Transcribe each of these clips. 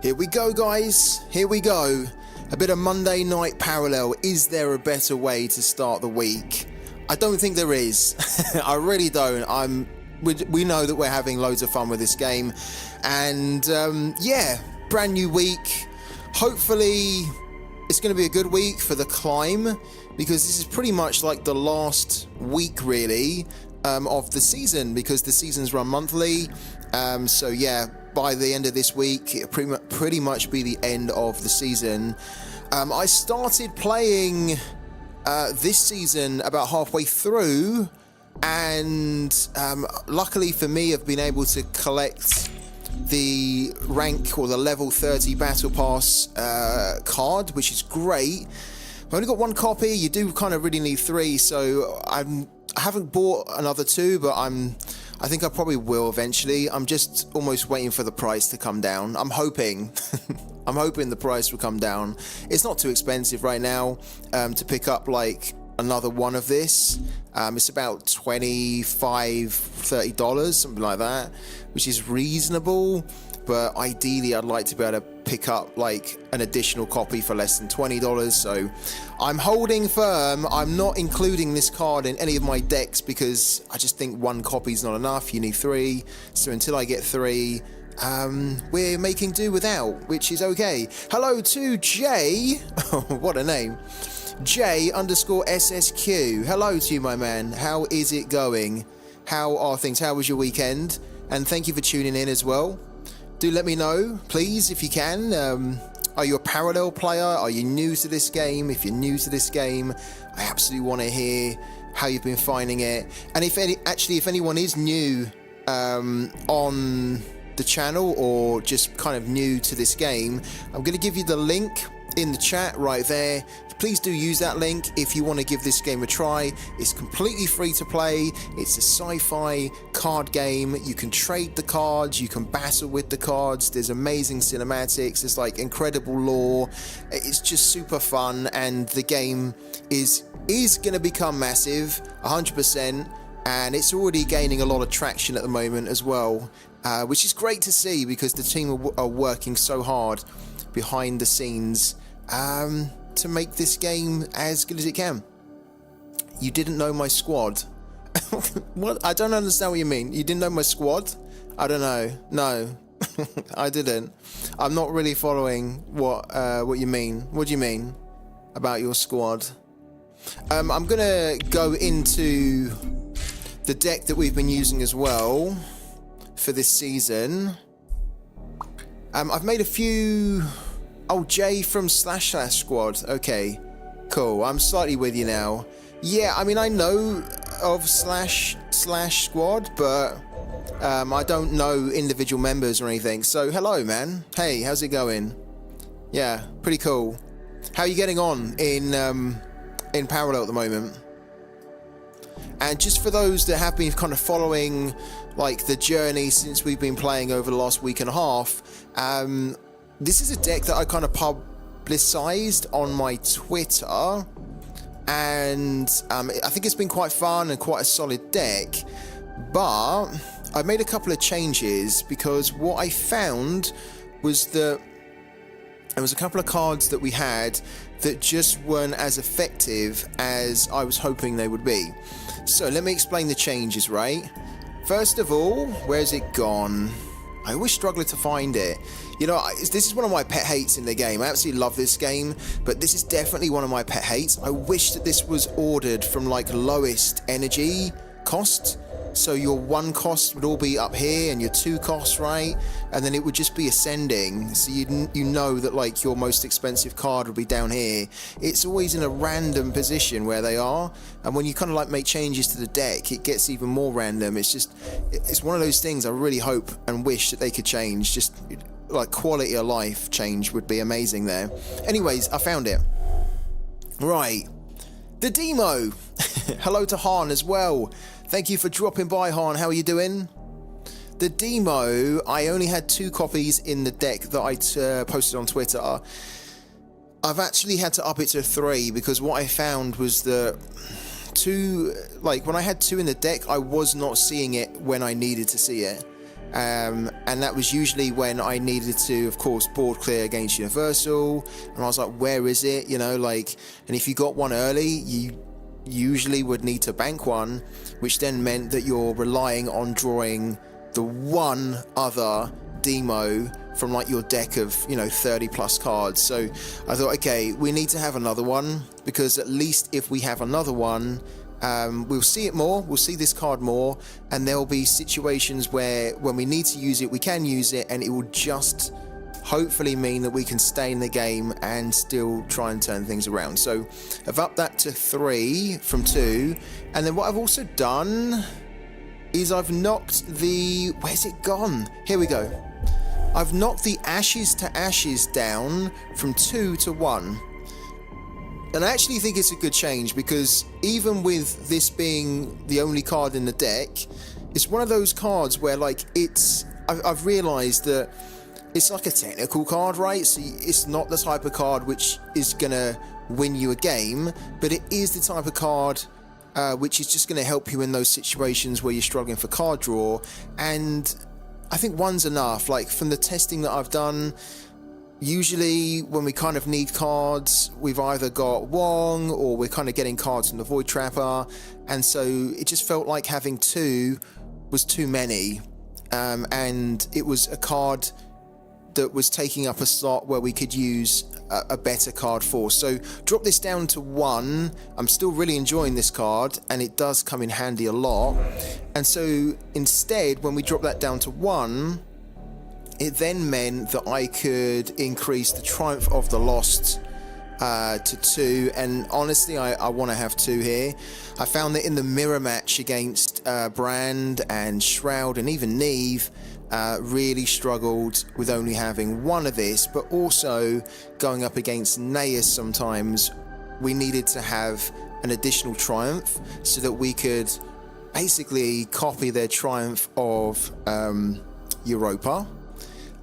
Here we go, guys. Here we go. A bit of Monday Night Parallel. Is there a better way to start the week? I don't think there is. I really don't. We know that we're having loads of fun with this game. And yeah, brand new week. Hopefully it's going to be a good week for the climb, because this is pretty much like the last week, really, of the season, because the seasons run monthly. So yeah, by the end of this week, it'll pretty much be the end of the season. I started playing this season about halfway through, and luckily for me, I've been able to collect the rank or the level 30 battle pass card, which is great. I've only got one copy. You do kind of really need 3, so I haven't bought another 2, but I think I probably will eventually. I'm just almost waiting for the price to come down. I'm hoping I'm hoping the price will come down. It's not too expensive right now to pick up like another one of this. It's about $25-30, something like that, which is reasonable, but ideally I'd like to be able to pick up like an additional copy for less than $20. So I'm holding firm. I'm not including this card in any of my decks because I just think one copy is not enough. You need 3. So until I get 3, we're making do without, which is okay. Hello to Jay. What a name. J_SSQ. Hello to you, my man. How is it going? How are things? How was your weekend? And thank you for tuning in as well. Do let me know, please, if you can. Are you a parallel player? Are you new to this game? If you're new to this game, I absolutely want to hear how you've been finding it. And if anyone is new on the channel or just kind of new to this game, I'm going to give you the link in the chat right there. Please do use that link if you want to give this game a try. It's completely free to play. It's a sci-fi card game. You can trade the cards, you can battle with the cards. There's amazing cinematics, there's like incredible lore. It's just super fun, and the game is going to become massive, 100%, and it's already gaining a lot of traction at the moment as well, which is great to see because the team are working so hard behind the scenes to make this game as good as it can. You didn't know my squad. What? I don't understand what you mean. You didn't know my squad? I don't know. No, I didn't. I'm not really following what you mean. What do you mean about your squad? I'm gonna go into the deck that we've been using as well for this season. I've made a few. Oh, Jay from Slash Squad. Okay, cool. I'm slightly with you now. Yeah, I mean, I know of Slash Squad, but I don't know individual members or anything. So, hello, man. Hey, how's it going? Yeah, pretty cool. How are you getting on in Parallel at the moment? And just for those that have been kind of following like the journey since we've been playing over the last week and a half, this is a deck that I kind of publicized on my Twitter, and I think it's been quite fun and quite a solid deck, but I made a couple of changes because what I found was that there was a couple of cards that we had that just weren't as effective as I was hoping they would be. So let me explain the changes, right? First of all, where's it gone? I always struggle to find it. You know, this is one of my pet hates in the game. I absolutely love this game, but this is definitely one of my pet hates. I wish that this was ordered from like lowest energy cost. So your 1 cost would all be up here and your 2 costs, right? And then it would just be ascending. So you know that like your most expensive card would be down here. It's always in a random position where they are. And when you kind of like make changes to the deck, it gets even more random. It's one of those things I really hope and wish that they could change. Just like quality of life change would be amazing there. Anyways, I found it. Right. The demo. Hello to Han as well. Thank you for dropping by, Han. How are you doing? The demo, I only had 2 copies in the deck that I posted on Twitter. I've actually had to up it to 3 because what I found was that when I had 2 in the deck, I was not seeing it when I needed to see it. and that was usually when I needed to, of course, board clear against Universal, and I was like, where is it, you know, like, and if you got one early, you usually would need to bank one, which then meant that you're relying on drawing the one other demo from like your deck of, you know, 30 plus cards. So I thought, okay, we need to have another one, because at least if we have another one, we'll see it more, we'll see this card more, and there'll be situations where when we need to use it, we can use it, and it will just hopefully mean that we can stay in the game and still try and turn things around. So I've upped that to 3 from 2, and then what I've also done is I've knocked the, where's it gone? Here we go. I've knocked the Ashes to Ashes down from 2 to 1. And I actually think it's a good change, because even with this being the only card in the deck, it's one of those cards where, like, I've realised that it's like a technical card, right? So it's not the type of card which is going to win you a game, but it is the type of card which is just going to help you in those situations where you're struggling for card draw. And I think one's enough. Like, from the testing that I've done, usually when we kind of need cards, we've either got Wong or we're kind of getting cards from the Void Trapper, and so it just felt like having 2 was too many, and it was a card that was taking up a slot where we could use a better card for. So drop this down to 1. I'm still really enjoying this card, and it does come in handy a lot. And so instead, when we drop that down to 1, it then meant that I could increase the Triumph of the Lost to 2, and honestly I want to have 2 here. I found that in the mirror match against Brand and Shroud and even Neve, really struggled with only having 1 of this, but also going up against Naeus sometimes we needed to have an additional Triumph so that we could basically copy their Triumph of Europa.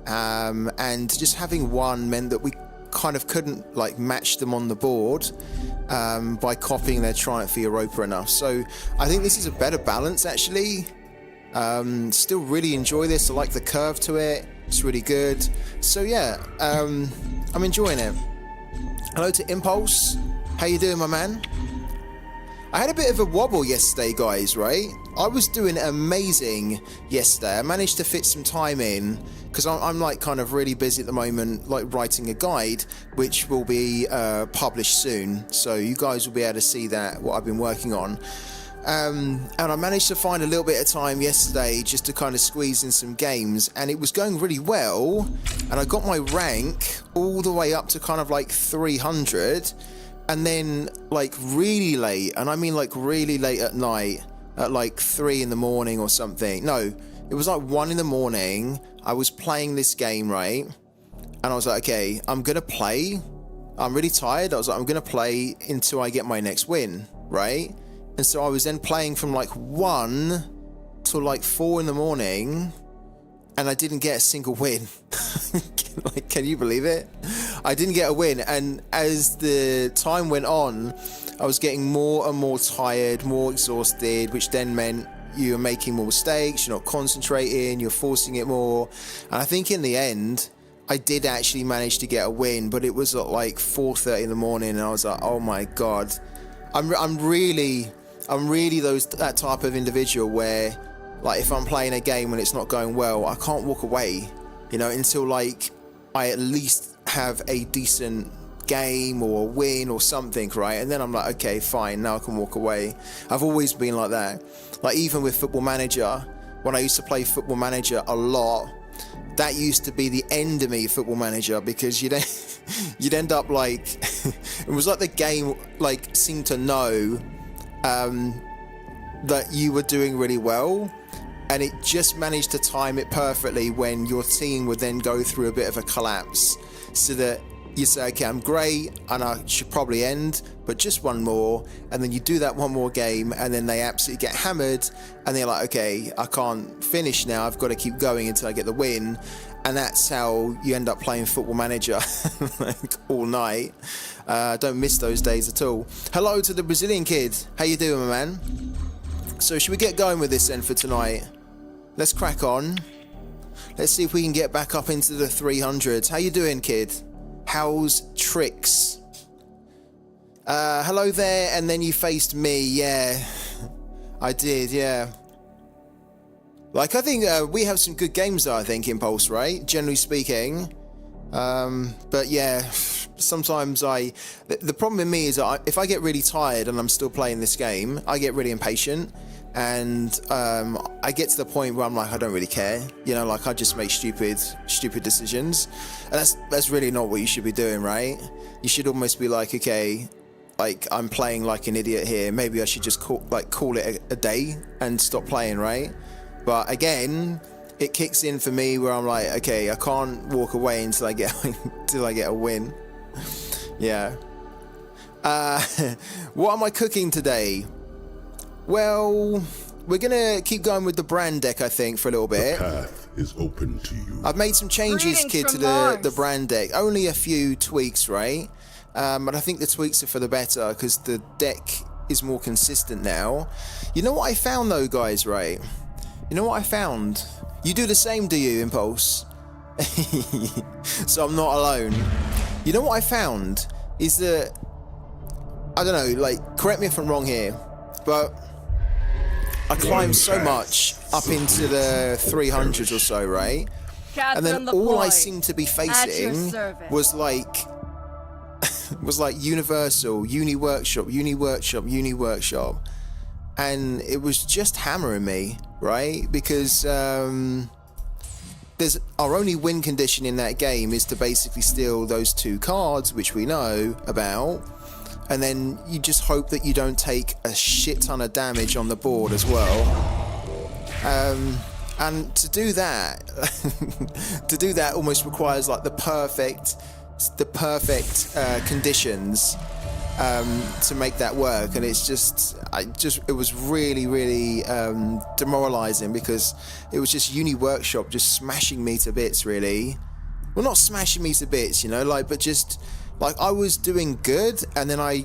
And just having 1 meant that we kind of couldn't like match them on the board by copying their Triumph for Europa enough. So I think this is a better balance, actually. Still really enjoy this. I like the curve to it. It's really good. So yeah, I'm enjoying it. Hello to Impulse. How you doing, my man? I had a bit of a wobble yesterday, guys, right? I was doing amazing yesterday. I managed to fit some time in, because I'm like kind of really busy at the moment, like writing a guide, which will be published soon. So you guys will be able to see that, what I've been working on. And I managed to find a little bit of time yesterday just to kind of squeeze in some games, and it was going really well. And I got my rank all the way up to kind of like 300. And then like really late, and I mean like really late at night, at like 3 in the morning or something. No, it was like 1 in the morning. I was playing this game, right? And I was like, okay, I'm going to play. I'm really tired. I was like, I'm going to play until I get my next win, right? And so I was then playing from like 1 till like 4 in the morning, and I didn't get a single win. Like, can you believe it? I didn't get a win, and as the time went on, I was getting more and more tired, more exhausted, which then meant you're making more mistakes, you're not concentrating, you're forcing it more. And I think in the end, I did actually manage to get a win, but it was at like 4:30 in the morning, and I was like, oh my god. I'm really that type of individual where, like, if I'm playing a game and it's not going well, I can't walk away, you know, until like I at least have a decent game or a win or something, right? And then I'm like, okay, fine, now I can walk away. I've always been like that. Like, even with Football Manager, when I used to play Football Manager a lot, that used to be the end of me, Football Manager, because you'd end up like it was like the game like seemed to know that you were doing really well, and it just managed to time it perfectly when your team would then go through a bit of a collapse, so that you say, okay, I'm great and I should probably end, but just one more, and then you do that one more game, and then they absolutely get hammered, and they're like, okay, I can't finish now, I've got to keep going until I get the win. And that's how you end up playing Football Manager like all night. Don't miss those days at all. Hello to the Brazilian kid. How you doing, my man? So should we get going with this then for tonight? Let's crack on. Let's see if we can get back up into the 300s. How you doing, kid? How's tricks? Hello there, and then you faced me. Yeah, I did, yeah. Like, I think we have some good games, though, I think, Impulse, right? Generally speaking. But yeah, sometimes the problem with me is that if I get really tired and I'm still playing this game, I get really impatient. And I get to the point where I'm like, I don't really care, you know, like I just make stupid decisions, and that's really not what you should be doing, right? You should almost be like, okay, like I'm playing like an idiot here. Maybe I should just call it a day and stop playing, right? But again, it kicks in for me where I'm like, okay, I can't walk away until I get a win. Yeah. What am I cooking today? Well, we're gonna keep going with the brand deck, I think, for a little bit. The path is open to you. I've made some changes, kid, to the brand deck. Only a few tweaks, right? But I think the tweaks are for the better because the deck is more consistent now. You know what I found, though, guys, right? You know what I found? You do the same, do you, Impulse? So I'm not alone. You know what I found? Is that, I don't know, like, correct me if I'm wrong here, but I climbed so much up into the 300s or so, right? And then all I seemed to be facing was like Universal, Uni Workshop, and it was just hammering me, right? Because there's our only win condition in that game is to basically steal those 2 cards, which we know about. And then you just hope that you don't take a shit ton of damage on the board as well. And to do that, almost requires like the perfect conditions to make that work. And it's it was really demoralizing because it was just Uni Workshop just smashing me to bits, really. Well, not smashing me to bits, you know, like, but just. Like, I was doing good, and then I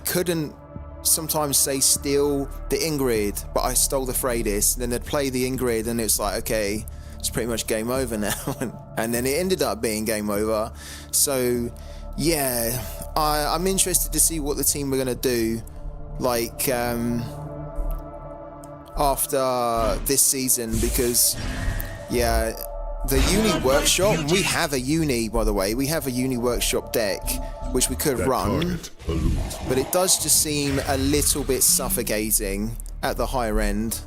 couldn't sometimes say steal the Ingrid, but I stole the Freydis, and then they'd play the Ingrid, and it's like, okay, it's pretty much game over now. And then it ended up being game over. So, yeah, I'm interested to see what the team are going to do, like, after this season, because, yeah... The Uni Workshop, we have a Uni, by the way, we have a Uni Workshop deck, which we could run, but it does just seem a little bit suffocating at the higher end.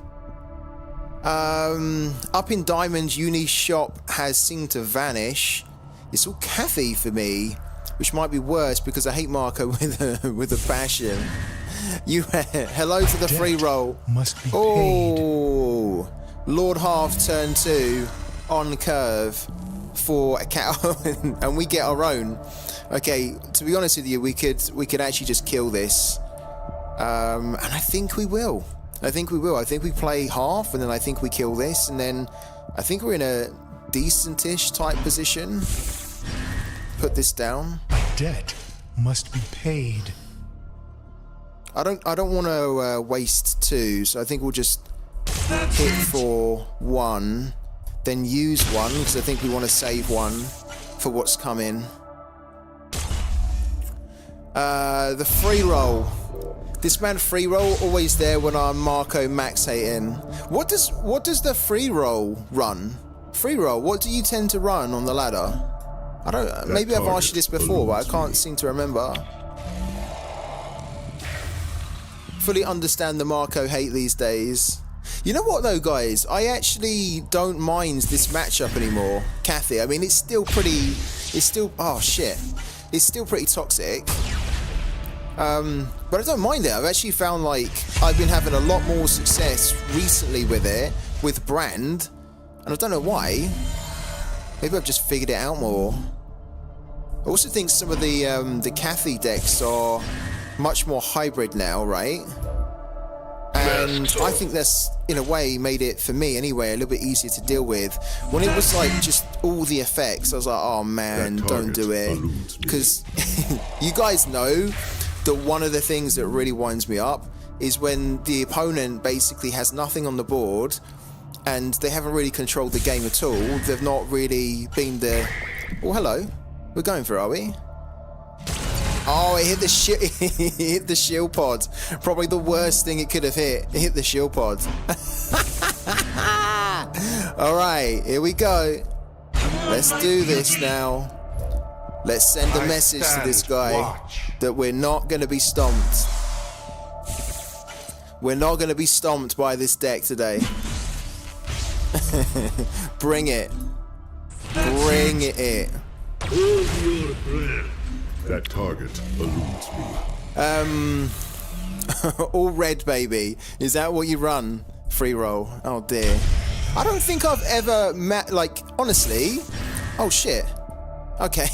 Up in Diamond, Uni Shop has seemed to vanish. It's all Kathy for me, which might be worse because I hate Marco with a passion. Hello to the free roll. Must be paid. Lord Half turn 2. On curve for a cat, and we get our own. Okay, to be honest with you, we could actually just kill this, and I think we will. I think we play half, and then I think we kill this, and then I think we're in a decentish type position. Put this down. My debt must be paid. I don't want to waste 2, so I think we'll just hit for 1. Then use 1, because I think we want to save 1 for what's coming. The free roll. This man free roll always there when I'm Marco max hating. What does the free roll run? Free roll, what do you tend to run on the ladder? I don't. Maybe I've asked you this before, but I can't seem to remember. Fully understand the Marco hate these days. You know what though, guys? I actually don't mind this matchup anymore, Kathy. I mean, it's still pretty toxic. But I don't mind it. I've actually found like I've been having a lot more success recently with it, with Brand, and I don't know why. Maybe I've just figured it out more. I also think some of the Kathy decks are much more hybrid now, right? And I think that's, in a way, made it, for me anyway, a little bit easier to deal with. When it was like just all the effects, I was like, oh man, don't do it. Because you guys know that one of the things that really winds me up is when the opponent basically has nothing on the board and they haven't really controlled the game at all. They've not really been the... Oh, hello. We're going for it, are we? Oh, it hit the it hit the shield pod. Probably the worst thing it could have hit. It hit the shield pod. All right, here we go. Let's do this now. Let's send a message to this guy that we're not going to be stomped. We're not going to be stomped by this deck today. Bring it. Bring it. That target eludes me. All red, baby. Is that what you run? Free roll. Oh dear. I don't think I've ever met, like, honestly. Oh shit. Okay.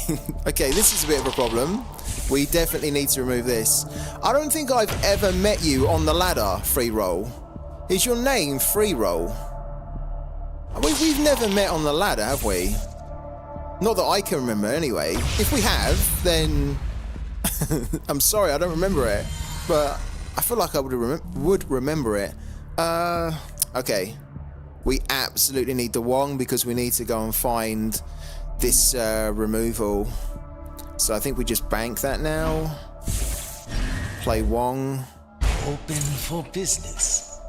Okay, this is a bit of a problem. We definitely need to remove this. I don't think I've ever met you on the ladder, Free Roll. Is your name Free Roll? We've never met on the ladder, have we? Not that I can remember, anyway. If we have, then... I'm sorry, I don't remember it. But I feel like I would remember it. Okay. We absolutely need the Wong because we need to go and find this removal. So I think we just bank that now. Play Wong. Open for business.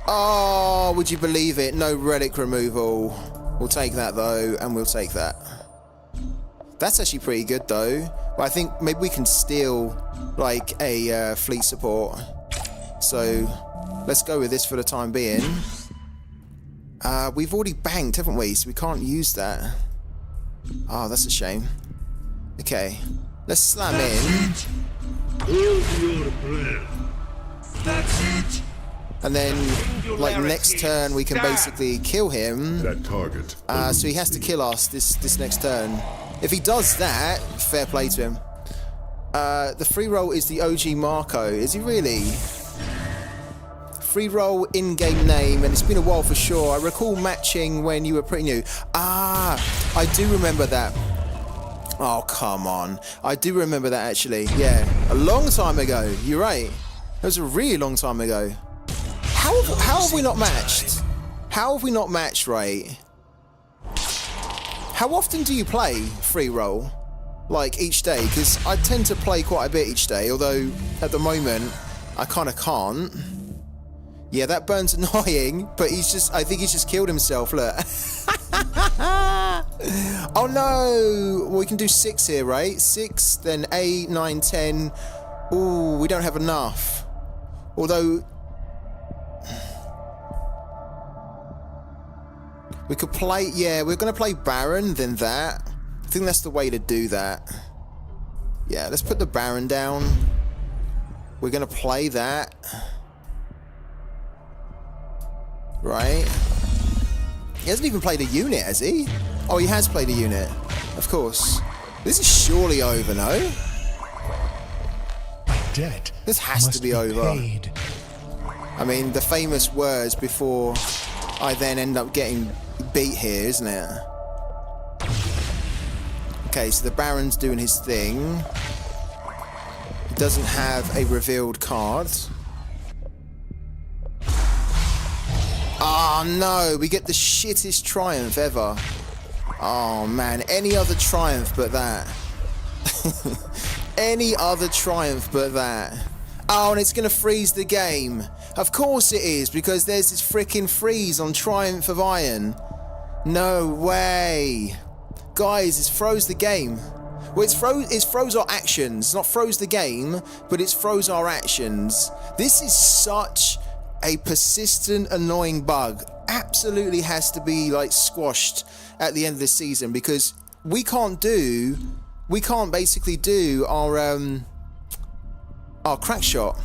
Oh, would you believe it? No relic removal. We'll take that though, and we'll take that. That's actually pretty good though. But I think maybe we can steal like a fleet support. So let's go with this for the time being. We've already banked, haven't we? So we can't use that. Oh, that's a shame. Okay, let's slam in. That's it. And then, like, next turn we can basically kill him. That target. So he has to kill us this next turn. If he does that, fair play to him. The free roll is the OG Marco. Is he really? Free roll in-game name, and it's been a while for sure. I recall matching when you were pretty new. Ah, I do remember that. Oh, come on. I do remember that, actually. Yeah, a long time ago. You're right. That was a really long time ago. How have we not matched? How have we not matched, right? How often do you play free roll? Like, each day? Because I tend to play quite a bit each day, although at the moment, I kind of can't. Yeah, that burn's annoying, but I think he's just killed himself, look. Oh no! Well, we can do 6 here, right? 6, then 8, 9, 10. Ooh, we don't have enough. Although... we could play... yeah, we're going to play Baron, then that. I think that's the way to do that. Yeah, let's put the Baron down. We're going to play that. Right? He hasn't even played a unit, has he? Oh, he has played a unit. Of course. This is surely over, no? Debt This has to be over. paid. I mean, the famous words before I then end up getting beat here, isn't it? Okay, so the Baron's doing his thing. He doesn't have a revealed card. Oh no, we get the shittest triumph ever. Oh man, any other triumph but that. Any other triumph but that. Oh, and it's going to freeze the game. Of course it is, because there's this freaking freeze on Triumph of Iron. No way. Guys, it's froze the game. Well, it's froze our actions. Not froze the game, but it's froze our actions. This is such a persistent, annoying bug. Absolutely has to be, like, squashed at the end of the season, because we can't basically do our crack shot.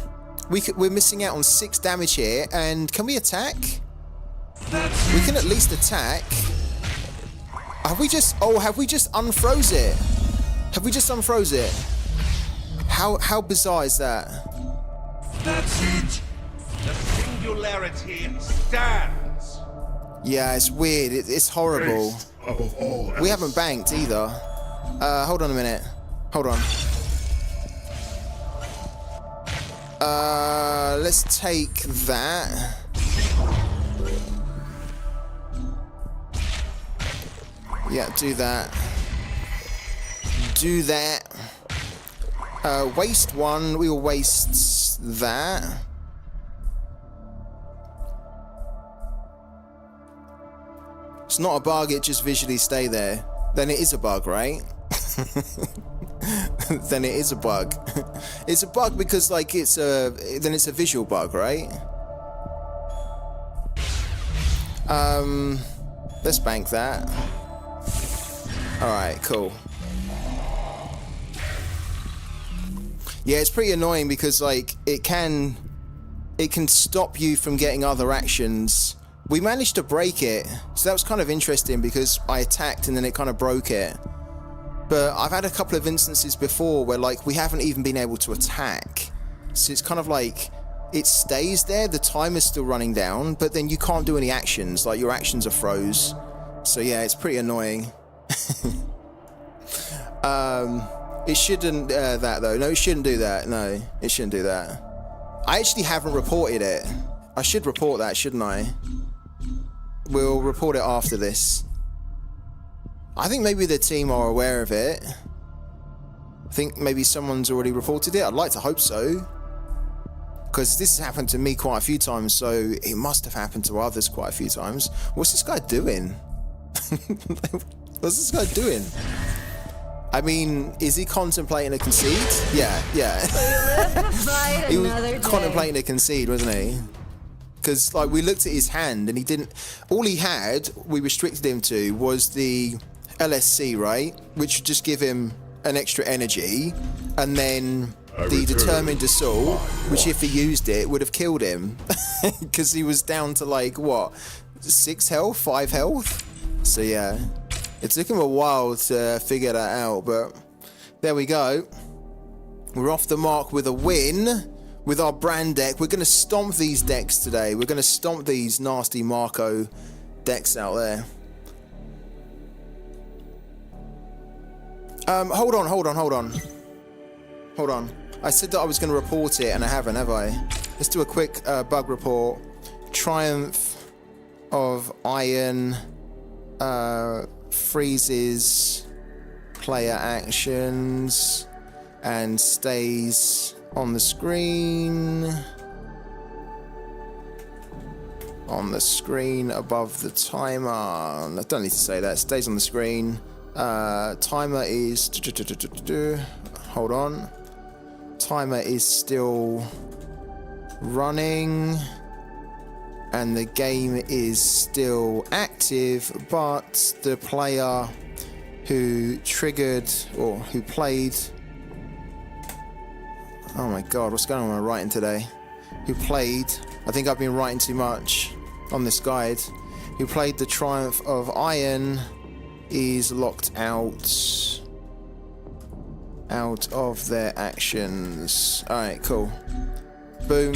We're missing out on 6 damage here, and can we attack? We can at least attack. Have we just unfroze it? Have we just unfroze it? How bizarre is that? That's it. The singularity stands. Yeah, it's weird. It's horrible. Above all else. We haven't banked either. Hold on a minute. Hold on. Let's take that. Yeah, do that. Do that. Waste one. We will waste that. It's not a bug, it just visually stay there. Then it is a bug, right? Then it is a bug. It's a bug because like it's a visual bug, right? Let's bank that. Alright, cool. Yeah, it's pretty annoying because like it can stop you from getting other actions. We managed to break it, so that was kind of interesting because I attacked and then it kind of broke it. But I've had a couple of instances before where like we haven't even been able to attack. So it's kind of like it stays there, the timer's still running down, but then you can't do any actions, like your actions are froze. So yeah, it's pretty annoying. It shouldn't that though. No, it shouldn't do that. No, it shouldn't do that. I actually haven't reported it. I should report that, shouldn't I? We'll report it after this. I think maybe the team are aware of it. I think maybe someone's already reported it. I'd like to hope so. Because this has happened to me quite a few times, so it must have happened to others quite a few times. What's this guy doing? What's this guy doing? I mean, is he contemplating a concede? Yeah. He was contemplating a concede, wasn't he? Because like we looked at his hand and he didn't. All he had, we restricted him to, was the LSC, right? Which would just give him an extra energy, and then the determined assault, which if he used it would have killed him, because he was down to like what, 6 health, 5 health. So yeah, it took him a while to figure that out, but there we go. We're off the mark with a win with our brand deck. We're going to stomp these decks today. We're going to stomp these nasty Marco decks out there. Hold on. I said that I was going to report it and I haven't, have I? Let's do a quick bug report. Triumph of Iron freezes player actions and stays on the screen. On the screen above the timer. I don't need to say that. Stays on the screen. Timer is... Hold on. Timer is still running. And the game is still active, but the player who triggered or who played... Oh my god, what's going on with my writing today? Who played... I think I've been writing too much on this guide. Who played the Triumph of Iron is locked out of their actions. Alright, cool. Boom.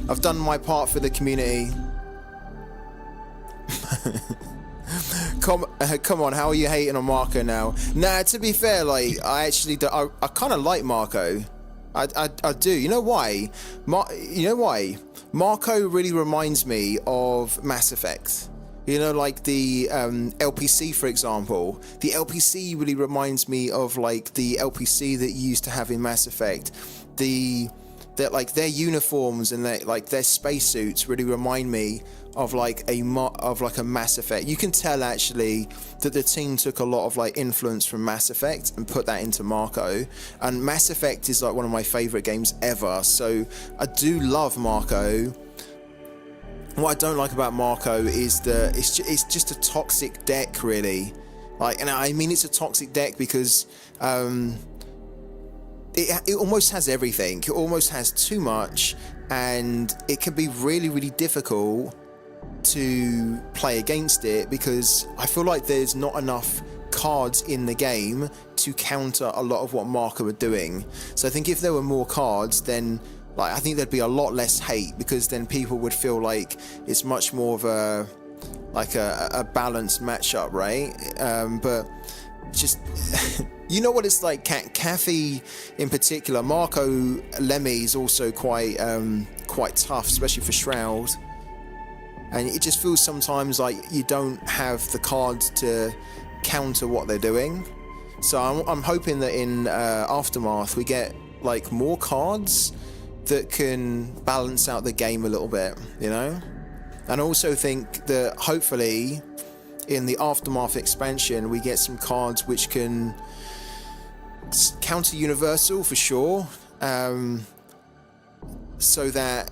I've done my part for the community. Come on, how are you hating on Marco now? Nah, to be fair, like, I kind of like Marco. I do. You know why? Marco really reminds me of Mass Effect. You know, like the LPC, for example. The LPC really reminds me of like the LPC that you used to have in Mass Effect. Like their uniforms and their spacesuits really remind me of like a Mass Effect. You can tell actually that the team took a lot of like influence from Mass Effect and put that into Marco. And Mass Effect is like one of my favorite games ever. So I do love Marco. What I don't like about Marco is that it's just a toxic deck, really. Like, and I mean it's a toxic deck because it almost has everything. It almost has too much, and it can be really, really difficult to play against it because I feel like there's not enough cards in the game to counter a lot of what Marco are doing. So I think if there were more cards, then like I think there'd be a lot less hate, because then people would feel like it's much more of a balanced matchup, right? But just you know what it's like. Kathy in particular, Marco Lemmy is also quite tough, especially for Shroud. And it just feels sometimes like you don't have the cards to counter what they're doing. So I'm hoping that in Aftermath we get like more cards that can balance out the game a little bit, you know? And I also think that hopefully in the Aftermath expansion we get some cards which can counter Universal for sure, so that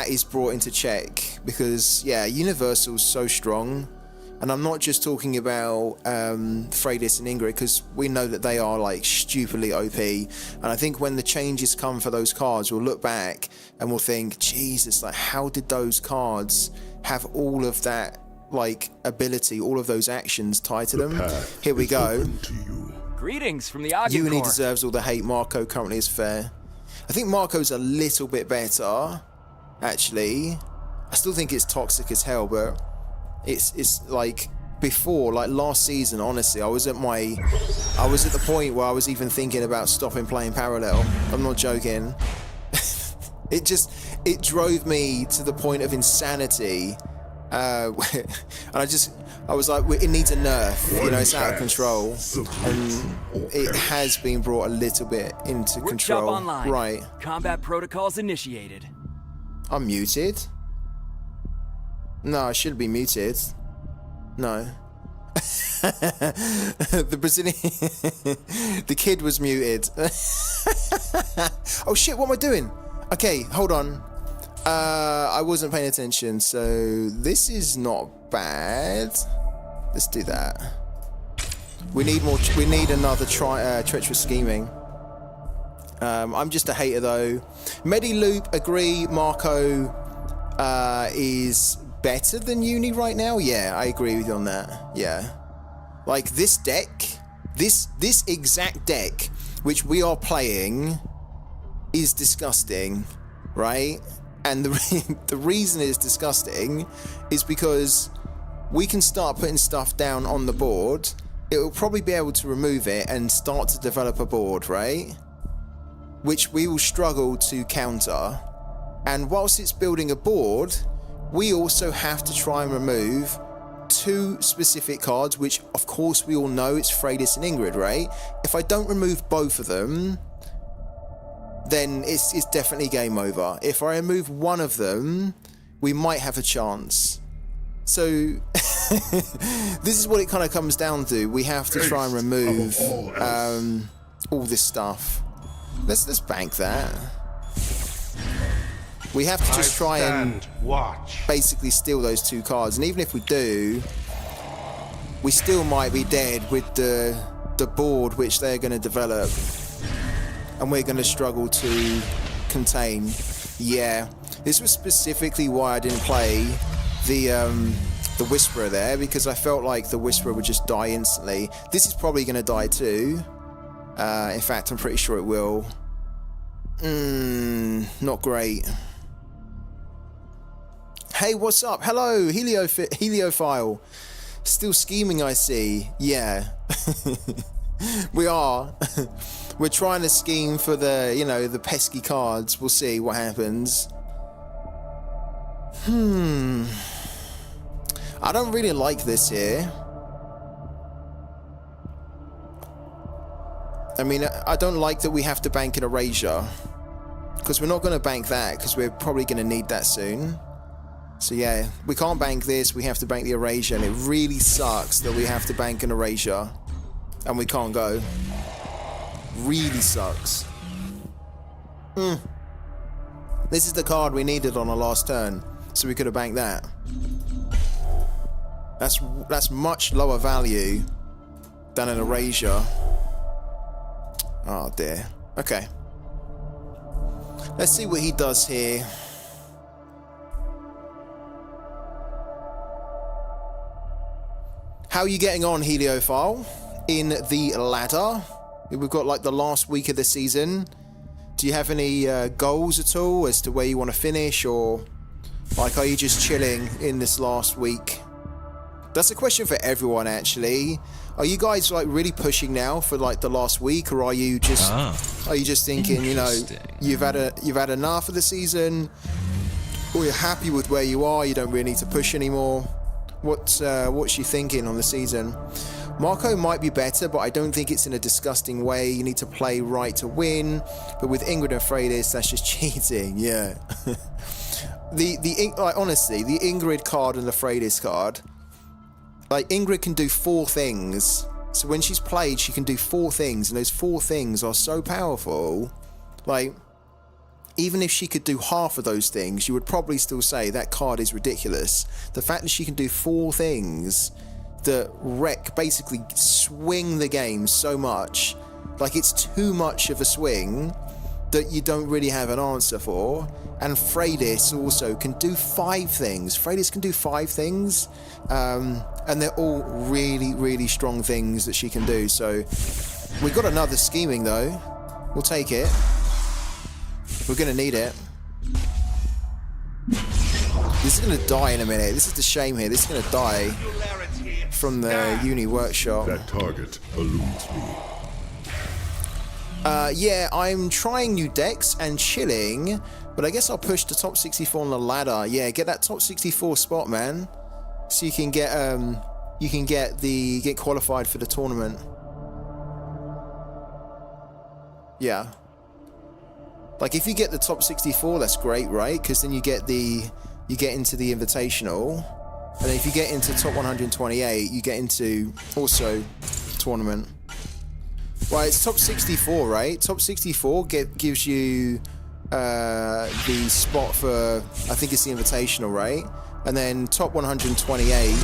is brought into check, because yeah, Universal's so strong. And I'm not just talking about Freydis and Ingrid, because we know that they are like stupidly OP. And I think when the changes come for those cards, we'll look back and we'll think, Jesus, like how did those cards have all of that like ability, all of those actions tied to them? Here we go. Greetings from the Ogden Uni Corps. deserves all the hate. Marco currently is fair. I think Marco's a little bit better, actually. I still think it's toxic as hell, but it's like before, like last season, honestly, I was at the point where I was even thinking about stopping playing Parallel. I'm not joking. it drove me to the point of insanity. And I was like, it needs a nerf, you know, it's out of control. And it has been brought a little bit into control. Workshop online. Right. Combat protocols initiated. I'm muted. No, I should be muted. No. The Brazilian... the kid was muted. Oh shit, what am I doing? Okay, hold on. I wasn't paying attention, so this is not bad. Let's do that. We need more. We need another treacherous scheming. I'm just a hater though. Mediloop, agree. Marco is better than Uni right now. Yeah, I agree with you on that. Yeah, like this deck, this exact deck which we are playing is disgusting, right? And the reason it's disgusting is because we can start putting stuff down on the board. It will probably be able to remove it and start to develop a board, right? Which we will struggle to counter. And whilst it's building a board, we also have to try and remove two specific cards, which of course we all know it's Freydis and Ingrid, right? If I don't remove both of them, then it's definitely game over. If I remove one of them, we might have a chance. So this is what it kind of comes down to. We have to try and remove all this stuff. Let's bank that. We have to just try and basically steal those two cards. And even if we do, we still might be dead with the board which they're going to develop. And we're going to struggle to contain. Yeah, this was specifically why I didn't play the Whisperer there, because I felt like the Whisperer would just die instantly. This is probably going to die too. In fact, I'm pretty sure it will. Not great. Hey, what's up? Hello, Heliophile. Still scheming, I see. Yeah. We are. We're trying to scheme for the, you know, the pesky cards. We'll see what happens. I don't really like this here. I mean, I don't like that we have to bank an Erasure, because we're not going to bank that, because we're probably going to need that soon. So yeah, we can't bank this. We have to bank the Erasure, and it really sucks that we have to bank an Erasure and we can't go. Really sucks. This is the card we needed on our last turn, so we could have banked that. That's much lower value than an Erasure. Oh dear. Okay. Let's see what he does here. How are you getting on, Heliophile, in the ladder? We've got like the last week of the season. Do you have any goals at all as to where you want to finish, or like are you just chilling in this last week? That's a question for everyone, actually. Are you guys like really pushing now for like the last week, or are you just thinking, you know, you've had enough of the season, or you're happy with where you are, you don't really need to push anymore? What's you thinking on the season? Marco might be better, but I don't think it's in a disgusting way. You need to play right to win. But with Ingrid and Freydis, that's just cheating. Yeah. Like, honestly, the Ingrid card and the Freydis card, like, Ingrid can do 4 things. So when she's played, she can do 4 things, and those 4 things are so powerful. Like, even if she could do half of those things, you would probably still say that card is ridiculous. The fact that she can do 4 things that basically swing the game so much, like, it's too much of a swing that you don't really have an answer for. And Freydis also can do 5 things. Freydis can do 5 things, and they're all really, really strong things that she can do. So we got another scheming though. We'll take it. We're gonna need it. This is gonna die in a minute. This is the shame here. This is gonna die from the uni workshop. That target eludes me. Yeah, I'm trying new decks and chilling, but I guess I'll push the top 64 on the ladder. Yeah, get that top 64 spot, man, so you can get get qualified for the tournament. Yeah, like if you get the top 64, that's great, right? Because then you get into the invitational, and then if you get into top 128, you get into also tournament. Right, it's top 64, right? Top 64 gives you the spot for, I think it's the invitational, right? And then top 128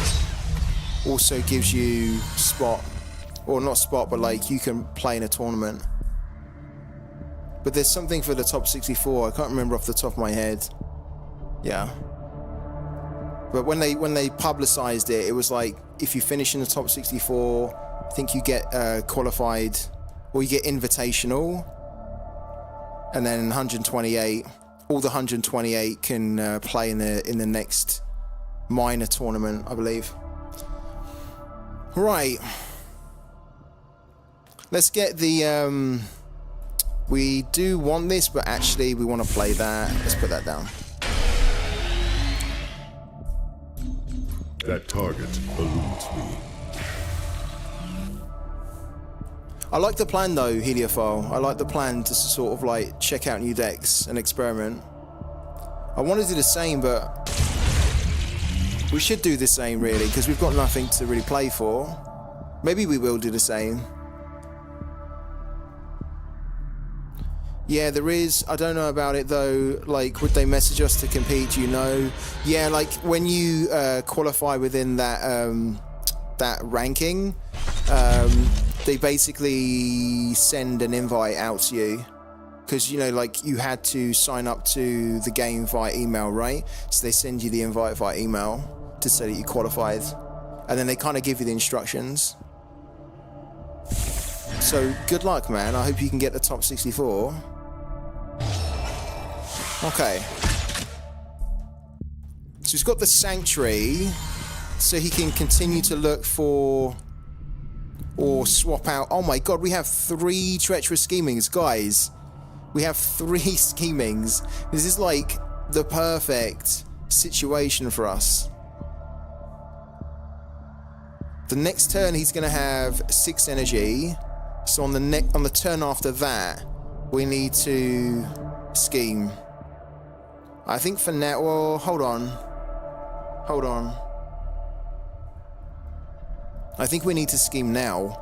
also gives you spot, or not spot, but like you can play in a tournament. But there's something for the top 64. I can't remember off the top of my head. Yeah. But when they publicized it, it was like if you finish in the top 64, I think you get qualified, or you get invitational, and then 128, all the 128 can play in the next minor tournament, I believe. Right. Let's get the we do want this, but actually we want to play that. Let's put that down. That target eludes me. I like the plan though, Heliophile. I like the plan to sort of like check out new decks and experiment. I want to do the same, but we should do the same really, because we've got nothing to really play for. Maybe we will do the same. Yeah, there is. I don't know about it though. Like, would they message us to compete? Do you know? Yeah, like when you qualify within that that ranking, they basically send an invite out to you, because you know, like you had to sign up to the game via email, right? So they send you the invite via email to say that you qualified, and then they kind of give you the instructions. So good luck, man. I hope you can get the top 64. Okay. So he's got the Sanctuary, so he can continue to look for or swap out. Oh my god, we have 3 treacherous schemings, guys. We have 3 schemings. This is like the perfect situation for us. The next turn he's going to have 6 energy. So on the turn after that, we need to scheme. I think for now, well, hold on. I think we need to scheme now,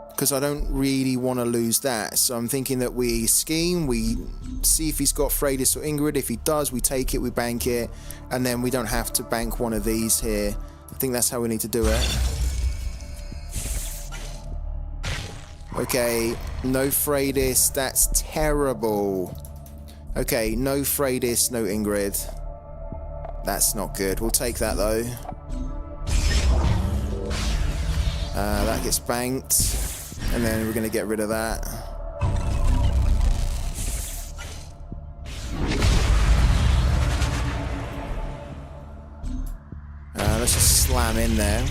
because I don't really want to lose that. So I'm thinking that we scheme, we see if he's got Freydis or Ingrid. If he does, we take it, we bank it, and then we don't have to bank one of these here. I think that's how we need to do it. Okay, no Freydis, that's terrible. Okay, no Freydis, no Ingrid. That's not good. We'll take that though. That gets banked, and then we're going to get rid of that. Let's just slam in there.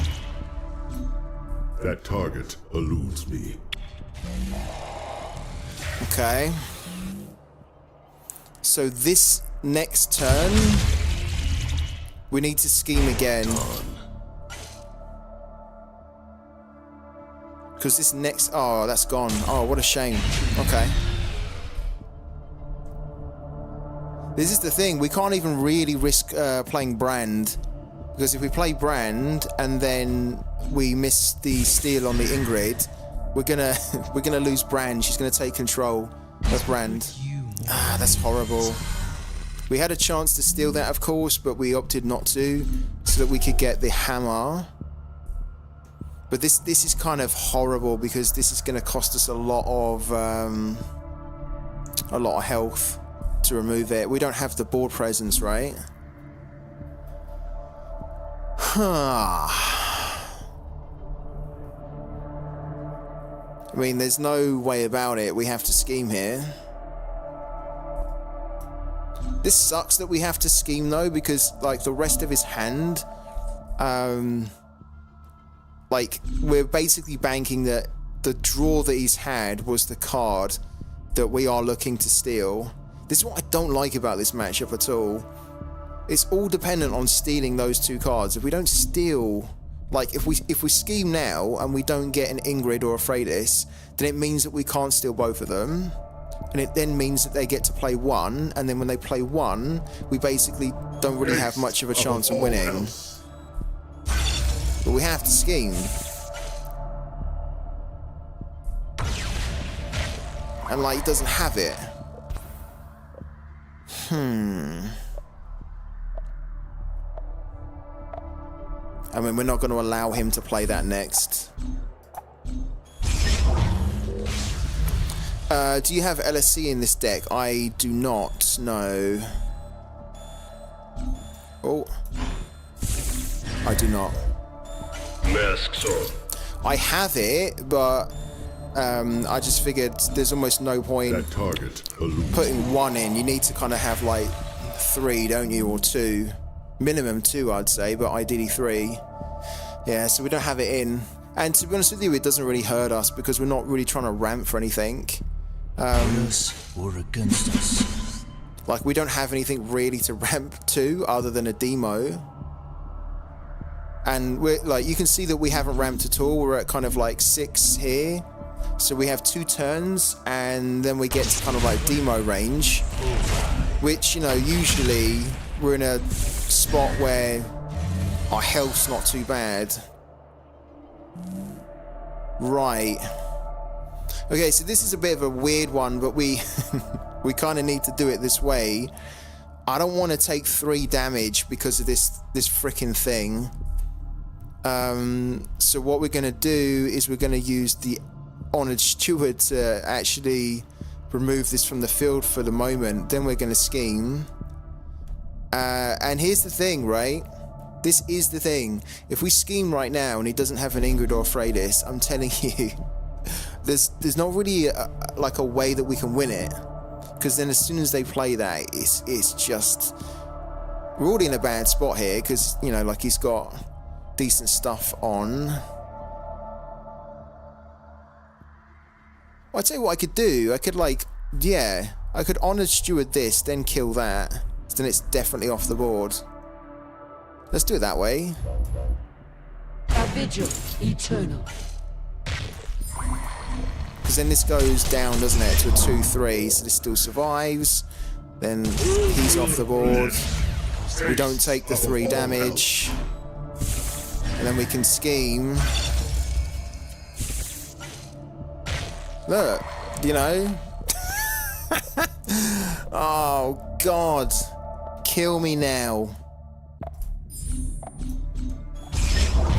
That target eludes me. Okay. So this next turn, we need to scheme again. Because this next... Oh, that's gone. Oh, what a shame. Okay. This is the thing. We can't even really risk playing Brand. Because if we play Brand and then we miss the steal on the Ingrid, we're gonna lose Brand. She's gonna take control of Brand. Ah, that's horrible. We had a chance to steal that, of course, but we opted not to, so that we could get the hammer. But this is kind of horrible because this is going to cost us a lot of health to remove it. We don't have the board presence, right? I mean, there's no way about it. We have to scheme here. This sucks that we have to scheme though, because like the rest of his hand, like we're basically banking that the draw that he's had was the card that we are looking to steal. This is what I don't like about this matchup at all. It's all dependent on stealing those two cards. If we don't steal, like if we scheme now and we don't get an Ingrid or a Freydis, then it means that we can't steal both of them. And it then means that they get to play one, and then when they play one, we basically don't really have much of a chance of winning. But we have to scheme. And like, he doesn't have it. I mean, we're not going to allow him to play that next. Do you have LSC in this deck? I do not, no. Oh. I do not. Masks on. I have it, but I just figured there's almost no point That target eludes. putting one in. You need to kind of have like 3, don't you? Or 2. Minimum 2, I'd say, but ideally 3. Yeah, so we don't have it in. And to be honest with you, it doesn't really hurt us because we're not really trying to ramp for anything. Us or against us. Like, we don't have anything really to ramp to other than a demo. And we're like, you can see that we haven't ramped at all. We're at kind of like 6 here. So we have 2 turns, and then we get to kind of like demo range, which, you know, usually we're in a spot where our health's not too bad. Right. Okay, so this is a bit of a weird one, but we kind of need to do it this way. I don't want to take 3 damage because of this freaking thing. So what we're going to do is we're going to use the Honored Steward to actually remove this from the field for the moment. Then we're going to scheme. And here's the thing, right? This is the thing. If we scheme right now and he doesn't have an Ingrid or a Freydis, I'm telling you, there's not really like a way that we can win it. Because then as soon as they play that, it's just... We're already in a bad spot here because, you know, like he's got decent stuff on. Well, I'd say what I could do. I could like, yeah, I could Honored Steward this, then kill that. Then it's definitely off the board. Let's do it that way. A vigil eternal. Because then this goes down, doesn't it, to a 2-3, so this still survives. Then he's off the board. We don't take the 3 damage. And then we can scheme. Look, you know. Oh, God. Kill me now.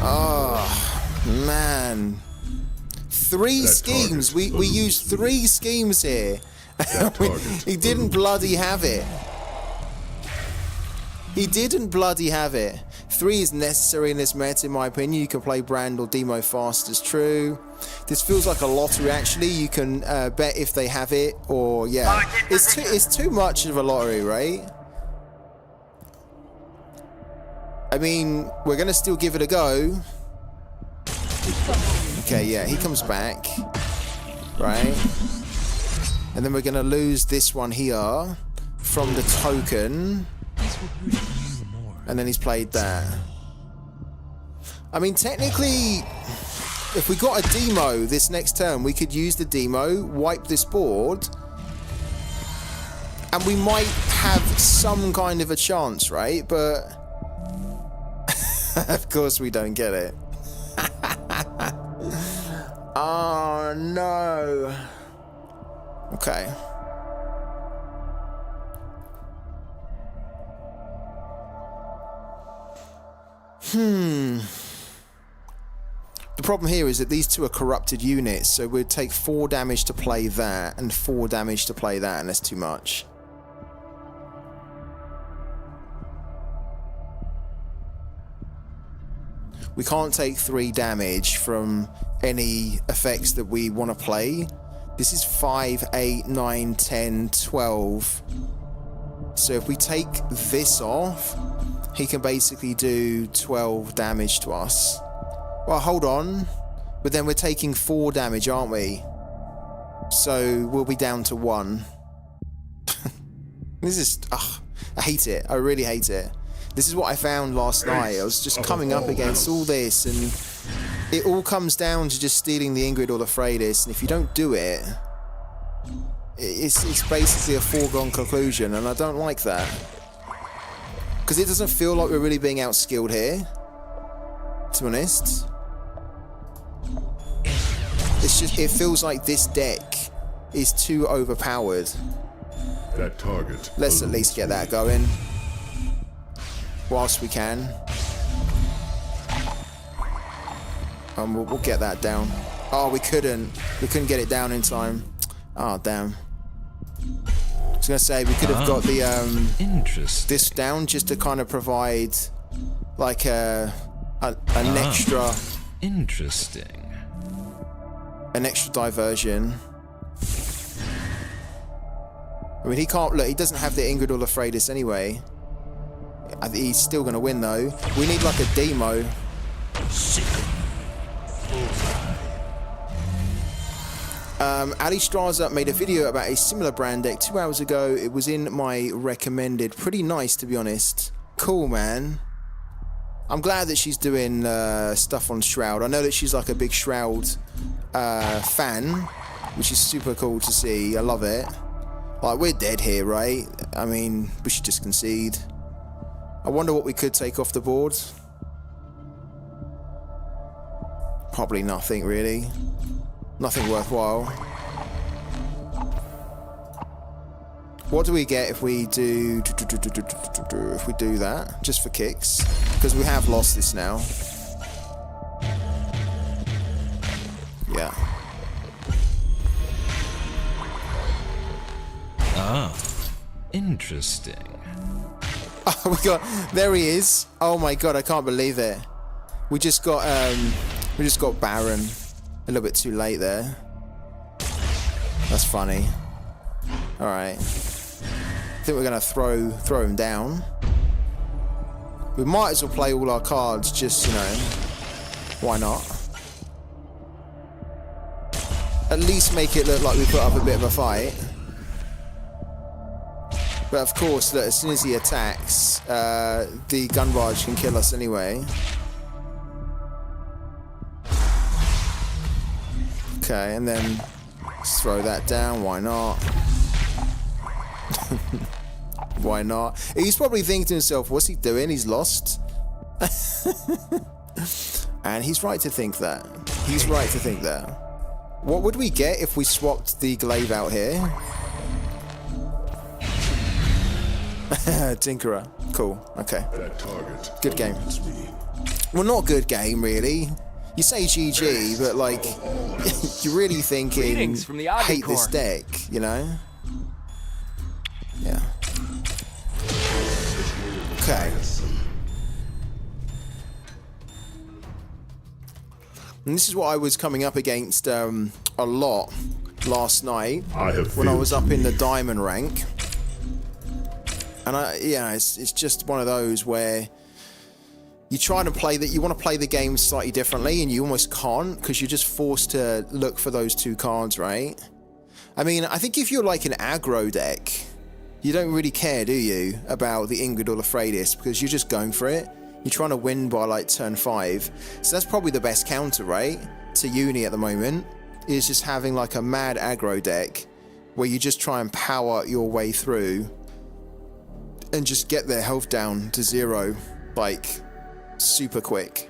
Oh, man. 3 That schemes. target We used 3 schemes here. He didn't bloody have it. He didn't bloody have it. 3 is necessary in this meta, in my opinion. You can play Brand or Demo fast as true. This feels like a lottery, actually. You can bet if they have it, or yeah. It's too much of a lottery, right? I mean, we're going to still give it a go. Okay, yeah, he comes back. Right? And then we're going to lose this one here from the token. And then he's played that. I mean, technically, if we got a demo this next turn, we could use the demo, wipe this board, and we might have some kind of a chance, right? But of course we don't get it. Oh no. Okay. The problem here is that these two are corrupted units, so we'd take 4 damage to play that and 4 damage to play that, and that's too much. We can't take 3 damage from any effects that we want to play. This is 5, 8, 9, 10, 12. So if we take this off, he can basically do 12 damage to us. Well, hold on. But then we're taking 4 damage, aren't we? So we'll be down to 1. This is... ugh, I hate it. I really hate it. This is what I found last night. I was just coming up against all this, and it all comes down to just stealing the Ingrid or the Freydis, and if you don't do it, it's basically a foregone conclusion, and I don't like that. Because it doesn't feel like we're really being outskilled here, to be honest. It's just, it feels like this deck is too overpowered. That target. Let's at least get that going whilst we can. We'll get that down. Oh, we couldn't get it down in time. Oh, damn. I was gonna say we could have got the this down just to kind of provide like an extra an extra diversion. I mean, he can't look. He doesn't have the Ingrid or the Freydis anyway. I think he's still gonna win though. We need like a demo. Ali Straza made a video about a similar brand deck 2 hours ago. It was in my recommended. Pretty nice, to be honest. Cool, man. I'm glad that she's doing stuff on Shroud. I know that she's like a big Shroud fan, which is super cool to see. I love it. Like, we're dead here, right? I mean, we should just concede. I wonder what we could take off the board. Probably nothing, really. Nothing worthwhile. What do we get if we do that just for kicks? Because we have lost this now. Yeah. Ah, interesting. Oh, we got, there he is. Oh my god, I can't believe it. We just got Baron. A little bit too late there. That's funny. Alright. I think we're gonna throw him down. We might as well play all our cards, just, you know. Why not? At least make it look like we put up a bit of a fight. But of course, look, as soon as he attacks, the gun barge can kill us anyway. Okay, and then let's throw that down. Why not? Why not? He's probably thinking to himself, what's he doing? He's lost. And he's right to think that. He's right to think that. What would we get if we swapped the glaive out here? Tinkerer. Cool. Okay. Good game. Well, not good game, really. You say GG, but like, you're really thinking, hate this deck, you know? Yeah. Okay. And this is what I was coming up against a lot last night when I was up in the diamond rank. And it's just one of those where you try to play that, you want to play the game slightly differently, and you almost can't because you're just forced to look for those 2 cards, right? I mean, I think if you're like an aggro deck, you don't really care, do you, about the Ingrid or the Freydis, because you're just going for it. You're trying to win by like turn 5. So that's probably the best counter, right? to uni at the moment is just having like a mad aggro deck where you just try and power your way through and just get their health down to 0 like super quick.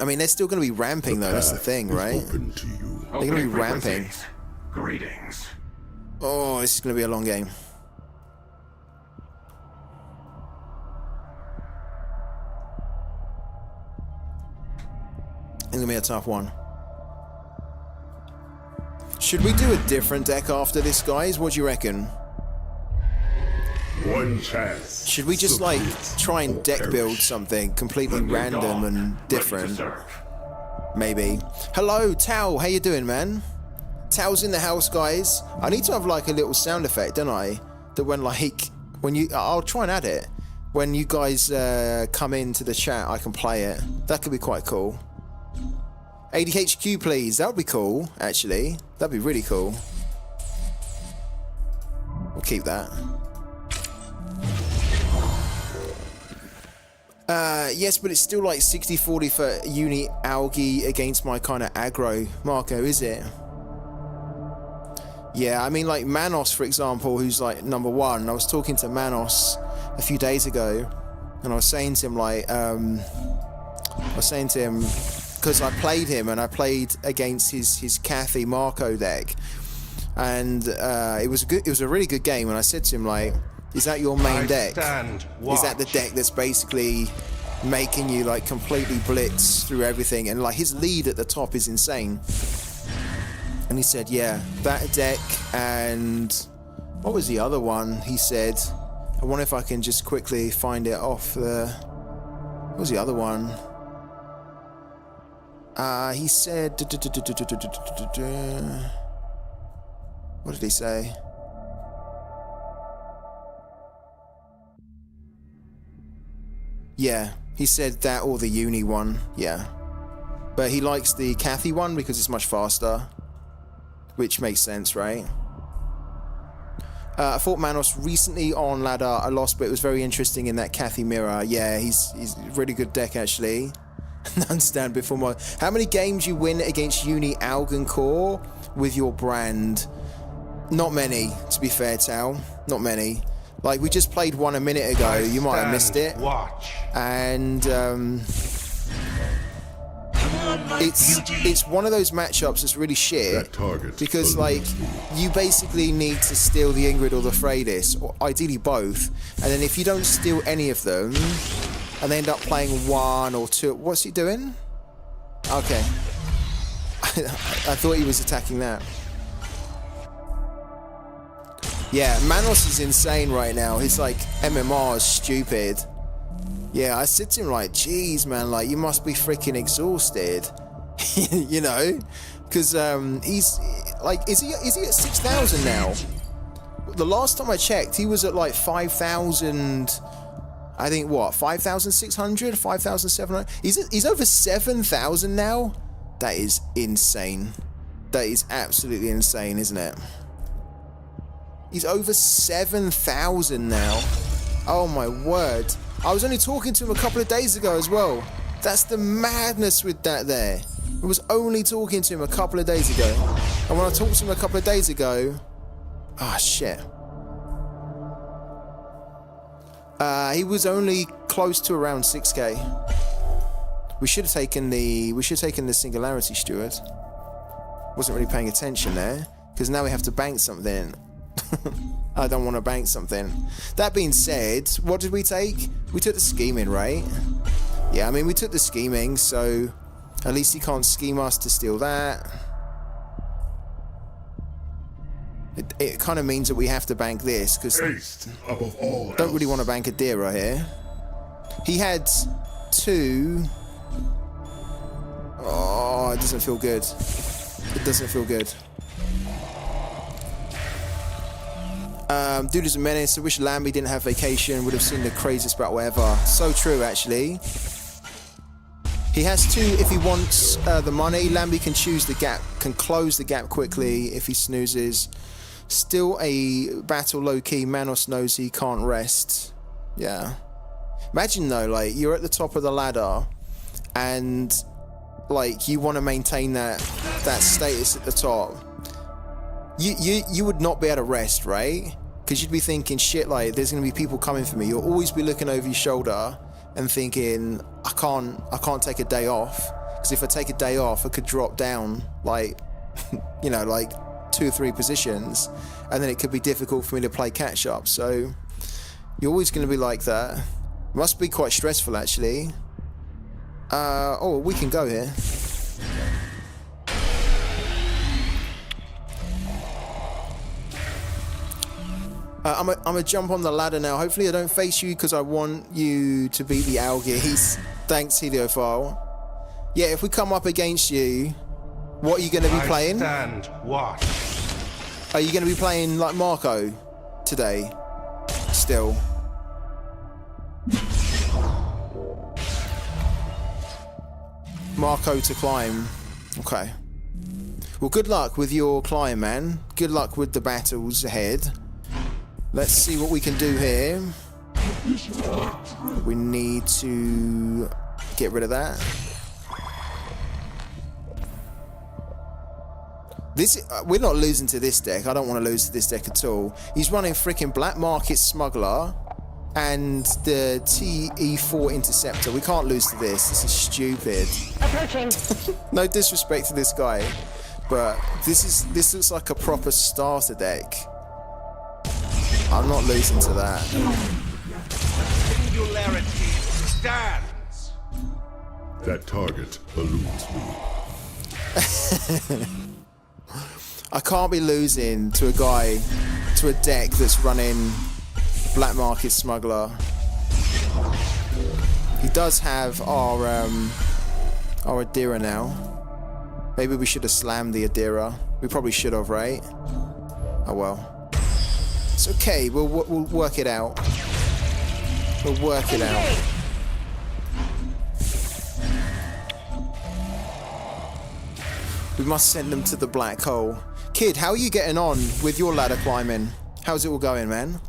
I mean, they're still going to be ramping though, that's the thing, right? Open to you. They're going to be ramping. Greetings. Oh, this is going to be a long game. It's going to be a tough one. Should we do a different deck after this, guys? What do you reckon? One chance. Should we just like try and deck build something completely random and different? Maybe. Hello, Tao. How you doing, man? Tao's in the house, guys. I need to have like a little sound effect, don't I? That when you, I'll try and add it. When you guys come into the chat, I can play it. That could be quite cool. ADHQ, please. That would be cool, actually. That'd be really cool. We'll keep that. Yes, but it's still like 60-40 for uni algae against my kind of aggro. Marco, is it? Yeah, I mean like Manos, for example, who's like number 1. I was talking to Manos a few days ago, and I was saying to him like, because I played him and I played against his Cathy Marco deck, and it was a really good game. And I said to him like, is that your main deck? Is that the deck that's basically making you like completely blitz through everything? And like his lead at the top is insane. And he said, yeah, that deck. And what was the other one? He said, I wonder if I can just quickly find it off the... What was the other one? He said... What did he say? Yeah, he said that or the uni one, yeah. But he likes the Cathy one because it's much faster. Which makes sense, right? I fought Manos recently on ladder. I lost, but it was very interesting in that Cathy mirror. Yeah, he's a really good deck, actually. None before my... How many games you win against uni Algan Core with your brand? Not many, to be fair, Tao. Not many. Like, we just played one a minute ago. You might have missed it. Watch. And it's one of those matchups that's really shit because like you basically need to steal the Ingrid or the Freydis, or ideally both, and then if you don't steal any of them and they end up playing 1 or 2, what's he doing? Okay. I thought he was attacking that. Yeah, Manos is insane right now. His like MMR is stupid. Yeah, I said to him like, geez, man, like you must be freaking exhausted, you know, because he's like, is he at 6,000 now? The last time I checked, he was at like 5,000. I think what 5,600, 5,700. He's over 7,000 now. That is insane. That is absolutely insane, isn't it? He's over 7,000 now. Oh my word. I was only talking to him a couple of days ago as well. That's the madness with that there. I was only talking to him a couple of days ago. And when I talked to him a couple of days ago... Ah, shit. He was only close to around 6k. We should have taken the Singularity Steward. Wasn't really paying attention there. Because now we have to bank something. I don't want to bank something. That being said, what did we take? We took the scheming, right? Yeah, I mean, we took the scheming, so at least he can't scheme us to steal that. It kind of means that we have to bank this, because don't really want to bank a Dira here. He had 2. Oh, it doesn't feel good. It doesn't feel good. Dude is a menace. I wish Lambie didn't have vacation. Would have seen the craziest battle ever. So true, actually. He has 2 if he wants the money. Lambie can choose the gap, can close the gap quickly if he snoozes. Still a battle low-key. Manos knows he can't rest. Yeah. Imagine though, like, you're at the top of the ladder and like you want to maintain that status at the top, you would not be able to rest, right? Because you'd be thinking, shit, like there's gonna be people coming for me. You'll always be looking over your shoulder and thinking, I can't take a day off, because if I take a day off, I could drop down like, you know, like 2 or 3 positions, and then it could be difficult for me to play catch up. So you're always going to be like that. Must be quite stressful, actually. Oh, we can go here. I'm gonna jump on the ladder now. Hopefully I don't face you, because I want you to beat the Algies. Thanks, Heliophile. Yeah, if we come up against you, what are you going to be playing? Stand watch. Are you going to be playing like Marco today? Still. Marco to climb. Okay. Well, good luck with your climb, man. Good luck with the battles ahead. Let's see what we can do here. We need to get rid of that. We're not losing to this deck. I don't want to lose to this deck at all. He's running freaking Black Market Smuggler and the TE4 Interceptor. We can't lose to this. This is stupid. Approaching. No disrespect to this guy, but this looks like a proper starter deck. I'm not losing to that. Singularity stands. That target eludes me. I can't be losing to a guy, to a deck that's running Black Market Smuggler. He does have our Adira now. Maybe we should have slammed the Adira. We probably should have, right? Oh well. It's okay. We'll work it out. We'll work it out. We must send them to the black hole. Kid, how are you getting on with your ladder climbing? How's it all going, man?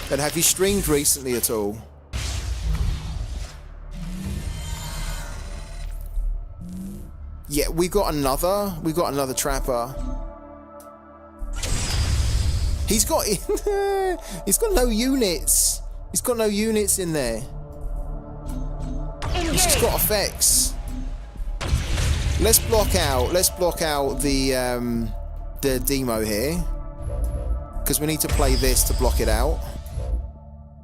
And have you streamed recently at all? Yeah, we got another trapper. He's got no units. He's got no units in there. He's just got effects. Let's block out the demo here, because we need to play this to block it out.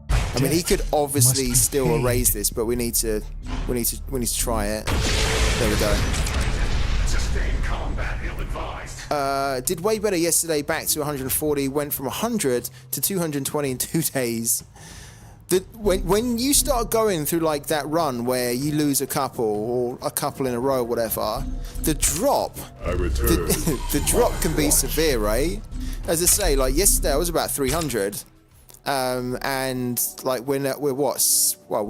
I mean, he could obviously still erase this, but we need to try it. There we go. Sustained combat ill-advised. Did way better yesterday, back to 140, went from 100 to 220 in 2 days. When you start going through like that run where you lose a couple or a couple in a row or whatever, the drop the drop can be severe, right? As I say, like yesterday I was about 300, and like we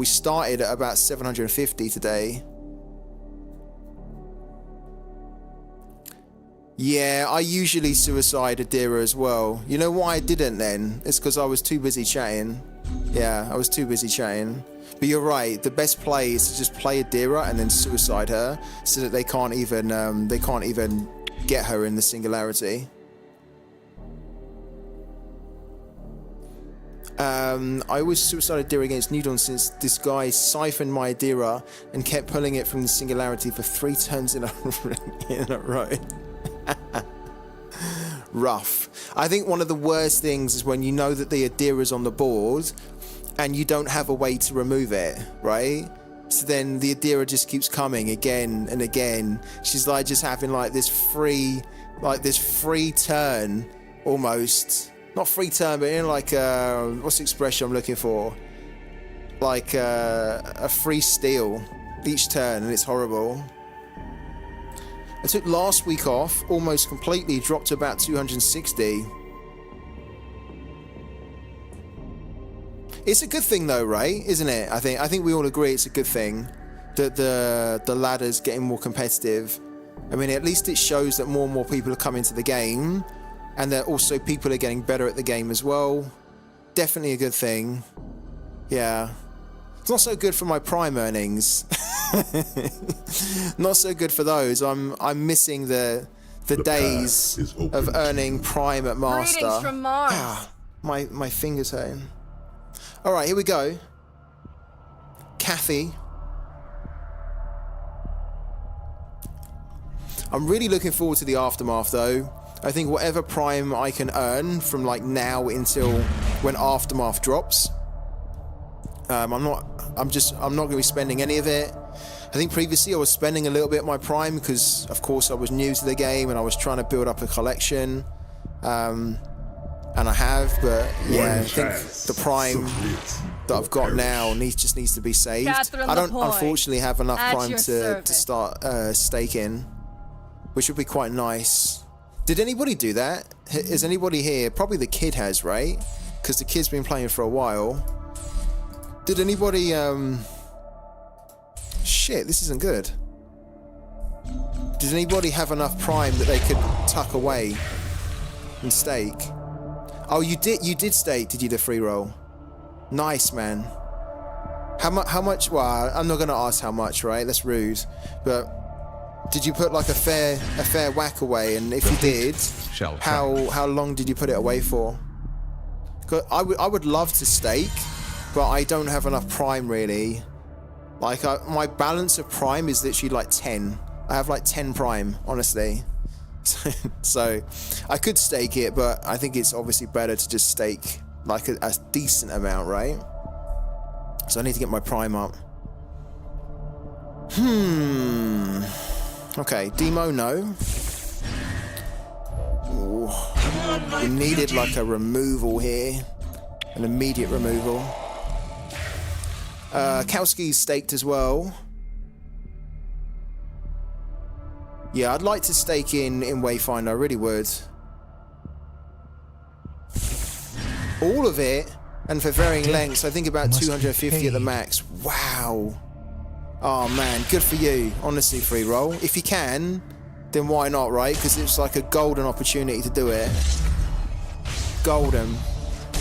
started at about 750 today. Yeah, I usually suicide Adira as well. You know why I didn't then? It's because I was too busy chatting. Yeah, I was too busy chatting. But you're right, the best play is to just play Adira and then suicide her, so that they can't even get her in the singularity. I always suicided Adira against Nudon since this guy siphoned my Adira and kept pulling it from the singularity for 3 turns in a row. Rough. I think one of the worst things is when you know that the Adira's on the board and you don't have a way to remove it, right? So then the Adira just keeps coming again and again. She's like just having like this free turn almost. Not free turn, but in like what's the expression I'm looking for? Like a free steal each turn, and it's horrible. I took last week off, almost completely, dropped to about 260. It's a good thing though, right? Isn't it? I think we all agree it's a good thing that the ladder's getting more competitive. I mean, at least it shows that more and more people are coming to the game, and that also people are getting better at the game as well. Definitely a good thing. Yeah. It's not so good for my Prime earnings. Not so good for those. I'm missing the days of earning Prime at Master. Greetings from Mars. My finger's hurting. All right, here we go. Kathy. I'm really looking forward to the Aftermath, though. I think whatever Prime I can earn from like now until when Aftermath drops, I'm not going to be spending any of it. I think previously I was spending a little bit of my Prime because, of course, I was new to the game and I was trying to build up a collection. And I have, but yeah, I think the Prime that I've got now just needs to be saved. I don't unfortunately have enough Prime to start staking, which would be quite nice. Did anybody do that? Is anybody here? Probably the kid has, right? Because the kid's been playing for a while. Did anybody, shit, this isn't good. Did anybody have enough Prime that they could tuck away and stake? Oh, you did stake, did you, the free roll? Nice, man. How much? Well, I'm not going to ask how much, right? That's rude. But did you put like a fair whack away? And if you did, how long did you put it away for? 'Cause I would love to stake, but I don't have enough Prime really. Like my balance of Prime is literally like 10. I have like 10 Prime, honestly. So I could stake it, but I think it's obviously better to just stake like a decent amount, right? So I need to get my Prime up. Okay, demo, no. Ooh. We needed like a removal here. An immediate removal. Kowski's staked as well. Yeah, I'd like to stake in Wayfinder, I really would. All of it, and for varying lengths, I think about 250 at the max. Wow. Oh man, good for you. Honestly, free roll. If you can, then why not, right? Because it's like a golden opportunity to do it. Golden.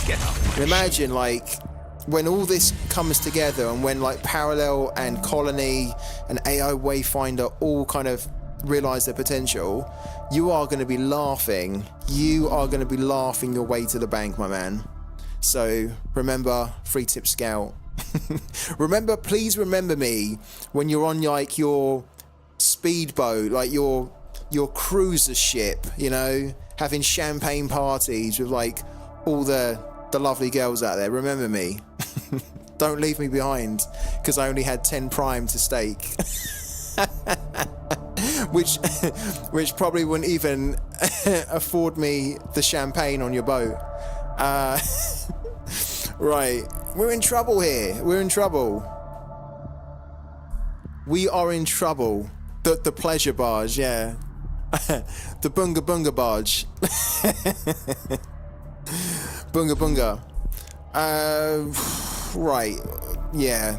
And imagine, like, when all this comes together and when, like, Parallel and Colony and AI Wayfinder all kind of realize their potential, you are going to be laughing. You are going to be laughing your way to the bank, my man. So, remember, free tip scout. Remember, please remember me when you're on like your speedboat, like your cruiser ship, you know, having champagne parties with like all the lovely girls out there. Remember me. Don't leave me behind because I only had 10 Prime to stake. which probably wouldn't even afford me the champagne on your boat. Right, we're in trouble here. We're in trouble. We are in trouble. The pleasure barge, yeah. The bunga bunga barge. Bunga bunga. Right, yeah.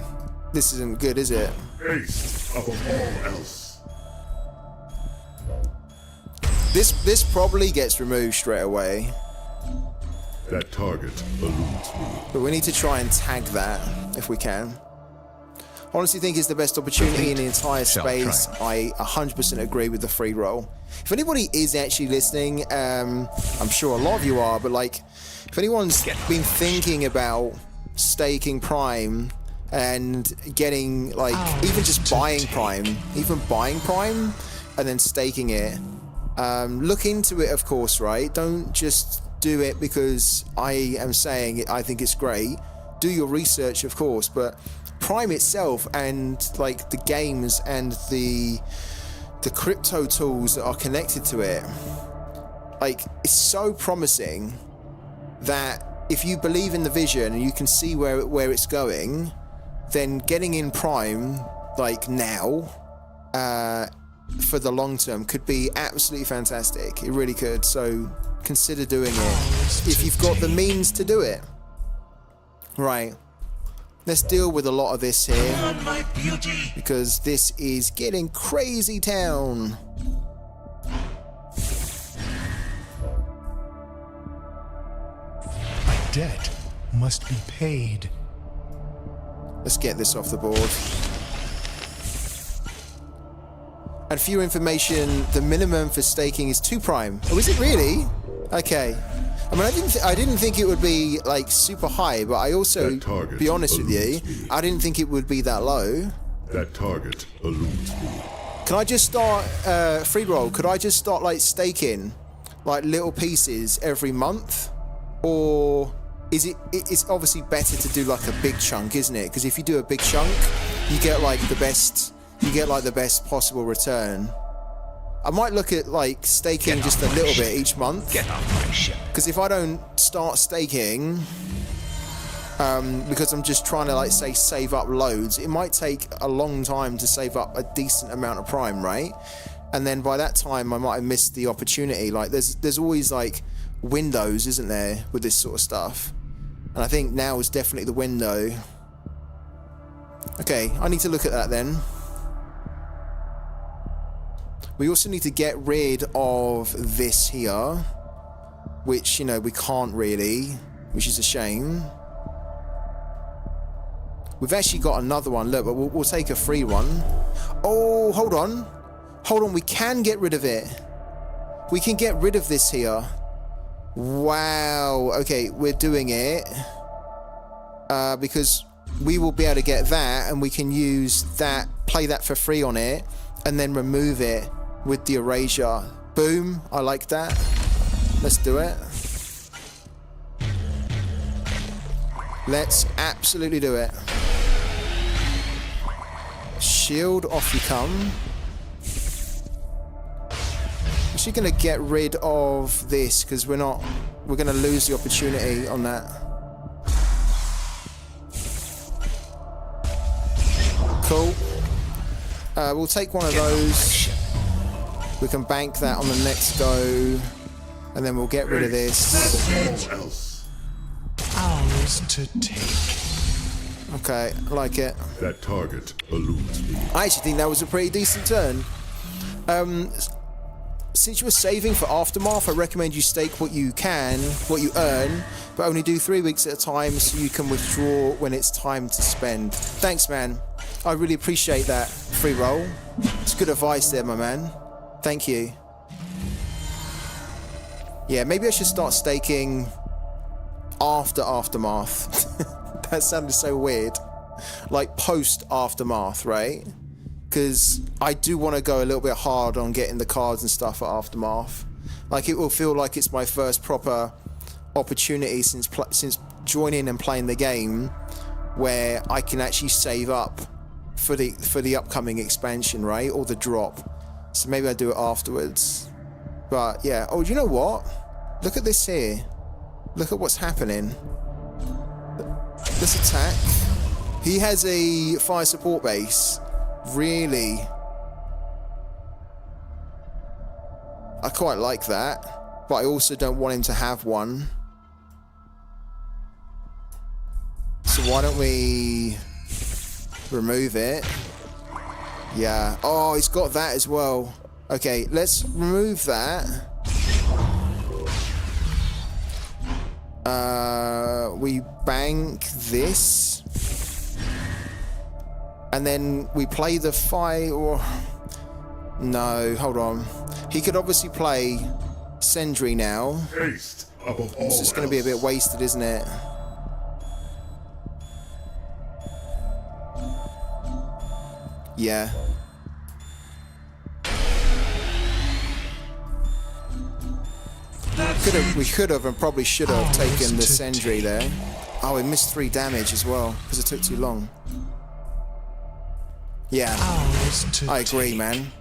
This isn't good, is it? Ace above all else. This probably gets removed straight away. That target eludes me. But we need to try and tag that if we can. Honestly think it's the best opportunity in the entire space. I 100% agree with the free roll. If anybody is actually listening, I'm sure a lot of you are, but like, if anyone's been thinking about staking Prime and getting like, even just buying Prime, and then staking it, look into it, of course, right? Don't just do it because I am saying it, I think it's great. Do your research, of course, but Prime itself and like the games and the crypto tools that are connected to it, like, it's so promising that if you believe in the vision and you can see where it's going, then getting in Prime like now for the long term could be absolutely fantastic. It really could. So consider doing it if you've got the means to do it. Right, let's deal with a lot of this here because this is getting crazy town. My debt must be paid. Let's get this off the board. And for your information, the minimum for staking is 2 prime. Oh, is it really? Okay. I mean, I didn't think it would be like super high, but I also, be honest with you, I didn't think it would be that low. That target eludes me. Can I just start free roll? Could I just start like staking like little pieces every month, or is it's obviously better to do like a big chunk, isn't it? Because if you do a big chunk, you get like the best possible return. I might look at like staking just a little bit each month. Get off my ship. Because if I don't start staking, because I'm just trying to like say save up loads, it might take a long time to save up a decent amount of prime, right? And then by that time I might have missed the opportunity. Like there's always like windows, isn't there, with this sort of stuff? And I think now is definitely the window. Okay, I need to look at that then. We also need to get rid of this here, which, you know, we can't really, which is a shame. We've actually got another one, look, but we'll take a free one. Oh, hold on. Hold on, we can get rid of it. We can get rid of this here. Wow, okay, we're doing it. Because we will be able to get that, and we can use that, play that for free on it, and then remove it with the erasure. Boom, I like that. Let's do it. Let's absolutely do it. Shield, off you come. I'm actually gonna get rid of this because we're gonna lose the opportunity on that. Cool. We'll take one of those. We can bank that on the next go, and then we'll get rid of this. Else. Ours to take. Okay, I like it. That target eludes me. I actually think that was a pretty decent turn. Since you were saving for Aftermath, I recommend you stake what you earn, but only do 3 weeks at a time so you can withdraw when it's time to spend. Thanks, man. I really appreciate that free roll. It's good advice there, my man. Thank you. Yeah, maybe I should start staking after Aftermath. That sounded so weird. Like post Aftermath, right? Because I do want to go a little bit hard on getting the cards and stuff at Aftermath. Like, it will feel like it's my first proper opportunity since joining and playing the game, where I can actually save up for the upcoming expansion, right? Or the drop. So maybe I do it afterwards. But yeah. Oh, do you know what? Look at this here. Look at what's happening. Let's attack. He has a fire support base. Really? I quite like that, but I also don't want him to have one. So why don't we remove it? Yeah. Oh, he's got that as well. Okay, let's remove that. We bank this. And then we play the fight, or... No, hold on. He could obviously play Sentry now. Haste above all It's just going to be a bit wasted, isn't it? Yeah. We could have and probably should have taken the Sentry there. Oh, we missed 3 damage as well because it took too long. Yeah, I agree, man.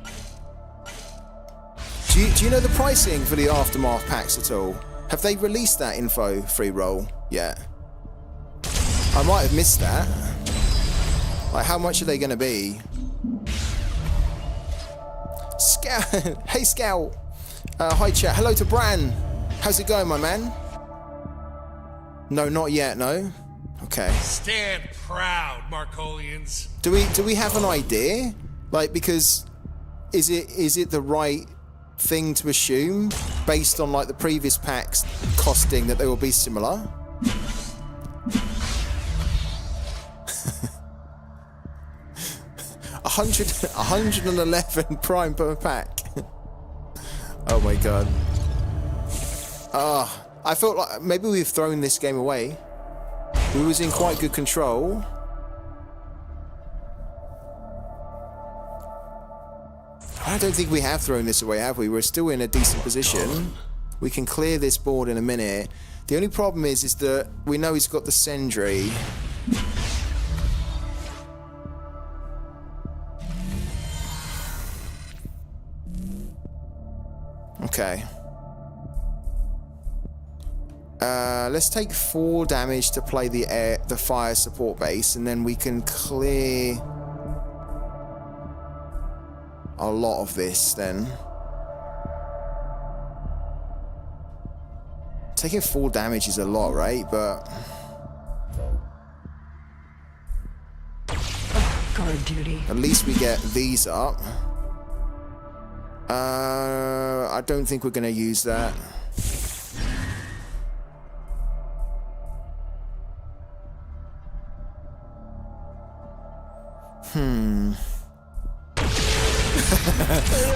Do you know the pricing for the Aftermath packs at all? Have they released that info, free roll, yet? I might have missed that. Like, how much are they going to be? Scout! Hey, Scout! Hi, chat. Hello to Bran. How's it going, my man? No, not yet, no? Okay. Stand proud, Markolians. Do we have an idea? Like, because is it the right thing to assume based on like the previous packs costing that they will be similar? 111 prime per pack. Oh my god. I felt like maybe we've thrown this game away. We was in quite good control. I don't think we have thrown this away, have we? We're still in a decent position. We can clear this board in a minute. The only problem is that we know he's got the Sentry. Okay. Let's take 4 damage to play the fire support base, and then we can clear a lot of this then. Taking 4 damage is a lot, right? But Guard duty. at least we get these up. I don't think we're going to use that.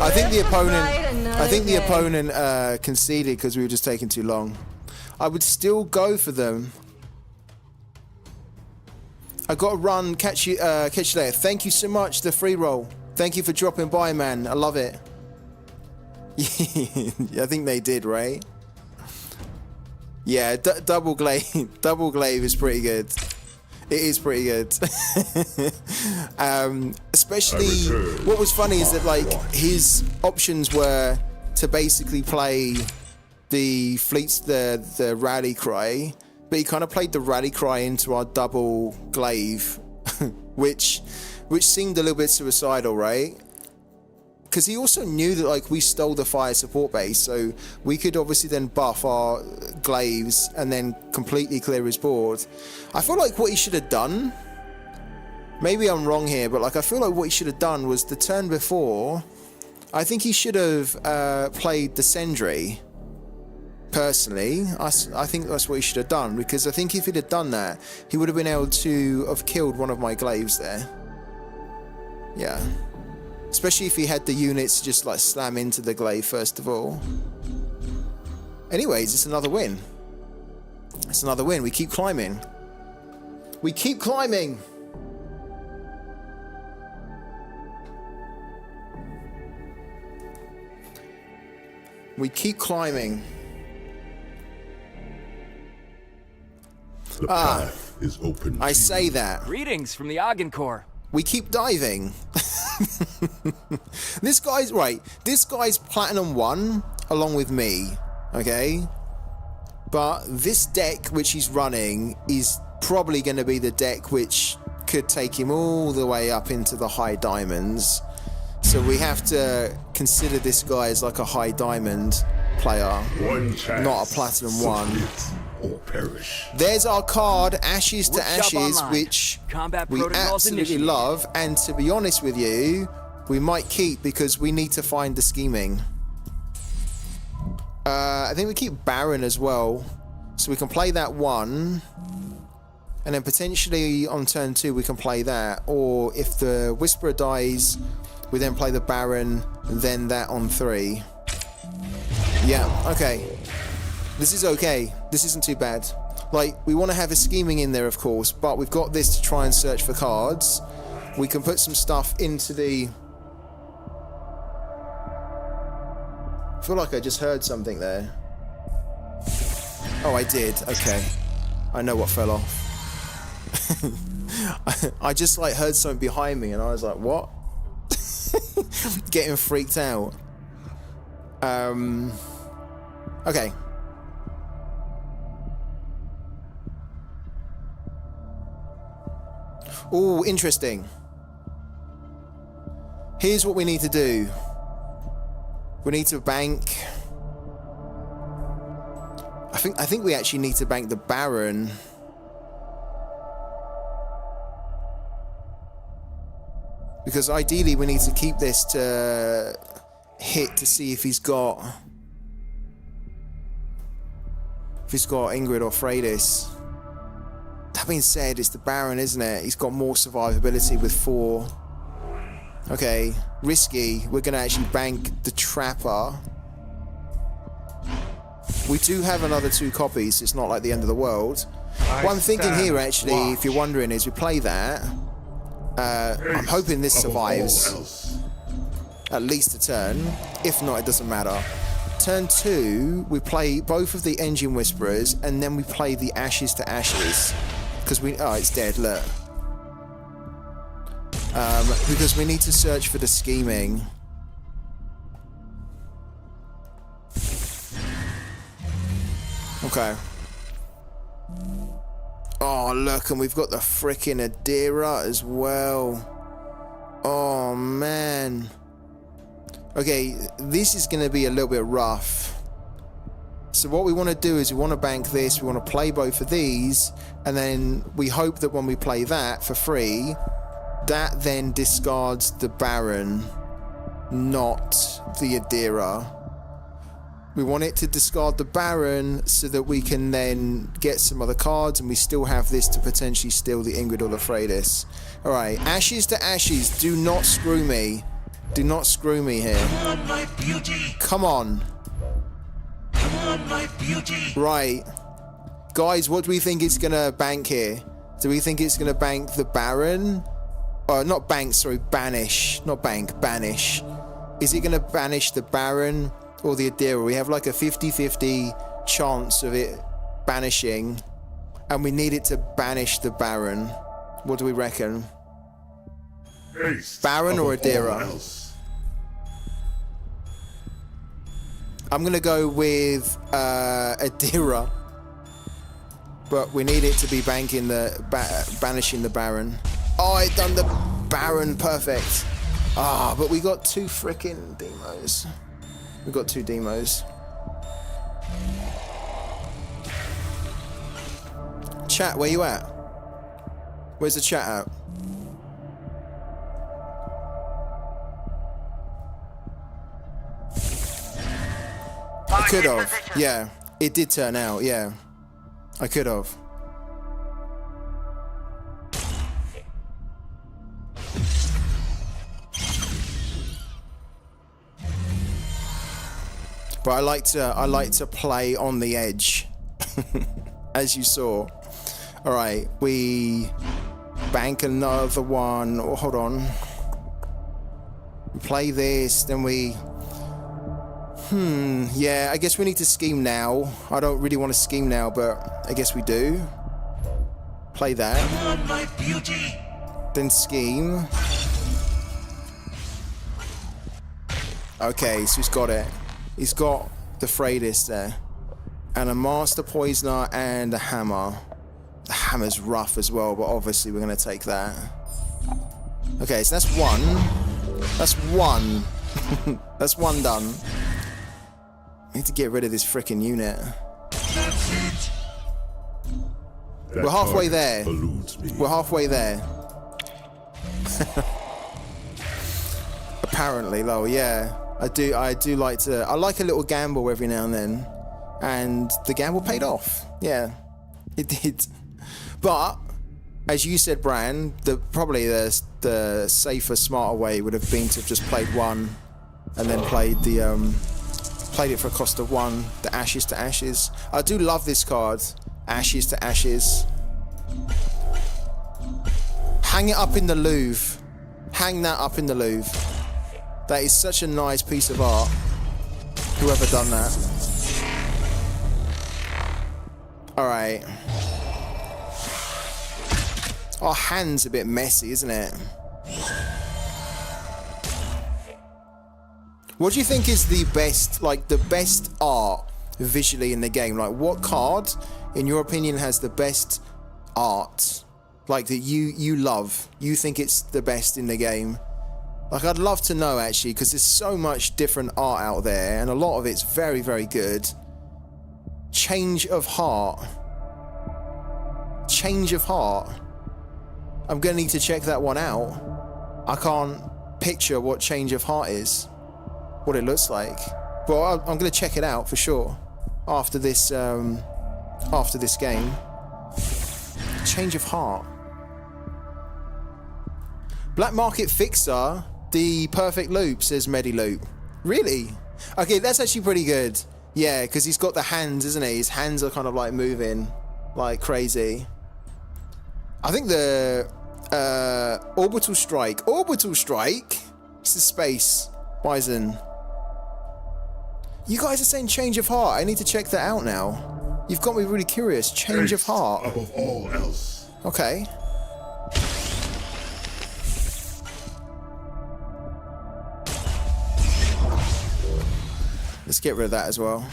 I think the opponent conceded because we were just taking too long. I would still go for them. I got to run. Catch you later. Thank you so much. The free roll. Thank you for dropping by, man. I love it. I think they did, right? Yeah, double glaive. Double glaive is pretty good. It is pretty good. Especially, what was funny is that like his options were to basically play the fleets, the rally cry, but he kind of played the rally cry into our double glaive, which seemed a little bit suicidal, right? Because he also knew that like we stole the fire support base, so we could obviously then buff our glaives and then completely clear his board. I feel like what he should have done, maybe I'm wrong here, but like I feel like what he should have done was the turn before, I think he should have played the Sentry. Personally, I think that's what he should have done, because I think if he'd have done that, he would have been able to have killed one of my glaives there. Yeah. Especially if he had the units just like slam into the glaive first of all. Anyways, it's another win. It's another win. We keep climbing. We keep climbing. We keep climbing. The path is open. I say that. Greetings from the Agincourt. We keep diving. This guy's right. This guy's Platinum 1 along with me. Okay. But this deck which he's running is probably going to be the deck which could take him all the way up into the high diamonds. So we have to consider this guy as like a high diamond player, not a Platinum 1. Or perish. There's our card, Ashes to Workshop Ashes, Online. which Combat we protocols absolutely initiated. love, and to be honest with you, we might keep because we need to find the scheming. I think we keep Baron as well, so we can play that one, and then potentially on turn 2 we can play that, or if the Whisperer dies, we then play the Baron, then that on 3. Yeah, okay. This is okay. This isn't too bad. Like, we want to have a scheming in there, of course, but we've got this to try and search for cards. We can put some stuff into the... I feel like I just heard something there. Oh, I did. Okay. I know what fell off. I just, like, heard something behind me, and I was like, what? Getting freaked out. Okay. Oh, interesting. Here's what we need to do. We need to bank. I think we actually need to bank the Baron. Because ideally we need to keep this to hit to see if he's got Ingrid or Freydis. That being said, it's the Baron, isn't it? He's got more survivability with 4. Okay, risky. We're gonna actually bank the Trapper. We do have another 2 copies. It's not like the end of the world. What I'm thinking here, actually, if you're wondering, is we play that. I'm hoping this survives at least a turn. If not, it doesn't matter. Turn 2, we play both of the Engine Whisperers, and then we play the Ashes to Ashes. Because we... Oh, it's dead, look. Because we need to search for the scheming. Okay. Oh, look, and we've got the frickin' Adira as well. Oh, man. Okay, this is going to be a little bit rough. So what we want to do is we want to bank this, we want to play both of these, and then we hope that when we play that for free, that then discards the Baron, not the Adira. We want it to discard the Baron so that we can then get some other cards, and we still have this to potentially steal the Ingrid or the Freydis. Alright, Ashes to Ashes, do not screw me. Do not screw me here. Come on, my beauty. Come on. Come on, my beauty. Right. Guys, what do we think it's going to bank here? Do we think it's going to bank the Baron? Not bank, sorry, banish. Not bank, banish. Is it going to banish the Baron or the Adira? We have like a 50-50 chance of it banishing, and we need it to banish the Baron. What do we reckon? Baron or Adira? I'm gonna go with Adira, but we need it to be banking the banishing the Baron. Oh, it done the Baron, perfect. Ah, but we got 2 frickin' demos. We got 2 demos. Chat, where you at? Where's the chat at? I could have. Yeah, it did turn out. Yeah, I could have. But I like to play on the edge, as you saw. All right, we bank another one. Oh, hold on. We play this, then we. Yeah, I guess we need to scheme now. I don't really want to scheme now, but I guess we do. Play that. Come on, my beauty. Then scheme. Okay, so he's got it. He's got the Freydis there. And a Master Poisoner and a Hammer. The Hammer's rough as well, but obviously we're going to take that. Okay, so that's 1. That's 1. That's 1 done. I need to get rid of this frickin' unit. That's it. We're halfway there. We're halfway there. Apparently, though, yeah. I do like to. I like a little gamble every now and then, and the gamble paid off. Yeah, it did. But as you said, Bran, probably the safer, smarter way would have been to have just played 1, and then played it for a cost of 1. The Ashes to Ashes. I do love this card. Ashes to Ashes. Hang it up in the Louvre. Hang that up in the Louvre. That is such a nice piece of art. Whoever done that. Alright. Our hand's a bit messy, isn't it? What do you think is the best, like the best art visually in the game? Like what card, in your opinion, has the best art? Like that you love, you think it's the best in the game? Like I'd love to know actually, because there's so much different art out there and a lot of it's very, very good. Change of Heart. Change of Heart. I'm gonna need to check that one out. I can't picture what Change of Heart is, what it looks like. But I'm gonna check it out for sure after this game. Change of Heart. Black Market Fixer The perfect loop, says Mediloop. Really? Okay, that's actually pretty good. Yeah, because he's got the hands, isn't he? His hands are kind of like moving like crazy. I think the orbital strike. Orbital strike? It's a space bison. You guys are saying change of heart. I need to check that out now. You've got me really curious. Change of heart. Above all else. Okay. Let's get rid of that as well.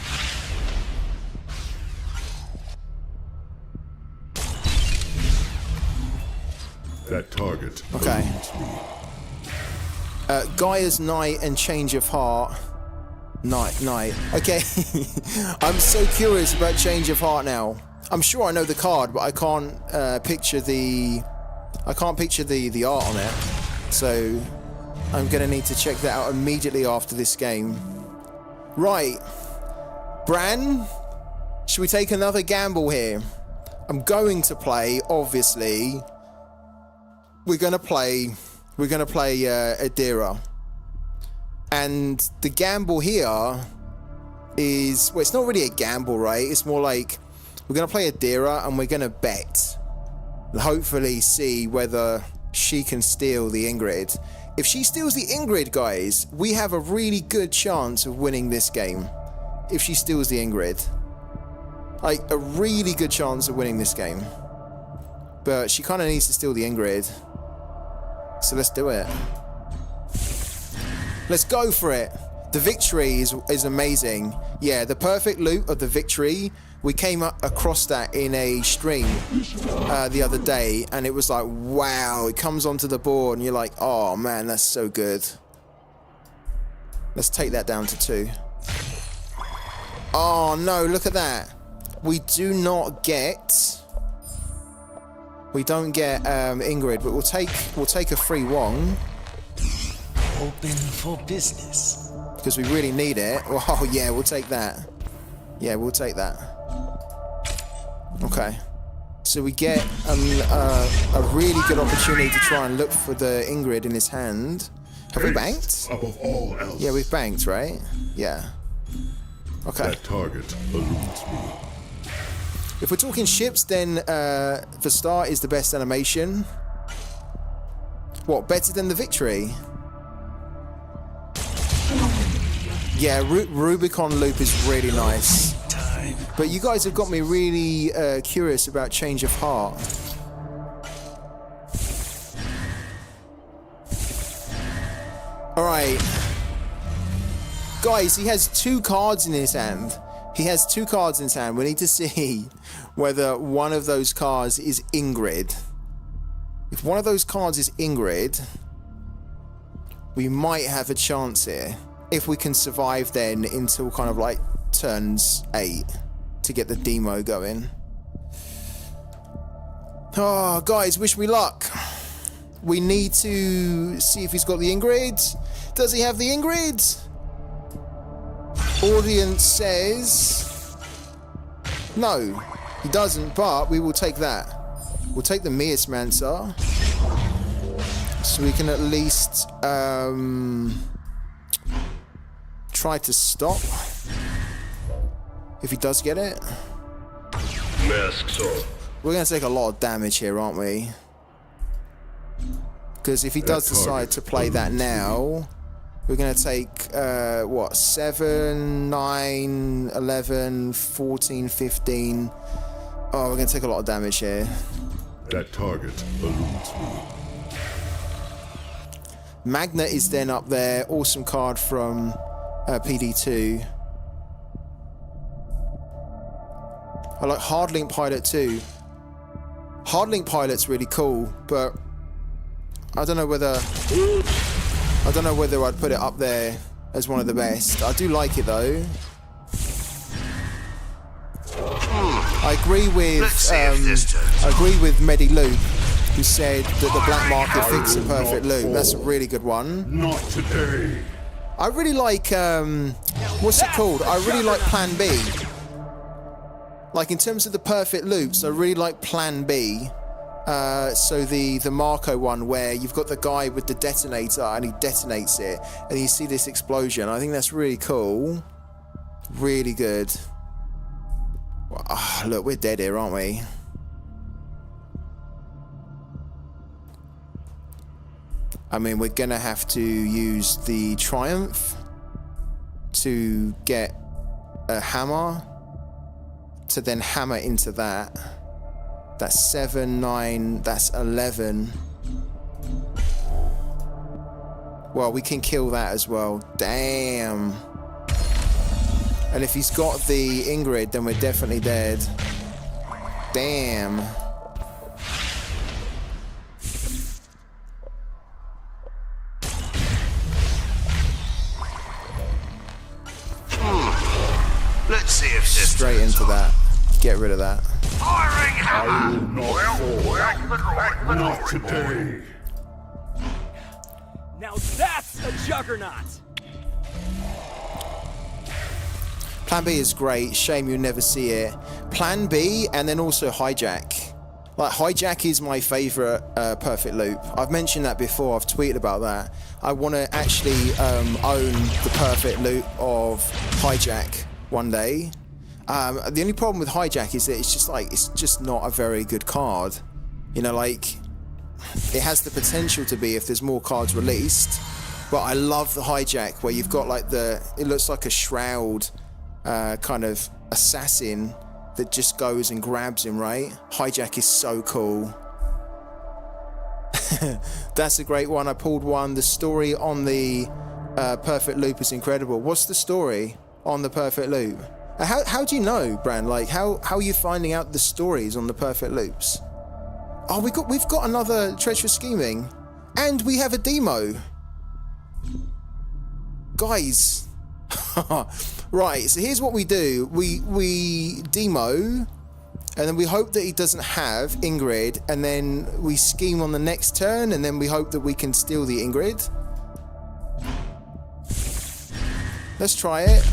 That target. Okay. eludes me. Gaia's Knight and Change of Heart. Knight. Okay. I'm so curious about Change of Heart now. I'm sure I know the card, but I can't picture the art on it. So I'm gonna need to check that out immediately after this game. Right, Bran, should we take another gamble here? I'm going to play, obviously. We're gonna play Adira. And the gamble here is, well, it's not really a gamble, right? It's more like we're gonna play Adira and we're gonna bet. And hopefully see whether she can steal the Ingrid. If she steals the Ingrid, guys, we have a really good chance of winning this game. If she steals the Ingrid. Like, a really good chance of winning this game. But she kind of needs to steal the Ingrid. So let's do it. Let's go for it. The victory is amazing. Yeah, the perfect loop of the victory. We came across that in a stream the other day, and it was like, wow, it comes onto the board, and you're like, oh man, that's so good. Let's take that down to 2. Oh no, look at that. We don't get Ingrid, but we'll take a free Wong. Open for business. Because we really need it. Oh yeah, we'll take that. Yeah, we'll take that. Okay, so we get a really good opportunity to try and look for the Ingrid in his hand. Have we banked? Above all else. Yeah, we've banked, right? Yeah. Okay. That target eludes me. If we're talking ships, then the start is the best animation. What, better than the victory? Yeah, Rubicon loop is really nice. But you guys have got me really curious about Change of Heart. Alright. Guys, he has 2 cards in his hand. He has 2 cards in his hand. We need to see whether one of those cards is Ingrid. If one of those cards is Ingrid, we might have a chance here. If we can survive then until kind of like turns 8 to get the demo going. Oh, guys, wish me luck. We need to see if he's got the Ingrid. Does he have the Ingrid? Audience says no, he doesn't, but we will take that. We'll take the Miasmancer, so we can at least try to stop if he does get it. Masks off. We're going to take a lot of damage here, aren't we? Because if he does decide to play that now, we're going to take, what, 7, 9, 11, 14, 15. Oh, we're going to take a lot of damage here. That target eludes me. Magna is then up there. Awesome card from PD2. I like Hardlink Pilot too. Hardlink Pilot's really cool, but I don't know whether I'd put it up there as one of the best. I do like it though. I agree with Mediloop, who said that the black market fixed the perfect loop. That's a really good one. Not today. I really like what's it called? I really like Plan B. Like in terms of the perfect loops, I really like Plan B. So the Marco one where you've got the guy with the detonator and he detonates it and you see this explosion. I think that's really cool. Really good. Oh, look, we're dead here, aren't we? I mean, we're gonna have to use the Triumph to get a hammer to then hammer into that. That's 7, 9, that's 11. Well, we can kill that as well. Damn. And if he's got the Ingrid, then we're definitely dead. Damn. Let's see if this Straight into that. Get rid of that. firing I will not fall. Not today. Now that's a juggernaut! Plan B is great. Shame you never see it. Plan B and then also Hijack. Like, Hijack is my favorite perfect loop. I've mentioned that before. I've tweeted about that. I want to actually own the perfect loop of Hijack one day. The only problem with Hijack is that it's just not a very good card. You know, like, it has the potential to be if there's more cards released. But I love the Hijack where you've got like it looks like a shroud kind of assassin that just goes and grabs him, right? Hijack is so cool. That's a great one. I pulled one. The story on the perfect loop is incredible. What's the story on the perfect loop? How do you know, Bran? Like, how are you finding out the stories on the perfect loops? Oh, we've got another treacherous scheming, and we have a demo, guys. Right, so here's what we do. We demo, and then we hope that he doesn't have Ingrid, and then we scheme on the next turn, and then we hope that we can steal the Ingrid. Let's try it.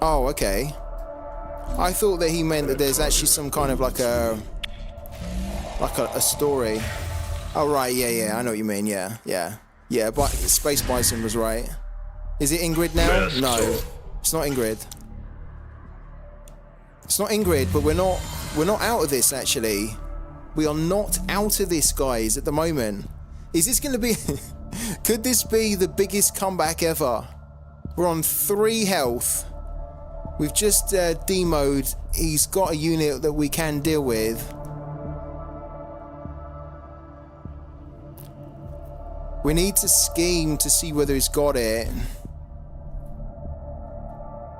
Oh, okay. I thought that he meant that there's actually some kind of like a story. Oh, right, yeah, I know what you mean, yeah, but Space Bison was right. Is it Ingrid now? No, it's not Ingrid. It's not Ingrid, but we're not out of this, actually. We are not out of this, guys, at the moment. Is this going to be... Could this be the biggest comeback ever? We're on 3 health. We've just demoed. He's got a unit that we can deal with. We need to scheme to see whether he's got it.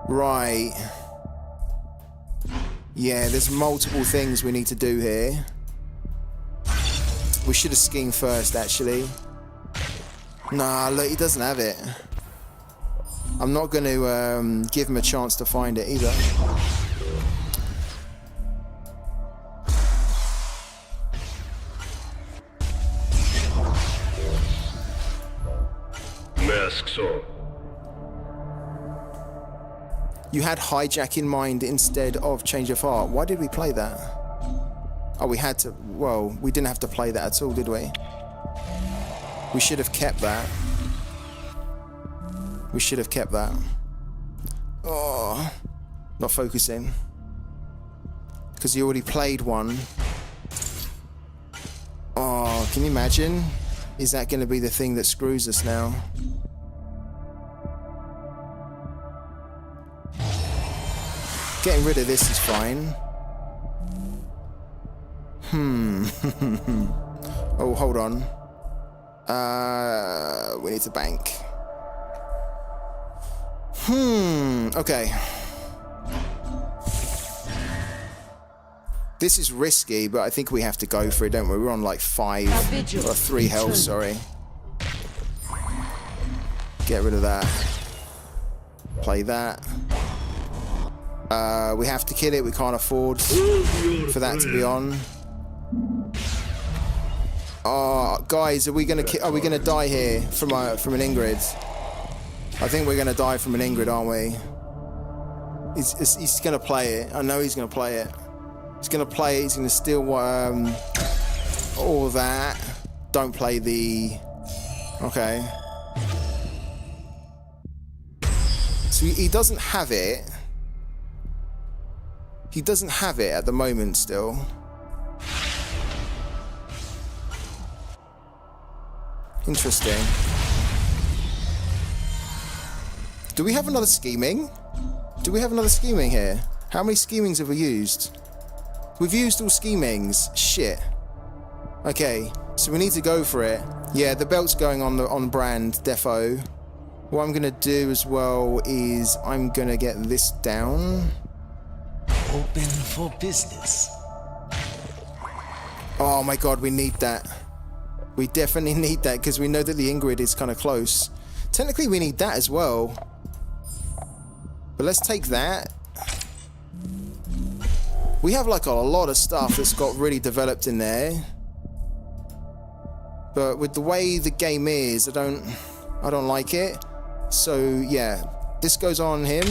Right. Yeah, there's multiple things we need to do here. We should have schemed first, actually. Nah, look, he doesn't have it. I'm not going to give him a chance to find it either. Masks on. You had Hijack in mind instead of Change of Heart. Why did we play that? Oh, we had to... Well, we didn't have to play that at all, did we? We should have kept that. We should have kept that. Oh, not focusing. Because he already played one. Oh, can you imagine? Is that going to be the thing that screws us now? Getting rid of this is fine. Oh, hold on. We need to bank. Okay. This is risky, but I think we have to go for it, don't we? We're on like 5 or 3 health, sorry. Get rid of that. Play that. We have to kill it. We can't afford for that to be on. Oh, guys, are we gonna die here from an Ingrid? I think we're gonna die from an Ingrid, aren't we? He's gonna play it. I know he's gonna play it. He's gonna play it. He's gonna steal all that. Don't play the... Okay. So he doesn't have it. He doesn't have it at the moment still. Interesting. Do we have another scheming? Do we have another scheming here? How many schemings have we used? We've used all schemings. Shit. Okay, so we need to go for it. Yeah, the belt's going on brand, defo. What I'm gonna do as well is I'm gonna get this down. Open for business. Oh my god, we need that. We definitely need that because we know that the Ingrid is kind of close. Technically, we need that as well. But let's take that. We have like a lot of stuff that's got really developed in there. But with the way the game is, I don't like it. So yeah, this goes on him.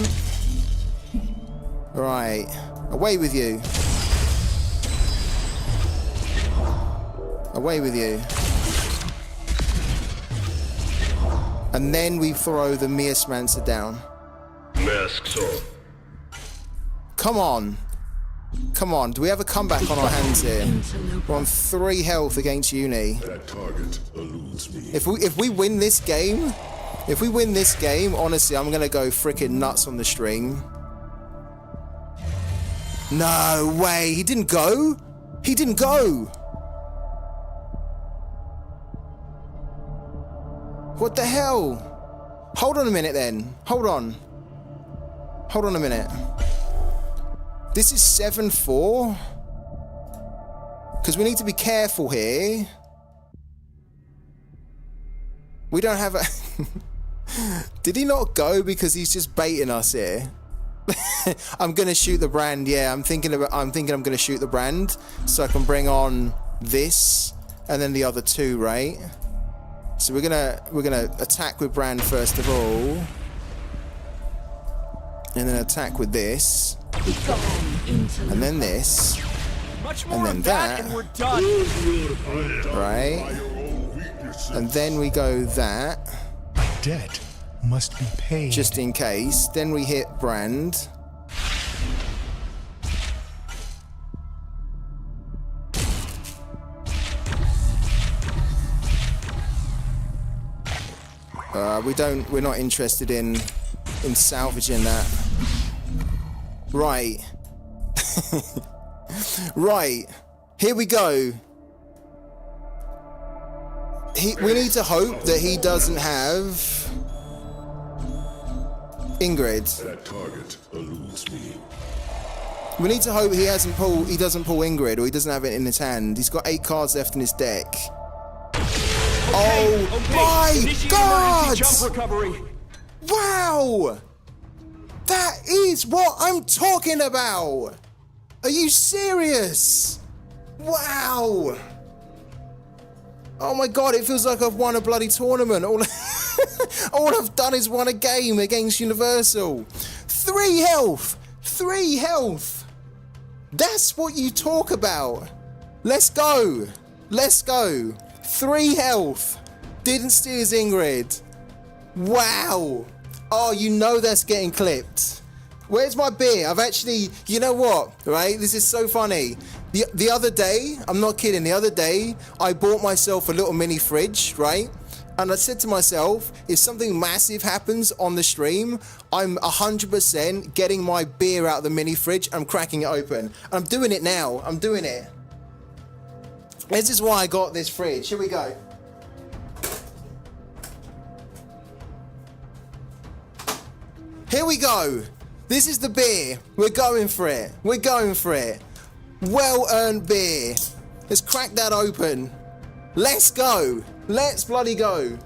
Right, away with you. Away with you. And then we throw the Miasmancer down. Masks on. Come on. Come on. Do we have a comeback on our hands here? We're on 3 health against Uni. That target eludes me. If we win this game, honestly, I'm gonna go freaking nuts on the stream. No way. He didn't go. He didn't go. What the hell? Hold on a minute then. Hold on. Hold on a minute. This is 7-4. Because we need to be careful here. We don't have a... Did he not go because he's just baiting us here? I'm gonna shoot the brand. Yeah, I'm thinking I'm gonna shoot the brand so I can bring on this and then the other 2, right? So we're gonna attack with brand first of all, and then attack with this, and then this, Much and more then of that, and we're done. right? And then we go that, Debt must be paid. just in case. Then we hit brand. We're not interested in salvaging that. Right. Right. Here we go. We need to hope that he doesn't have Ingrid. That target eludes me. We need to hope he doesn't pull Ingrid, or he doesn't have it in his hand. He's got 8 cards left in his deck. Oh my Initiate god! emergency jump recovery. Wow! That is what I'm talking about! Are you serious? Wow! Oh my god, it feels like I've won a bloody tournament. All I've done is won a game against Universal. 3 health! 3 health! That's what you talk about. Let's go! Let's go! 3 health. Didn't steal his Ingrid. Wow. Oh, you know that's getting clipped. Where's my beer? I've actually, you know what, right? This is so funny. The other day, I'm not kidding, the other day, I bought myself a little mini fridge, right? And I said to myself, if something massive happens on the stream, I'm 100% getting my beer out of the mini fridge. I'm cracking it open. And I'm doing it now. I'm doing it. This is why I got this fridge. Here we go. Here we go. This is the beer. We're going for it. We're going for it. Well-earned beer. Let's crack that open. Let's go. Let's bloody go.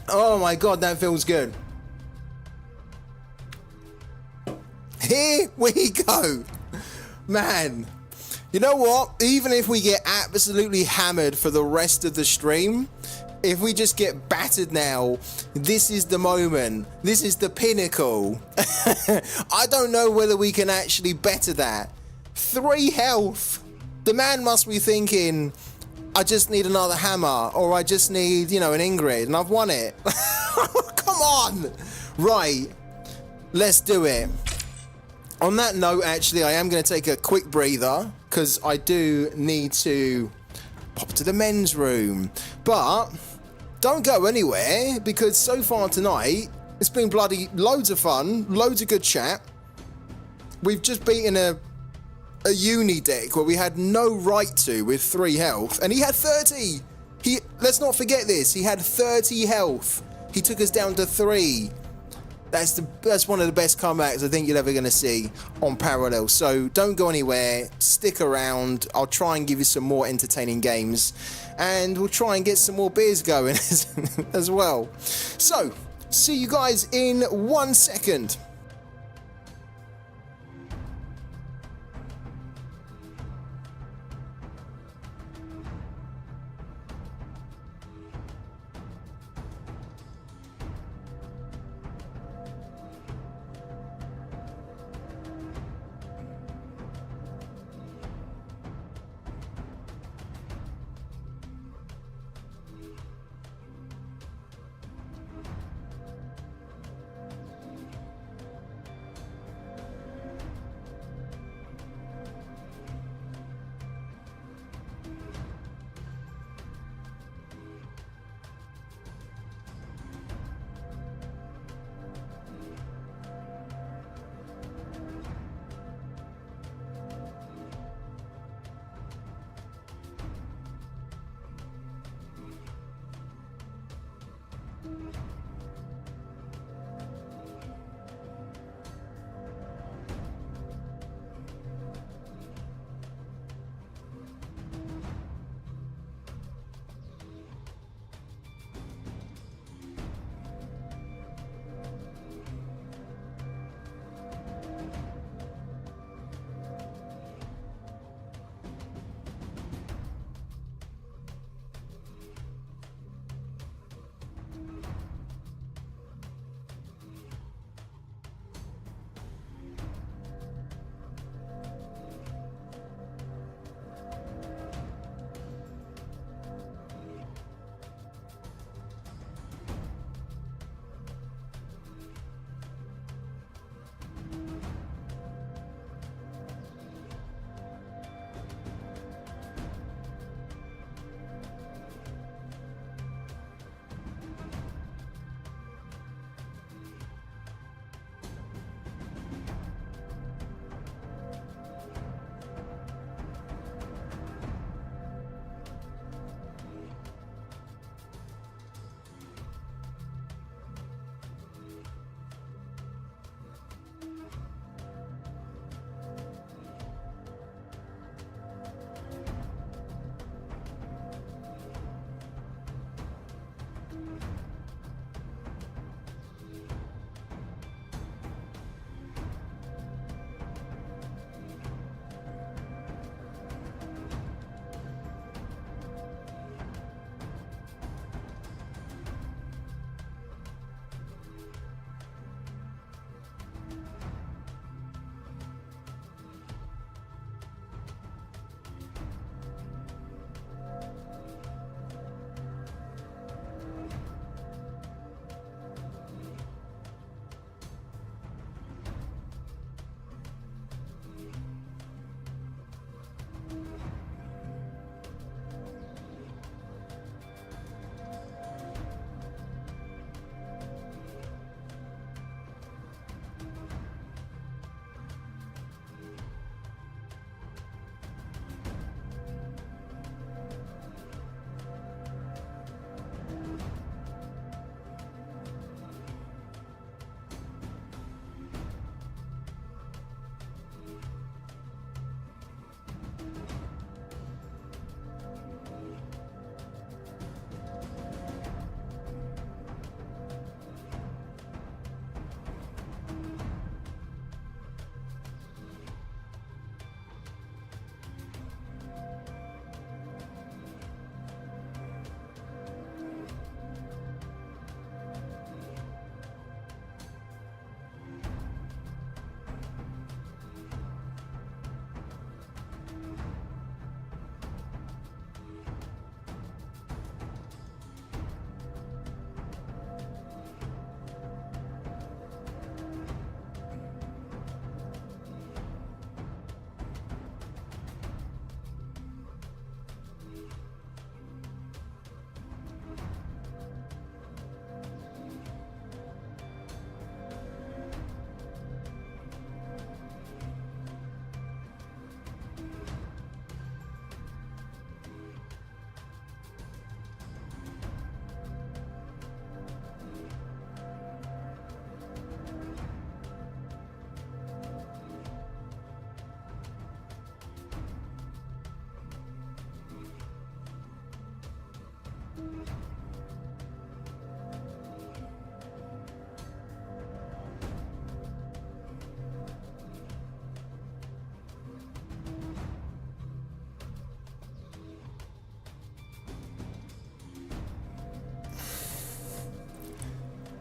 Oh my god, that feels good. Here we go. Man. You know what? Even if we get absolutely hammered for the rest of the stream, If we just get battered now, this is the moment. This is the pinnacle. I don't know whether we can actually better that. 3 health. The man must be thinking, I just need another hammer, or I just need, you know, an Ingrid, and I've won it. Come on. Right. Let's do it. On that note, actually, I am going to take a quick breather, because I do need to pop to the men's room. But don't go anywhere, because so far tonight, it's been bloody loads of fun, loads of good chat. We've just beaten a uni deck where we had no right to with 3 health, and he had 30. Let's not forget this. He had 30 health. He took us down to 3. That's one of the best comebacks I think you're ever going to see on Parallel. So don't go anywhere. Stick around. I'll try and give you some more entertaining games, and we'll try and get some more beers going as well. So see you guys in 1 second.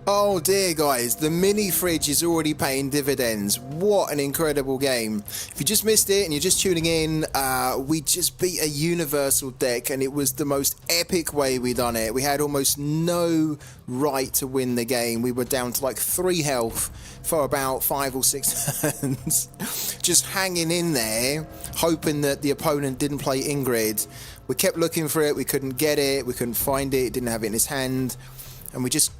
Oh dear guys, the mini fridge is already paying dividends. What an incredible game. If you just missed it and you're just tuning in, we just beat a universal deck and it was the most epic way we done it. We had almost no right to win the game. We were down to like 3 health for about 5 or 6 turns. Just hanging in there, hoping that the opponent didn't play Ingrid. We kept looking for it, we couldn't get it, we couldn't find it, didn't have it in his hand. And we just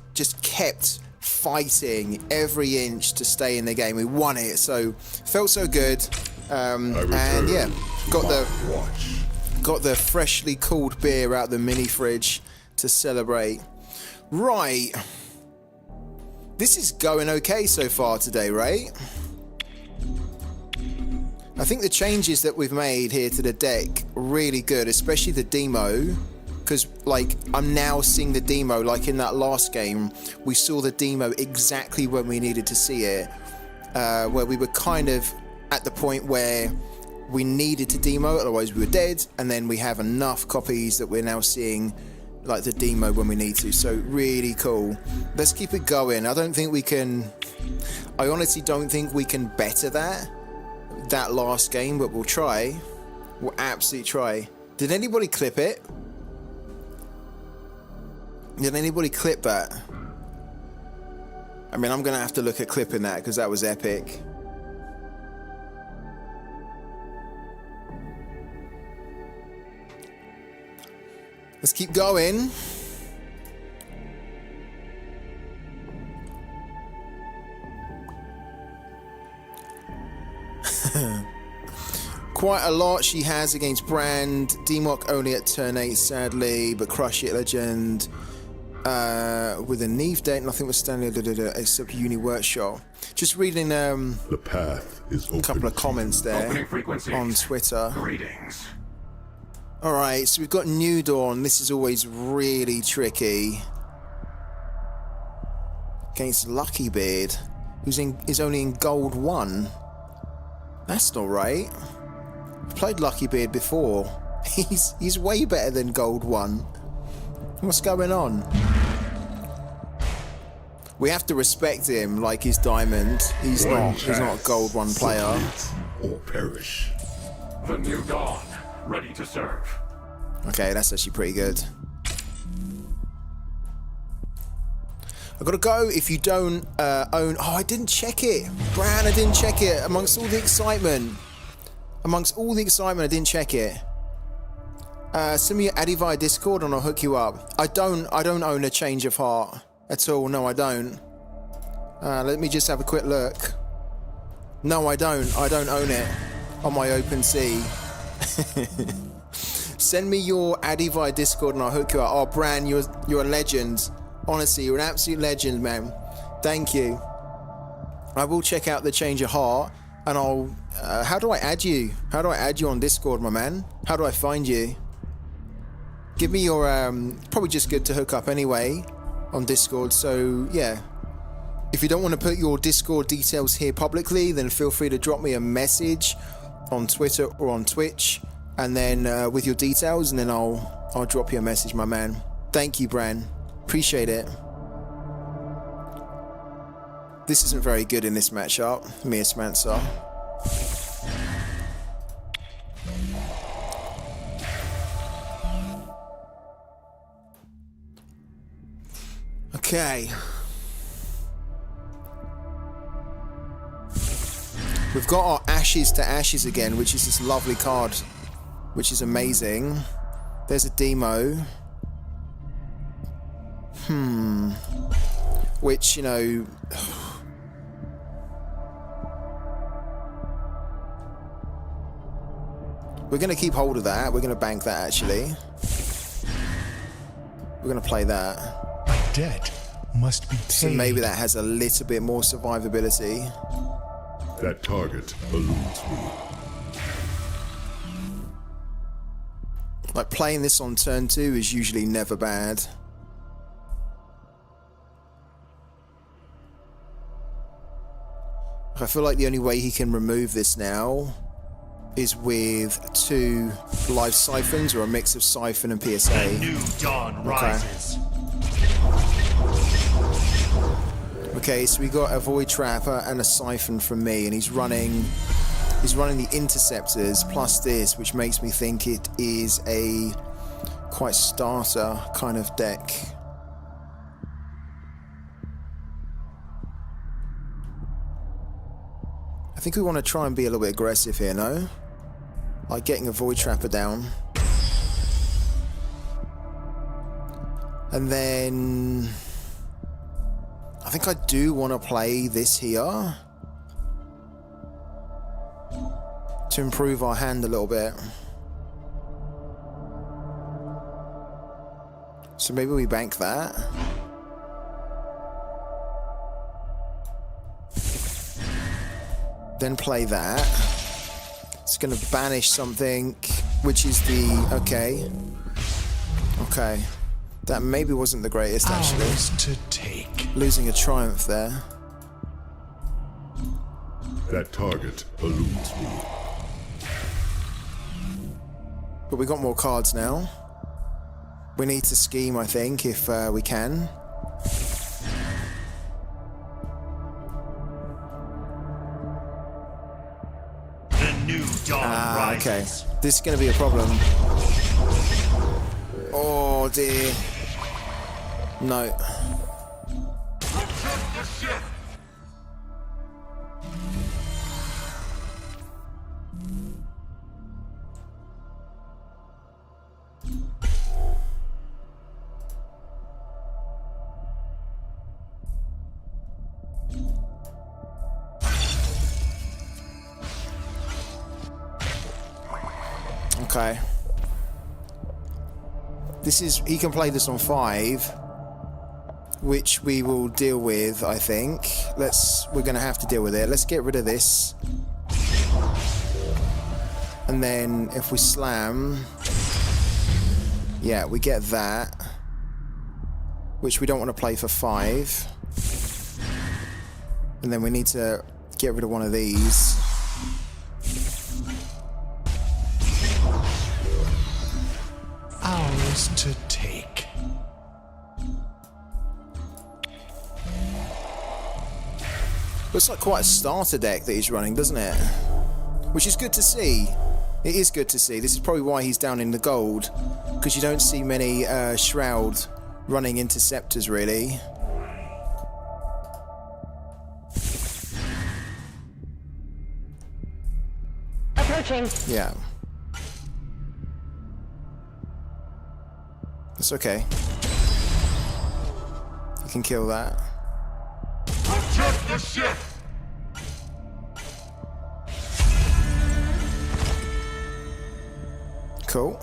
kept fighting every inch to stay in the game. We won it, so felt so good. And yeah, got the freshly cooled beer out the mini fridge to celebrate. Right, this is going okay so far today, right? I think the changes that we've made here to the deck are really good, especially the demo. Because, like, I'm now seeing the demo, like in that last game, we saw the demo exactly when we needed to see it, where we were kind of at the point where we needed to demo, otherwise we were dead, and then we have enough copies that we're now seeing, like, the demo when we need to, so really cool. Let's keep it going. I don't think we can, I honestly don't think we can better that last game, but we'll try. We'll absolutely try. Did anybody clip it? Did anybody clip that? I mean, I'm gonna have to look at clipping that because that was epic. Let's keep going. Quite a lot she has against Brand. Demok only at turn 8, sadly, but Crush It Legend. With a Neve deck, nothing was standing except Uni Workshop. Just reading the path is open. A couple of comments there on Twitter. Greetings. Alright, so we've got New Dawn. This is always really tricky. Against Lucky Beard, is only in gold 1. That's not right. I've played Lucky Beard before. He's way better than gold 1. What's going on? We have to respect him like he's diamond. He's not a gold 1 player. Or perish. The New Dawn, ready to serve. Okay, that's actually pretty good. I've got to go. If you don't own... Oh, I didn't check it. Bran, I didn't check it. Amongst all the excitement, I didn't check it. Send me your Addy via Discord and I'll hook you up. I don't own a Change of Heart at all. No, I don't. Let me just have a quick look. No, I don't own it on my OpenSea. Send me your Addy via Discord and I'll hook you up. Oh, Bran, you're a legend. Honestly, you're an absolute legend, man. Thank you. I will check out the Change of Heart and I'll... how do I add you? How do I add you on Discord, my man? How do I find you? Give me your... probably just good to hook up anyway on Discord, so yeah. If you don't want to put your Discord details here publicly, then feel free to drop me a message on Twitter or on Twitch, and then with your details, and then I'll drop you a message, my man. Thank you, Bran. Appreciate it. This isn't very good in this matchup, Mia Smancer. Okay. We've got our Ashes to Ashes again, which is this lovely card, which is amazing. There's a demo. Which, you know... We're going to keep hold of that. We're going to bank that, actually. We're going to play that. A debt must be paid. So maybe that has a little bit more survivability. That target eludes me. Like, playing this on turn 2 is usually never bad. I feel like the only way he can remove this now is with 2 live siphons or a mix of siphon and PSA. The New Dawn rises. Okay, so we got a void trapper and a siphon from me, and he's running the interceptors plus this, which makes me think it is a quite starter kind of deck. I think we want to try and be a little bit aggressive here, no? Like getting a void trapper down. And then I think I do want to play this here to improve our hand a little bit. So maybe we bank that. Then play that. It's going to banish something, which is the... Okay. Okay. That maybe wasn't the greatest, actually. Ours to take. Losing a triumph there. That target eludes me. But we got more cards now. We need to scheme, I think, if we can. The new dawn rises. Okay. This is going to be a problem. Oh, dear. No. Okay. He can play this on 5, which we will deal with, I think. We're going to have to deal with it. Let's get rid of this. And then if we slam, yeah, we get that, which we don't want to play for 5. And then we need to get rid of one of these. Ours to take. Looks like quite a starter deck that he's running, doesn't it? Which is good to see. It is good to see. This is probably why he's down in the gold, because you don't see many Shroud running interceptors, really. Approaching. Yeah. It's okay. You can kill that. Protect the ship! Cool.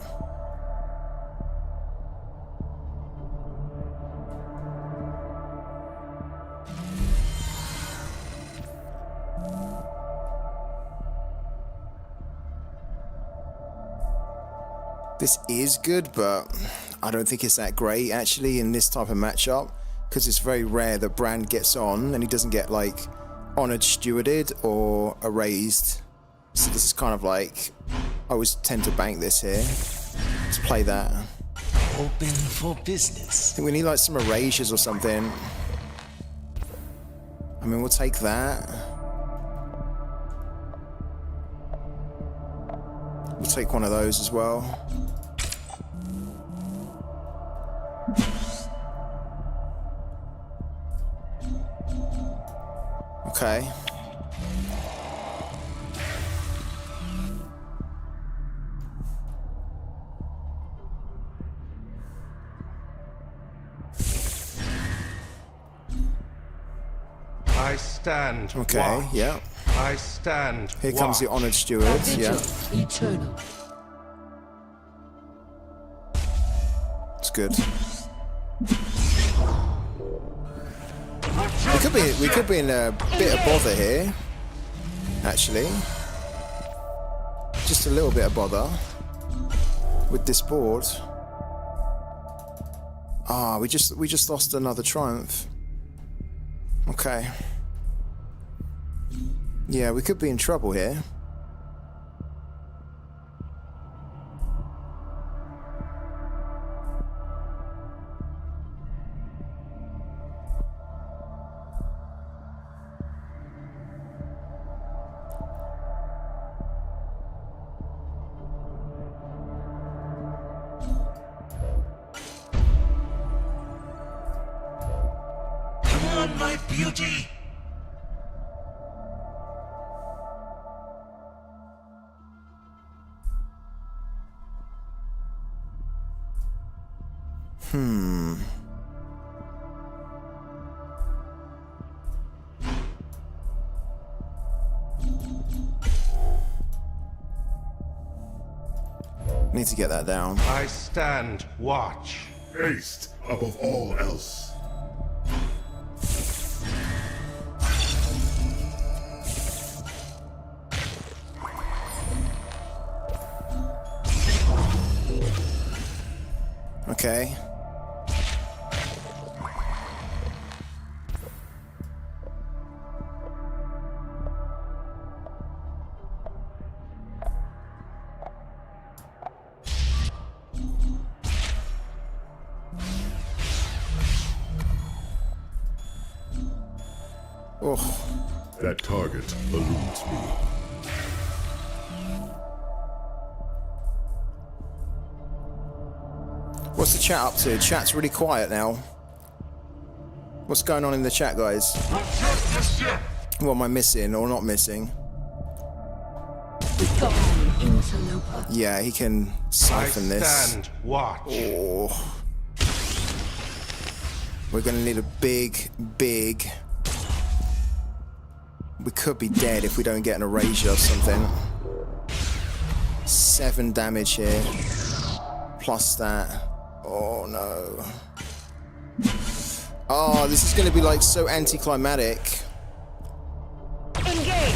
This is good, but I don't think it's that great actually in this type of matchup, because it's very rare that Brand gets on and he doesn't get like honored stewarded or erased. So this is kind of like, I always tend to bank this here. Let's play that. Open for business. I think we need like some erasures or something. I mean, we'll take that. We'll take one of those as well. Okay. I stand. Okay, watch. yeah. I stand. Here comes the watch. honored steward, yeah. Vigil eternal. It's good. We could be in a bit of bother here, actually. Just a little bit of bother with this board. Ah, we just lost another triumph. Okay. Yeah, we could be in trouble here. on my beauty. Need to get that down. I stand watch. Haste above all else. Okay. Oh, That target eludes me. what's the chat up to? Chat's really quiet now. What's going on in the chat, guys? What am I missing or not missing? Gone, interloper. Yeah, he can I siphon this. stand watch. Oh. We're gonna need a big... We could be dead if we don't get an erasure or something. 7 damage here. Plus that. Oh no. Oh, this is gonna be like so anticlimactic. Engage.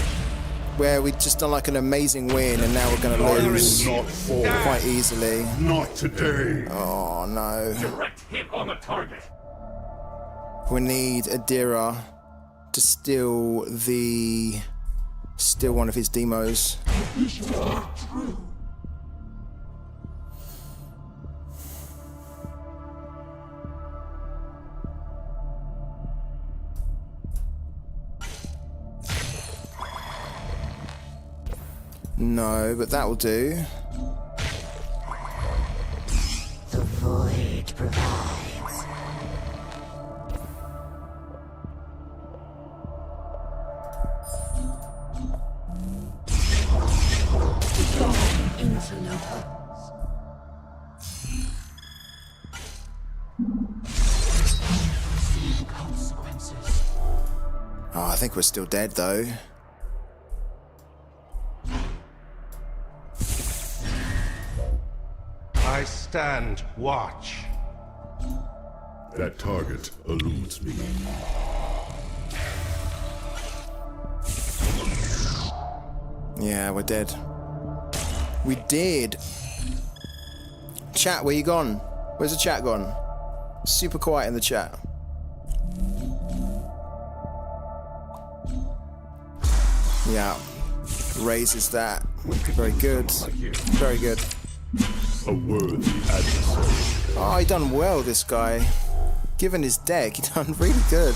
Where we've just done like an amazing win and now we're gonna I will lose not fall. quite easily. Not today. Oh no. Direct hit on the target. We need Adira to steal one of his demos. No, but that will do. The void provides. Gone, interloper. See consequences. Oh, I think we're still dead though. I stand watch. That target eludes me. Yeah, we're dead. We did. Chat, where you gone? Where's the chat gone? Super quiet in the chat. Yeah. Raises that. Very good. Very good. A worthy adversary. Oh, he done well, this guy. Given his deck, he done really good.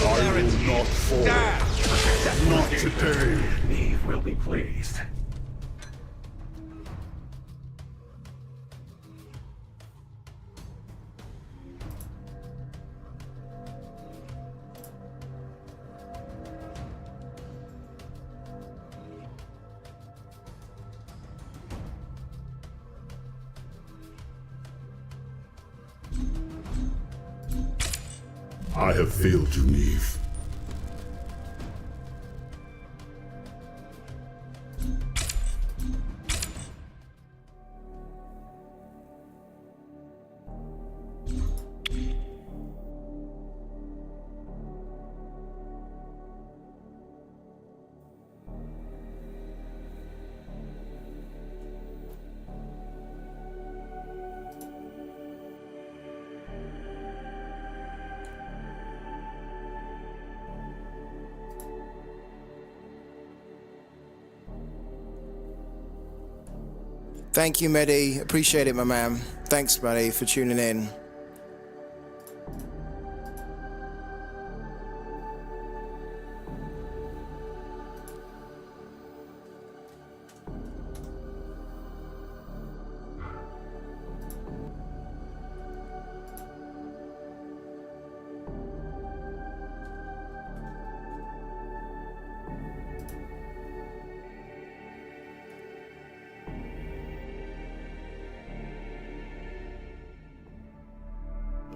I will not fall. Not today. Eve will be pleased. I have failed you, Neve. Thank you, Mehdi. Appreciate it, my man. Thanks, Mehdi, for tuning in.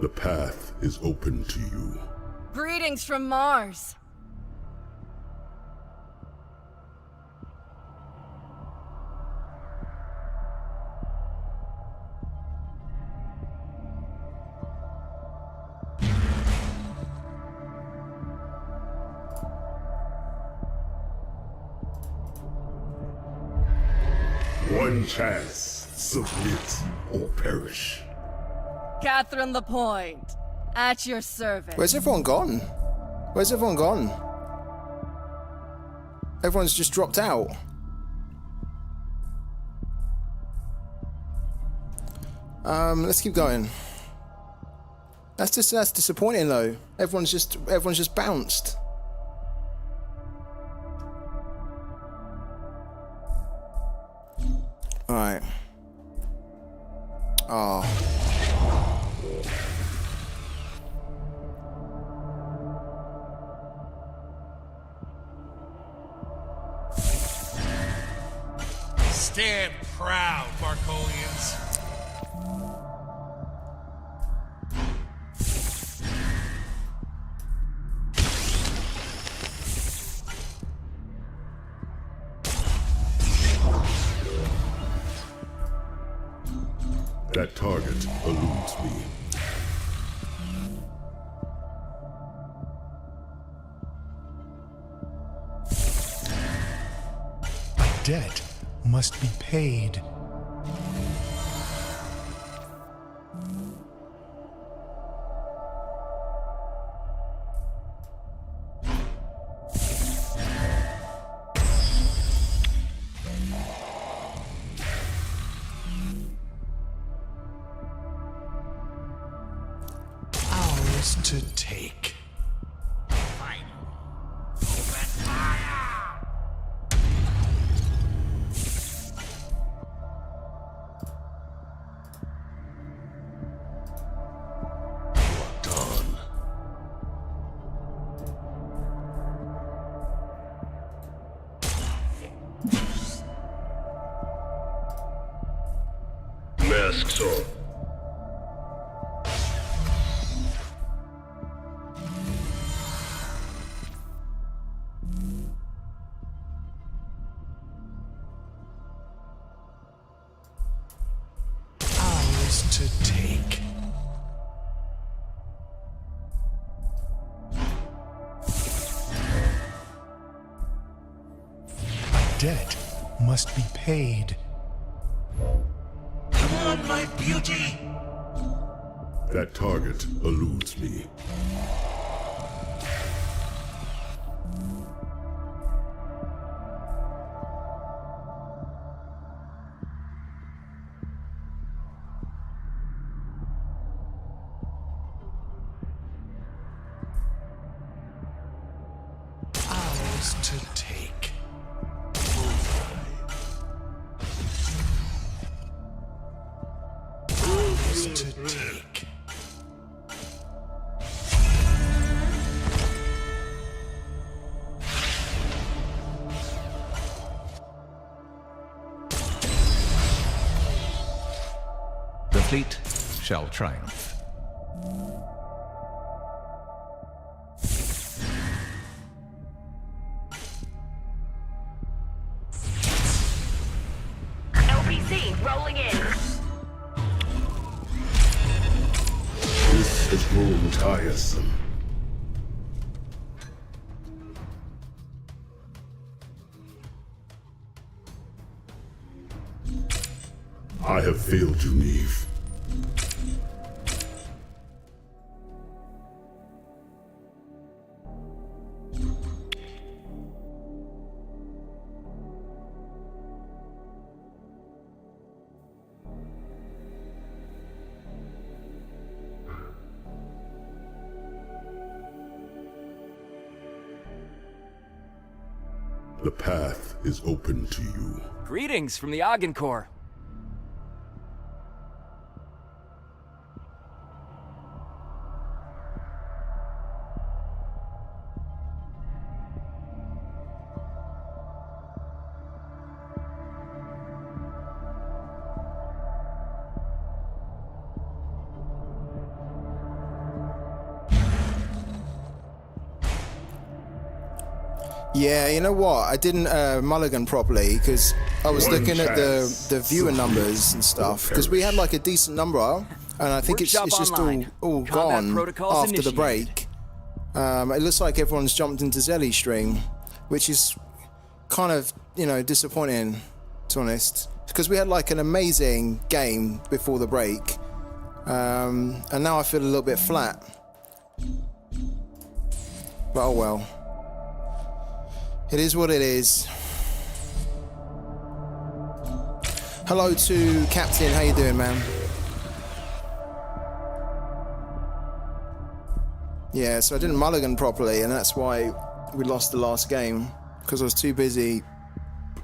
The path is open to you. Greetings from Mars. One chance. Submit or perish. Catherine the Point. At your service. Where's everyone gone? Where's everyone gone? Everyone's just dropped out. Let's keep going. That's disappointing though. Everyone's just bounced. Alright. Oh. Stand proud, Marcolians. That target eludes me. A debt must be paid. Ours to take. Masks on. Ours to take. A debt must be paid. Come on, my beauty! That target eludes me. Ours to take. Ours to take. The fleet shall triumph. LPC rolling in. This has grown tiresome. I have failed you, Neve. The path is open to you. Greetings from the Agincourt. Yeah, you know what? I didn't mulligan properly because I was looking at the viewer numbers and stuff. Because we had like a decent number, and I think it's just all gone after the break. It looks like everyone's jumped into Zelly's stream, which is kind of, you know, disappointing, to be honest. Because we had like an amazing game before the break, and now I feel a little bit flat. But oh well. It is what it is. Hello to Captain, how you doing, man? Yeah, so I didn't mulligan properly, and that's why we lost the last game, because I was too busy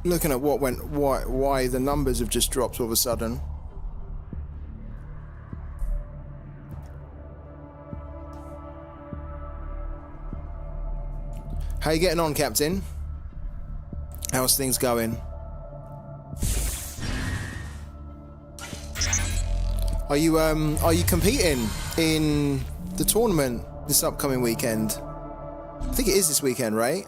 looking at why the numbers have just dropped all of a sudden. How you getting on, Captain? How's things going? Are you competing in the tournament this upcoming weekend? I think it is this weekend, right?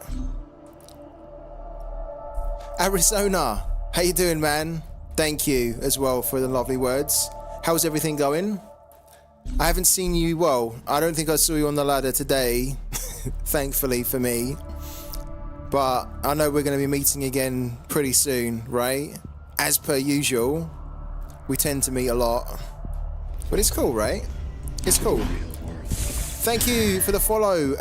Arizona, how you doing, man? Thank you as well for the lovely words. How's everything going? I haven't seen you, well, I don't think I saw you on the ladder today, thankfully for me. But I know we're going to be meeting again pretty soon, right? As per usual, we tend to meet a lot. But it's cool, right? It's cool. Thank you for the follow,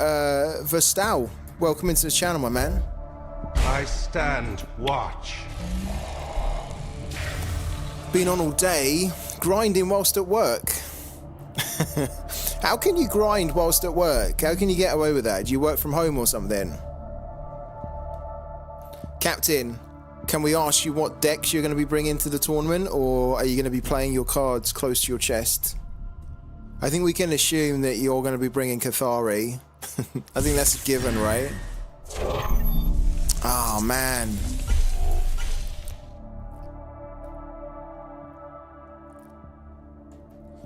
Verstal. Welcome into the channel, my man. I stand watch. Been on all day, grinding whilst at work. How can you grind whilst at work? How can you get away with that? Do you work from home or something? Captain, can we ask you what decks you're going to be bringing to the tournament, or are you going to be playing your cards close to your chest? I think we can assume that you're going to be bringing Cathari. I think that's a given, right? Oh, man.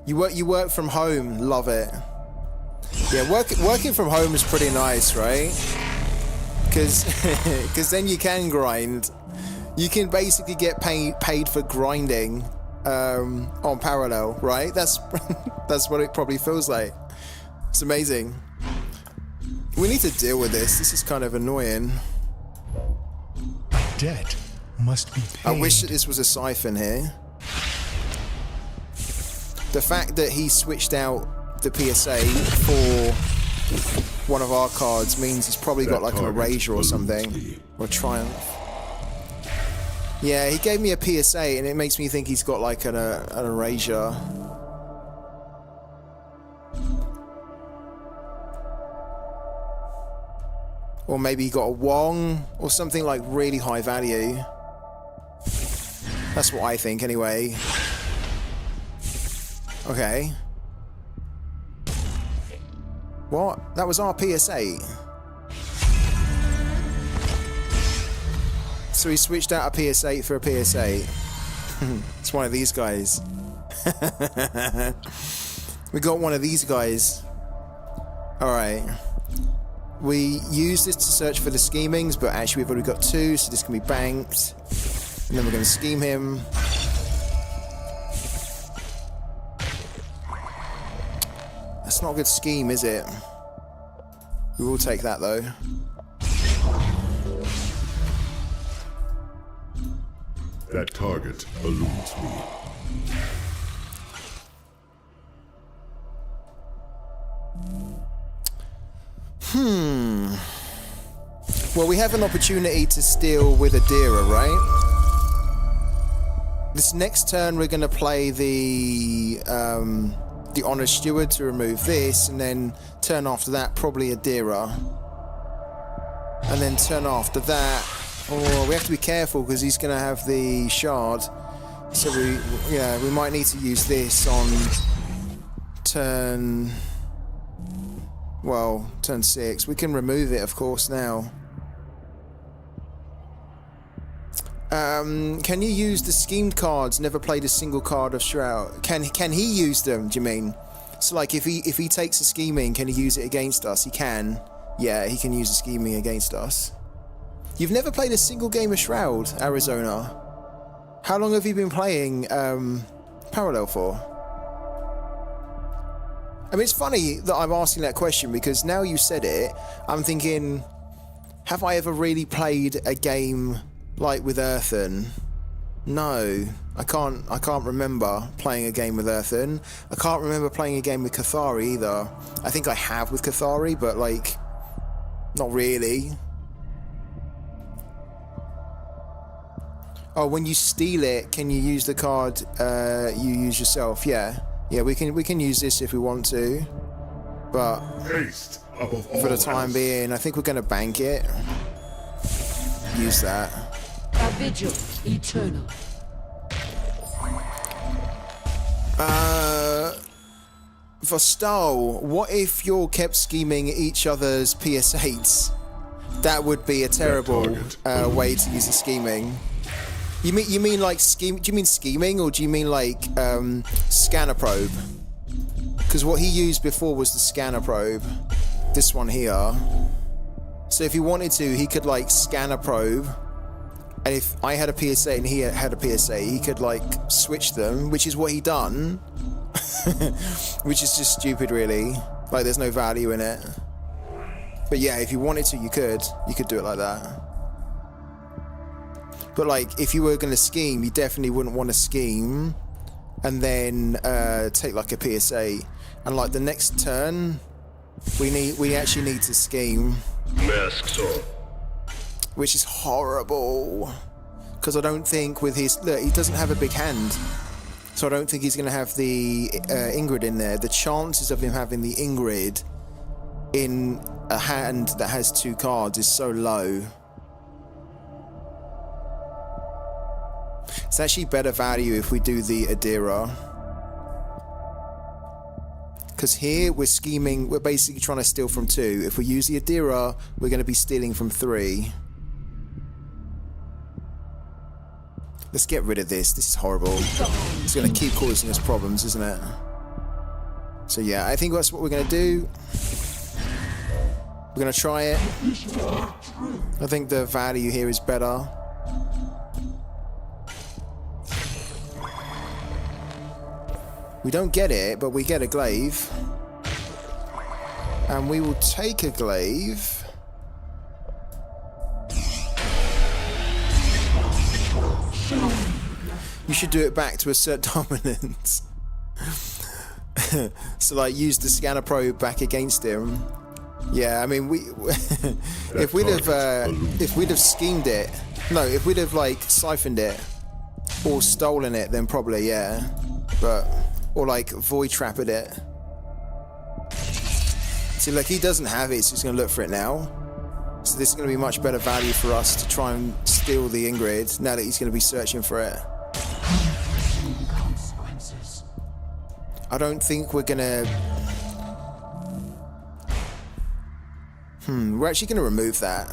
You work from home, love it. Yeah, working from home is pretty nice, right? Because then you can grind. You can basically get paid for grinding on Parallel, right? That's what it probably feels like. It's amazing. We need to deal with this. This is kind of annoying. Debt must be paid. I wish that this was a siphon here. The fact that he switched out the PSA for one of our cards means he's probably got like an erasure or something, or triumph. Yeah, he gave me a PSA and it makes me think he's got like an erasure. Or maybe he got a Wong or something like really high value. That's what I think anyway. Okay. What? That was our PSA. So he switched out a PS8 for a PS8. It's one of these guys. We got one of these guys. Alright. We use this to search for the schemings, but actually we've already got two, so this can be banked. And then we're going to scheme him. That's not a good scheme, is it? We will take that, though. That target eludes me. Well, we have an opportunity to steal with Adira, right? This next turn, we're going to play the Honor Steward to remove this, and then turn after that, probably Adira. And then turn after that, we have to be careful because he's going to have the shard. So we might need to use this on turn 6. We can remove it, of course, now. Can you use the schemed cards? Never played a single card of Shroud. Can he use them, do you mean? So like if he takes a scheming, can he use it against us? He can. Yeah, he can use a scheming against us. You've never played a single game of Shroud, Arizona. How long have you been playing Parallel for? I mean, it's funny that I'm asking that question because now you said it, I'm thinking, have I ever really played a game like with Earthen? No, I can't remember playing a game with Earthen. I can't remember playing a game with Cathari either. I think I have with Cathari, but like, not really. Oh, when you steal it, can you use the card you use yourself? Yeah, we can use this if we want to, but for the time being, I think we're gonna bank it. Use that. A vigil eternal. Vostal, what if you're kept scheming each other's PS8s? That would be a terrible way to use the scheming. You mean like scheme? Do you mean scheming, or do you mean like scanner probe? Because what he used before was the scanner probe. This one here. So if he wanted to, he could like scanner probe, and if I had a PSA and he had a PSA, he could like switch them, which is what he done. Which is just stupid, really. Like, there's no value in it. But yeah, if you wanted to, you could do it like that. But like, if you were going to scheme, you definitely wouldn't want to scheme and then take like a PSA. And like the next turn, we actually need to scheme. Masks off. Which is horrible. Because I don't think with his... Look, he doesn't have a big hand. So I don't think he's going to have the Ingrid in there. The chances of him having the Ingrid in a hand that has 2 cards is so low. It's actually better value if we do the Adira. Because here we're scheming, we're basically trying to steal from 2. If we use the Adira, we're going to be stealing from 3. Let's get rid of this. This is horrible. It's going to keep causing us problems, isn't it? So yeah, I think that's what we're going to do. We're going to try it. I think the value here is better. We don't get it, but we get a glaive. And we will take a glaive. You should do it back to assert dominance. So like use the scanner probe back against him. Yeah, I mean if we'd have schemed it, no, if we'd have like siphoned it or stolen it, then probably yeah. But or like void trapped it. See, like he doesn't have it, so he's gonna look for it now. So this is gonna be much better value for us to try and steal the Ingrid now that he's gonna be searching for it. I don't think we're gonna... we're actually gonna remove that.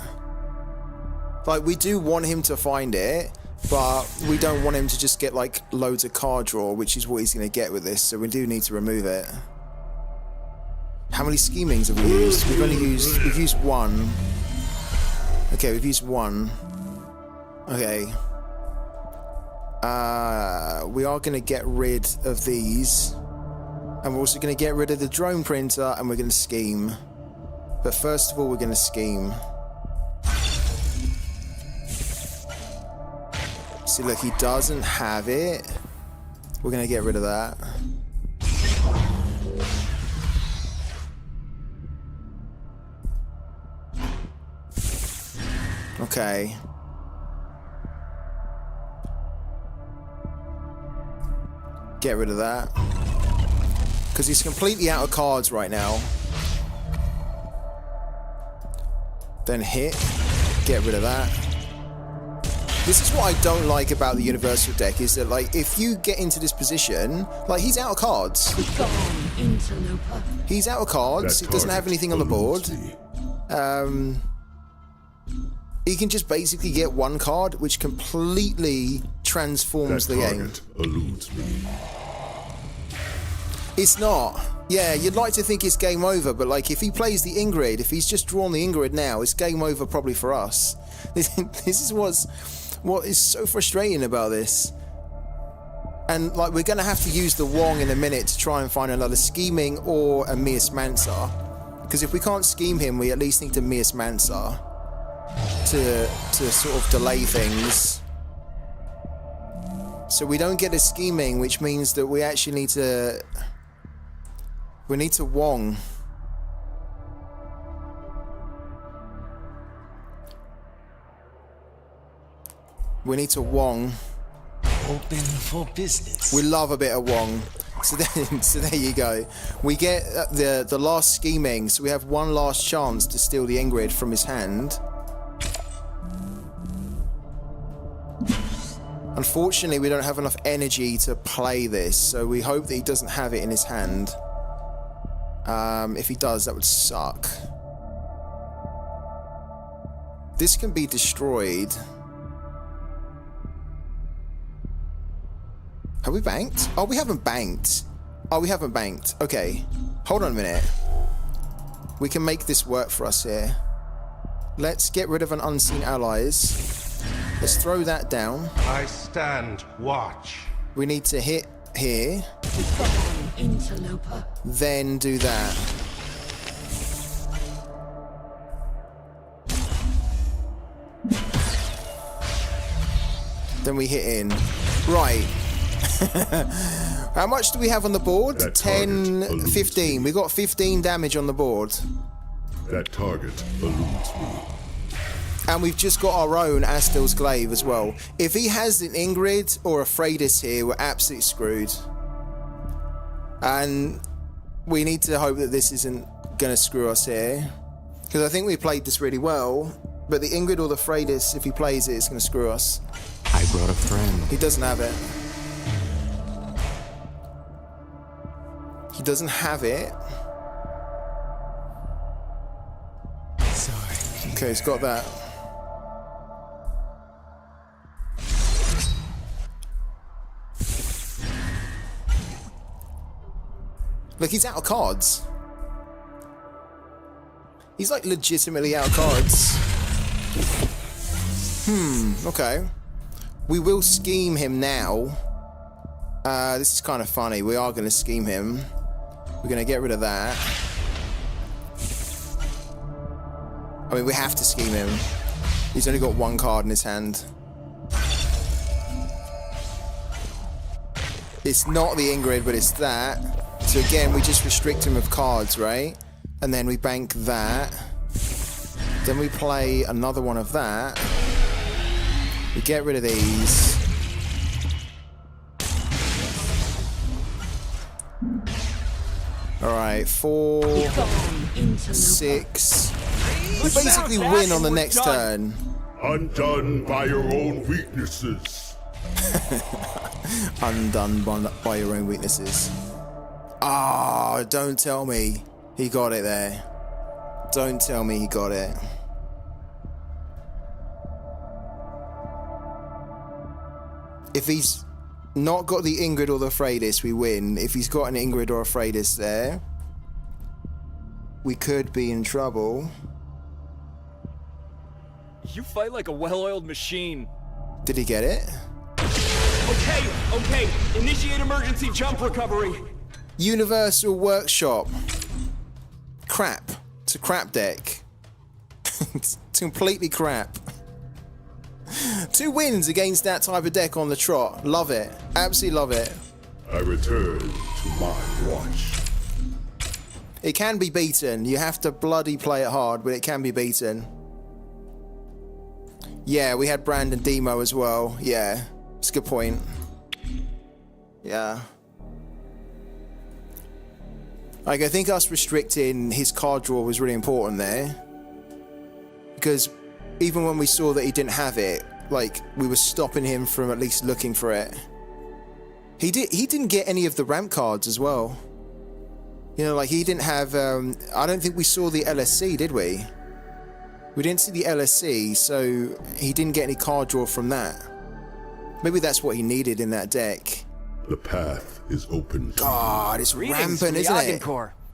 Like, we do want him to find it, but we don't want him to just get like loads of card draw, which is what he's gonna get with this, so we do need to remove it. How many schemings have we used? We've used 1. Okay, we've used 1. Okay. We are gonna get rid of these. And we're also going to get rid of the drone printer and we're going to scheme. But first of all, we're going to scheme. See, look, he doesn't have it. We're going to get rid of that. Okay. Get rid of that. Because he's completely out of cards right now. Then hit. Get rid of that. This is what I don't like about the Universal deck, is that like if you get into this position, like he's out of cards. He's out of cards. He doesn't have anything on the board. He can just basically get 1 card, which completely transforms the game. Eludes me. It's not. Yeah, you'd like to think it's game over, but like if he plays the Ingrid, if he's just drawn the Ingrid now, it's game over probably for us. This is what is so frustrating about this. And like we're gonna have to use the Wong in a minute to try and find another scheming or a Mias Mansa. Because if we can't scheme him, we at least need to Mias Mansa to sort of delay things. So we don't get a scheming, which means that we actually need to Wong. We need to Wong. Open for business. We love a bit of Wong. So there you go. We get the last scheming, so we have one last chance to steal the Ingrid from his hand. Unfortunately, we don't have enough energy to play this, so we hope that he doesn't have it in his hand. If he does, that would suck. This can be destroyed. Have we banked? Oh, we haven't banked. Oh, we haven't banked. Okay. Hold on a minute. We can make this work for us here. Let's get rid of an unseen allies. Let's throw that down. I stand watch. We need to hit here. Interloper. Then do that. Then we hit in. Right. How much do we have on the board? 10, 15. We got 15 damage on the board. That target eludes me. And we've just got our own Astil's Glaive as well. If he has an Ingrid or a Freydis here, we're absolutely screwed. And we need to hope that this isn't going to screw us here. Because I think we played this really well. But the Ingrid or the Freydis, if he plays it, it's going to screw us. I brought a friend. He doesn't have it. He doesn't have it. Sorry. Okay, he's got that. Look, he's out of cards. He's like legitimately out of cards. Okay. We will scheme him now. This is kind of funny. We are going to scheme him. We're going to get rid of that. I mean, we have to scheme him. He's only got one card in his hand. It's not the Ingrid, but it's that. So again, we just restrict him of cards, right? And then we bank that. Then we play another one of that. We get rid of these. Alright, 4, 6. We basically win on the next turn. Undone by your own weaknesses. Undone by your own weaknesses. Ah, don't tell me he got it there. Don't tell me he got it. If he's not got the Ingrid or the Freydis, we win. If he's got an Ingrid or a Freydis there, we could be in trouble. You fight like a well-oiled machine. Did he get it? Okay. Initiate emergency jump recovery. Universal Workshop. Crap. It's a crap deck. It's completely crap. 2 wins against that type of deck on the trot. Love it. Absolutely love it. I return to my watch. It can be beaten. You have to bloody play it hard, but it can be beaten. Yeah, we had Brandon Demo as well. Yeah, it's a good point. Yeah. Like, I think us restricting his card draw was really important there. Because even when we saw that he didn't have it, like, we were stopping him from at least looking for it. He didn't get any of the ramp cards as well. You know, like, he didn't have, I don't think we saw the LSC, did we? We didn't see the LSC, so he didn't get any card draw from that. Maybe that's what he needed in that deck. The path is open. God, it's rampant, isn't it?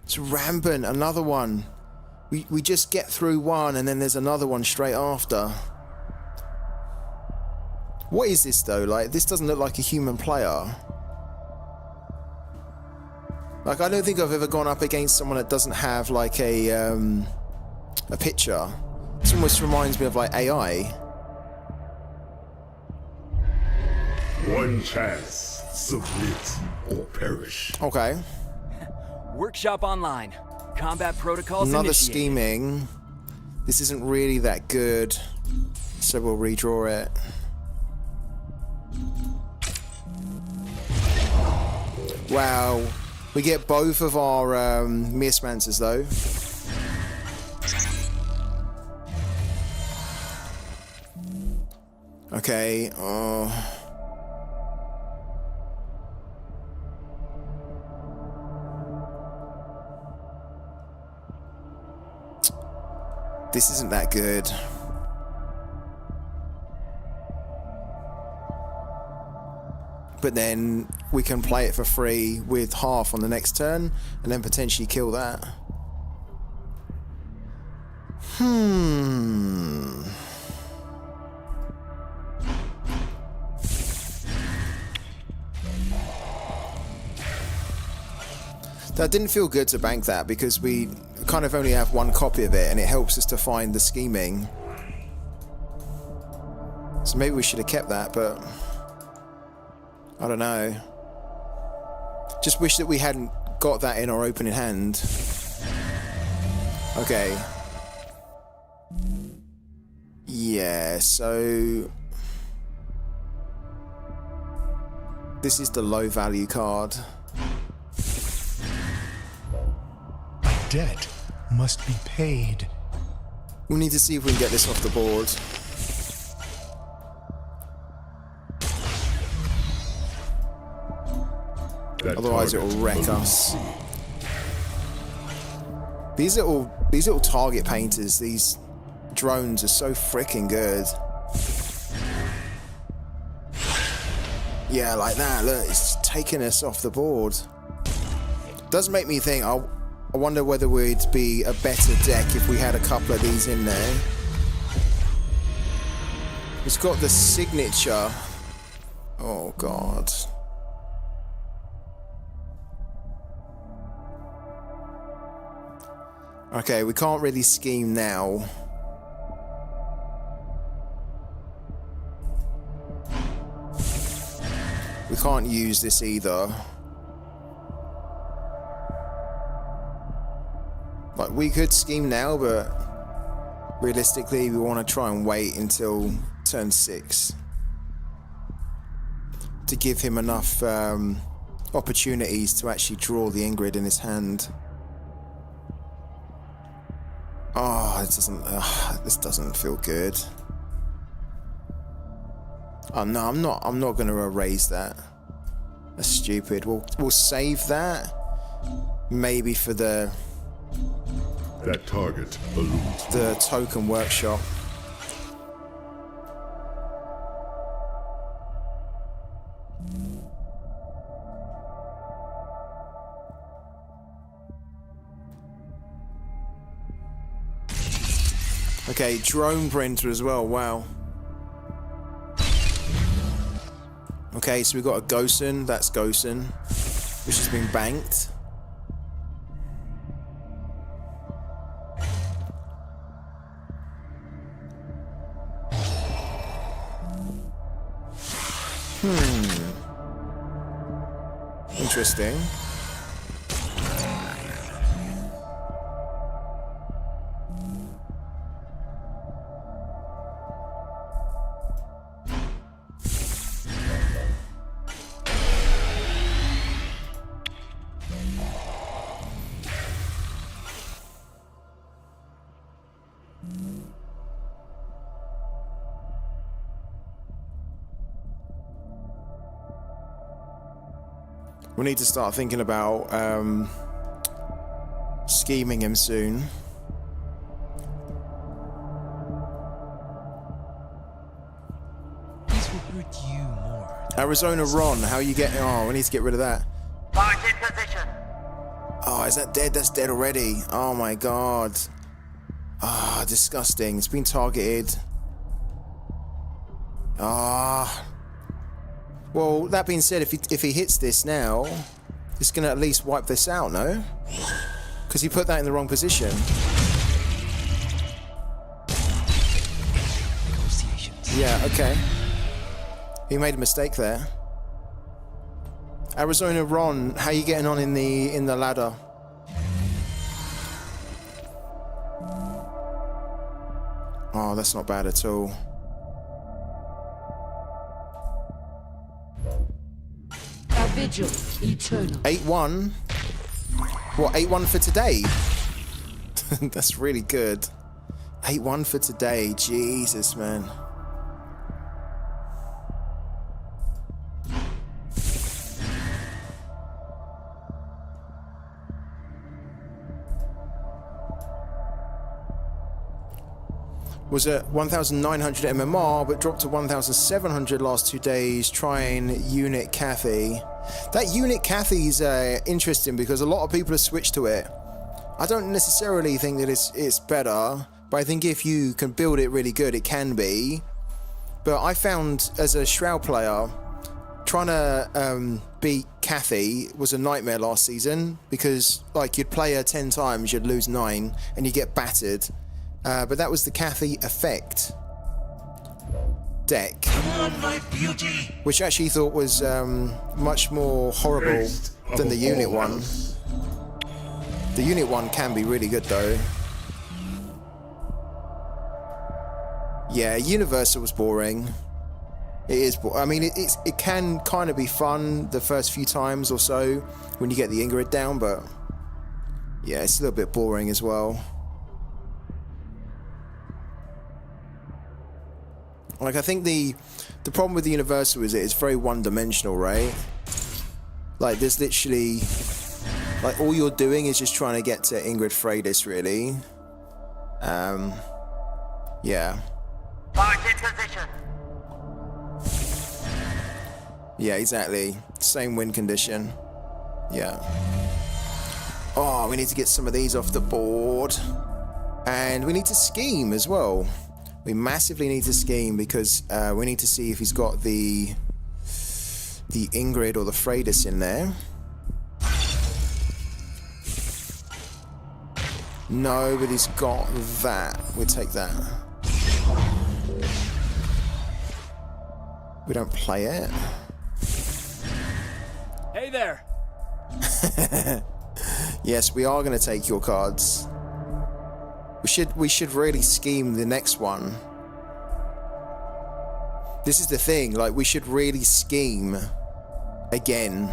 It's rampant. Another one. We just get through one and then there's another one straight after. What is this though? Like, this doesn't look like a human player. Like, I don't think I've ever gone up against someone that doesn't have like a picture. This almost reminds me of like AI. One chance. Submit or perish. Okay. Workshop online. Combat protocols Another initiated. scheming. This isn't really that good, so we'll redraw it. Wow. We get both of our Miasmancers though. Okay. This isn't that good. But then we can play it for free with half on the next turn and then potentially kill that. That didn't feel good to bank that because we kind of only have one copy of it and it helps us to find the scheming. So maybe we should have kept that, but I don't know. Just wish that we hadn't got that in our opening hand. Okay. Yeah, so this is the low value card. A debt must be paid. We need to see if we can get this off the board. Otherwise it will wreck us. These little target painters, these drones are so freaking good. Yeah, like that. Look, it's taking us off the board. Does make me think, I wonder whether we'd be a better deck if we had a couple of these in there. It's got the signature. Oh god. Okay, we can't really scheme now. We can't use this either. Like, we could scheme now, but realistically, we want to try and wait until turn 6 to give him enough opportunities to actually draw the Ingrid in his hand. Oh, this doesn't feel good. Oh no, I'm not going to erase that. That's stupid. We'll save that. Maybe for that target eludes the token workshop. Okay, drone printer as well, wow. Okay, so we've got a Gosen, that's Gosen, which has been banked. Interesting. We need to start thinking about scheming him soon. These will hurt you more. Arizona Ron, how you getting? Oh, we need to get rid of that. Mark in position. Oh, is that dead? That's dead already. Oh my god. Ah, disgusting. It's been targeted. Ah. Well, that being said, if he hits this now, it's gonna at least wipe this out, no? Because he put that in the wrong position. Yeah, okay. He made a mistake there. Arizona Ron, how you getting on in the ladder? Oh, that's not bad at all. A vigil eternal. 8-1. What, 8-1 for today? That's really good. 8-1 for today. Jesus, man. Was at 1,900 MMR, but dropped to 1,700 last 2 days, trying Unit Cathy. That Unit Cathy's interesting because a lot of people have switched to it. I don't necessarily think that it's better, but I think if you can build it really good, it can be. But I found, as a Shroud player, trying to beat Cathy was a nightmare last season, because like you'd play her 10 times, you'd lose 9, and you get battered. But that was the Cathy effect deck, which I actually thought was much more horrible than the unit one. The unit one can be really good though. Yeah, Universal was boring. It is. I mean, it can kind of be fun the first few times or so when you get the Ingrid down, but yeah, it's a little bit boring as well. Like, I think the problem with the Universal is it's very one-dimensional, right? Like, there's literally, like, all you're doing is just trying to get to Ingrid Freydis, really. Yeah. Mark in position. Yeah, exactly. Same win condition. Yeah. Oh, we need to get some of these off the board. And we need to scheme as well. We massively need to scheme because we need to see if he's got the Ingrid or the Freydis in there. No, but he's got that. We'll take that. We don't play it. Hey there. Yes, we are going to take your cards. We should really scheme the next one. This is the thing, like, we should really scheme again.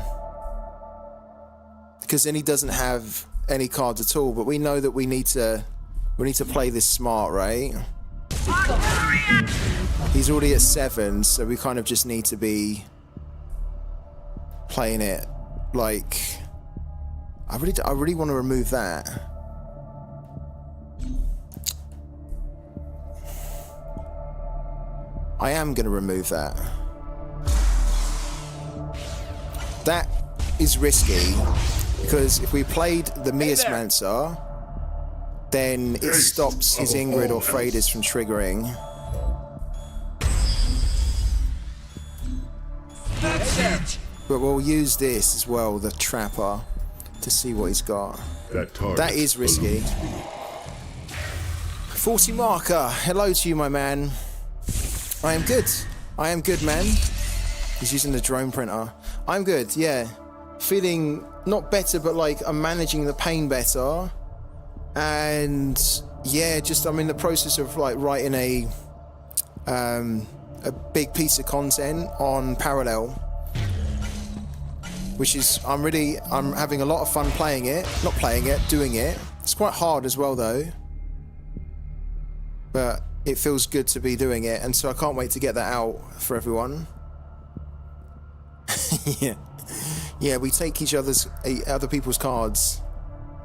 Because then he doesn't have any cards at all, but we know that we need to play this smart, right? He's already at 7, so we kind of just need to be playing it like, I really want to remove that. I am going to remove that. That is risky, because if we played the Miasmancer, then it stops his Ingrid or Freydis from triggering. That's it. But we'll use this as well, the Trapper, to see what he's got. That is risky. 40 marker. Hello to you, my man. I am good. I am good, man. He's using the drone printer. I'm good, yeah. Feeling not better, but like I'm managing the pain better. And yeah, just I'm in the process of like writing a big piece of content on Parallel, which is I'm having a lot of fun playing it. Not playing it, doing it. It's quite hard as well though. But it feels good to be doing it, and so I can't wait to get that out for everyone. Yeah, we take each other people's cards.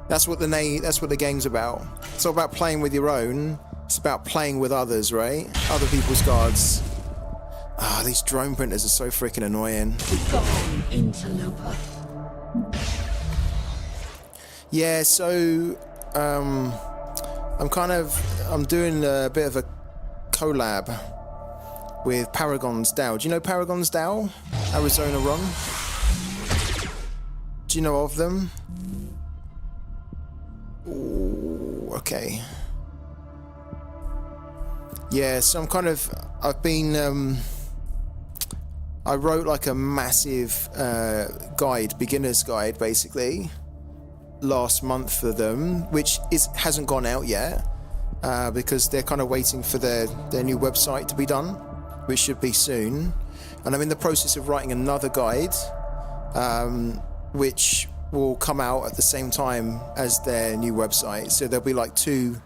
That's what the game's about. It's not about playing with your own. It's about playing with others, right? Other people's cards. Ah, these drone printers are so freaking annoying. Gone, interloper. Yeah, so I'm doing a bit of a collab with Paragon's DAO. Do you know Paragon's DAO? Arizona Run? Do you know of them? Ooh, okay. Yeah, so I've been, I wrote like a massive guide, beginner's guide basically, last month for them, which hasn't gone out yet because they're kind of waiting for their new website to be done, which should be soon. And I'm in the process of writing another guide, which will come out at the same time as their new website. So there'll be like two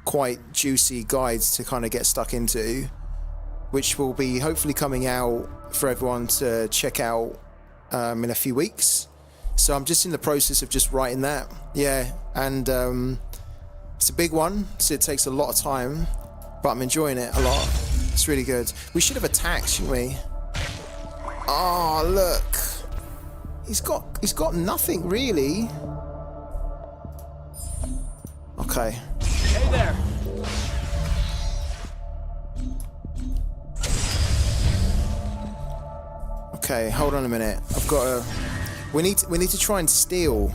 quite juicy guides to kind of get stuck into, which will be hopefully coming out for everyone to check out in a few weeks. So I'm just in the process of just writing that. Yeah, and it's a big one, so it takes a lot of time, but I'm enjoying it a lot. It's really good. We should have attacked, shouldn't we? Oh, look. He's got nothing really. Okay. Hey there. Okay, hold on a minute. I've got a. We need to try and steal.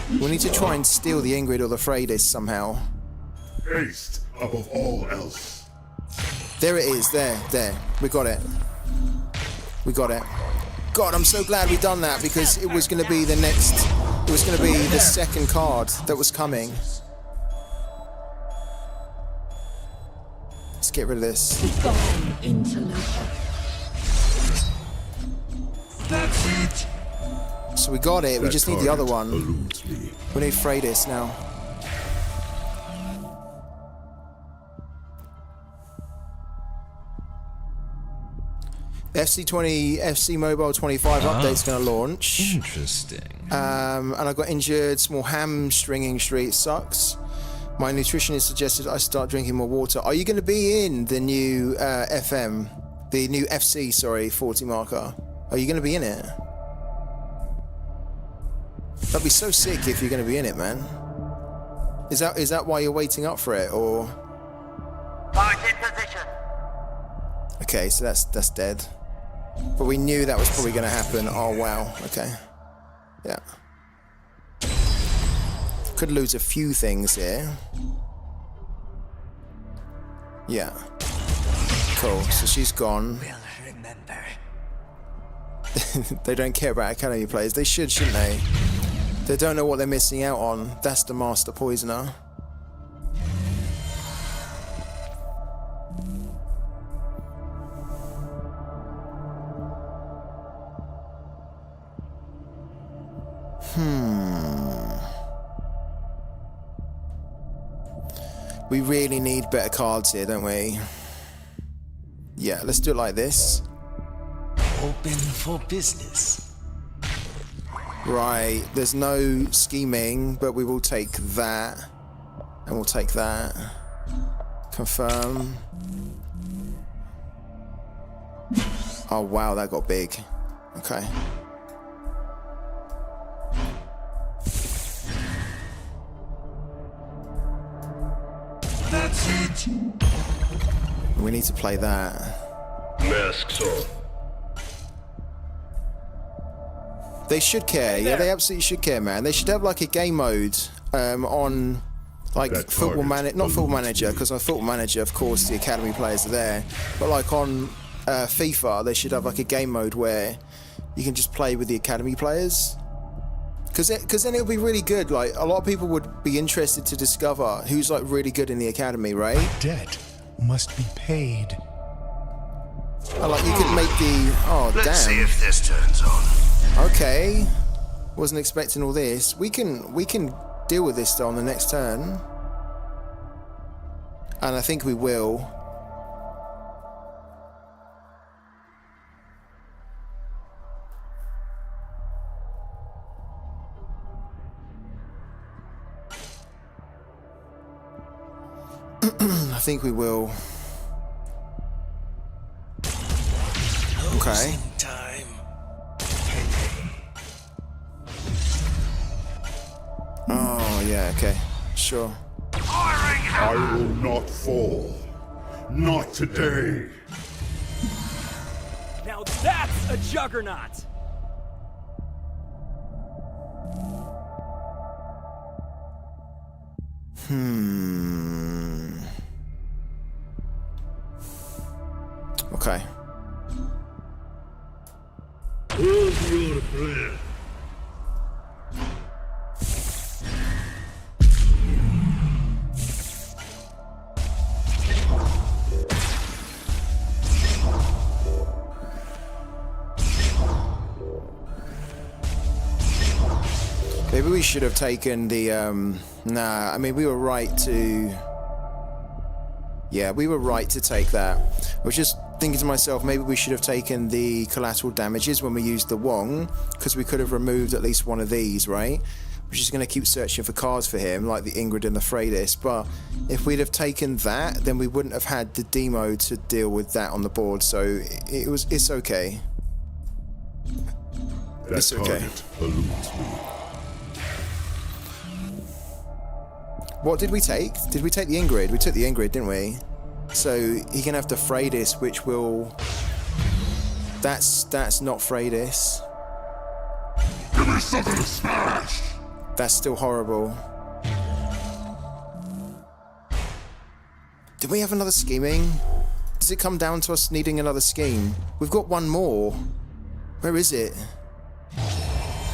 We need to try and steal the Ingrid or the Freydis somehow. Haste above all else. There it is. There. We got it. We got it. God, I'm so glad we done that because it was going to be the next. It was going to be the second card that was coming. Let's get rid of this. Gone, interloper. That's it. So we got it. We just need the other one. Eludes me. We need Freydis now. FC Mobile 25 update's going to launch. Interesting. And I got injured. Small hamstringing streak. Sucks. My nutritionist suggested I start drinking more water. Are you going to be in the new FM? The new FC, sorry, 40 marker. Are you going to be in it? That'd be so sick if you're going to be in it, man. Is that why you're waiting up for it, or? March in position. Okay, so that's dead. But we knew that was probably going to happen. Oh wow. Okay. Yeah. Could lose a few things here. Yeah. Cool. So she's gone. We'll remember. They don't care about academy players. They should, shouldn't they? They don't know what they're missing out on. That's the master poisoner. We really need better cards here, don't we? Yeah, let's do it like this. Open for business. Right, there's no scheming, but we will take that. And we'll take that. Confirm. Oh wow, that got big. Okay. That's it. We need to play that. Masks on. They should care. Yeah, they absolutely should care, man. They should have like a game mode on like Football Manager, not Football Manager, because on Football Manager, of course, the academy players are there. But like on FIFA, they should have like a game mode where you can just play with the academy players. Because then it'll be really good. Like a lot of people would be interested to discover who's like really good in the academy, right? Debt must be paid. And like you could make the Let's see damn. if this turns on. Okay, wasn't expecting all this. We can deal with this though on the next turn, and I think we will. I think we will. Okay. Time. Oh, yeah, okay. Sure. I will not fall. Not today. Now that's a juggernaut! Okay. What's your plan? Maybe we should have taken the, nah, I mean, we were right to... Yeah, we were right to take that. I was just thinking to myself, maybe we should have taken the collateral damages when we used the Wong, because we could have removed at least one of these, right? We're just going to keep searching for cards for him, like the Ingrid and the Freydis, but if we'd have taken that, then we wouldn't have had the demo to deal with that on the board, so it's okay. That It's okay. target eludes me. What did we take? Did we take the Ingrid? We took the Ingrid, didn't we? So he can have the Freydis, which will... That's not Freydis. Give me something to smash! That's still horrible. Did we have another scheming? Does it come down to us needing another scheme? We've got one more. Where is it?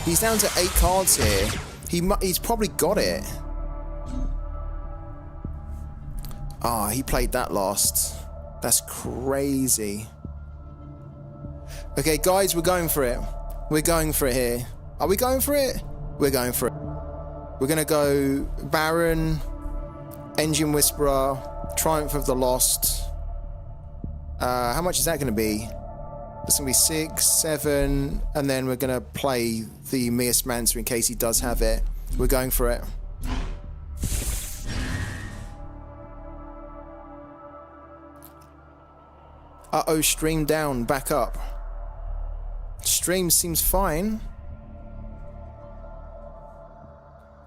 He's down to 8 cards here. He's probably got it. Ah, he played that last. That's crazy. Okay, guys, we're going for it. We're going for it here. Are we going for it? We're going for it. We're going to go Baron, Engine Whisperer, Triumph of the Lost. How much is that going to be? That's going to be 6, 7, and then we're going to play the Miasmancer in case he does have it. We're going for it. Uh-oh, stream down, back up. Stream seems fine.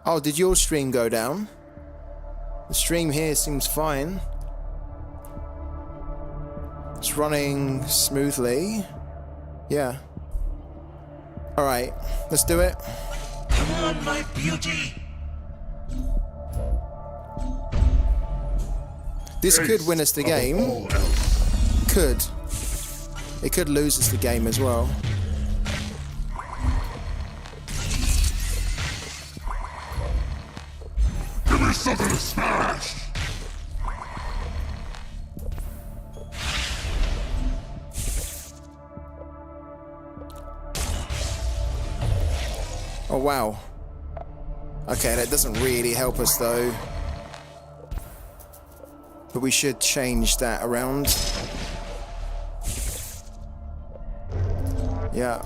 Oh, did your stream go down? The stream here seems fine. It's running smoothly. Yeah. Alright, let's do it. Come on, my beauty. This could win us the game. Could. It could lose us the game as well. Give me something to smash! Oh wow. Okay, that doesn't really help us though. But we should change that around. Yeah.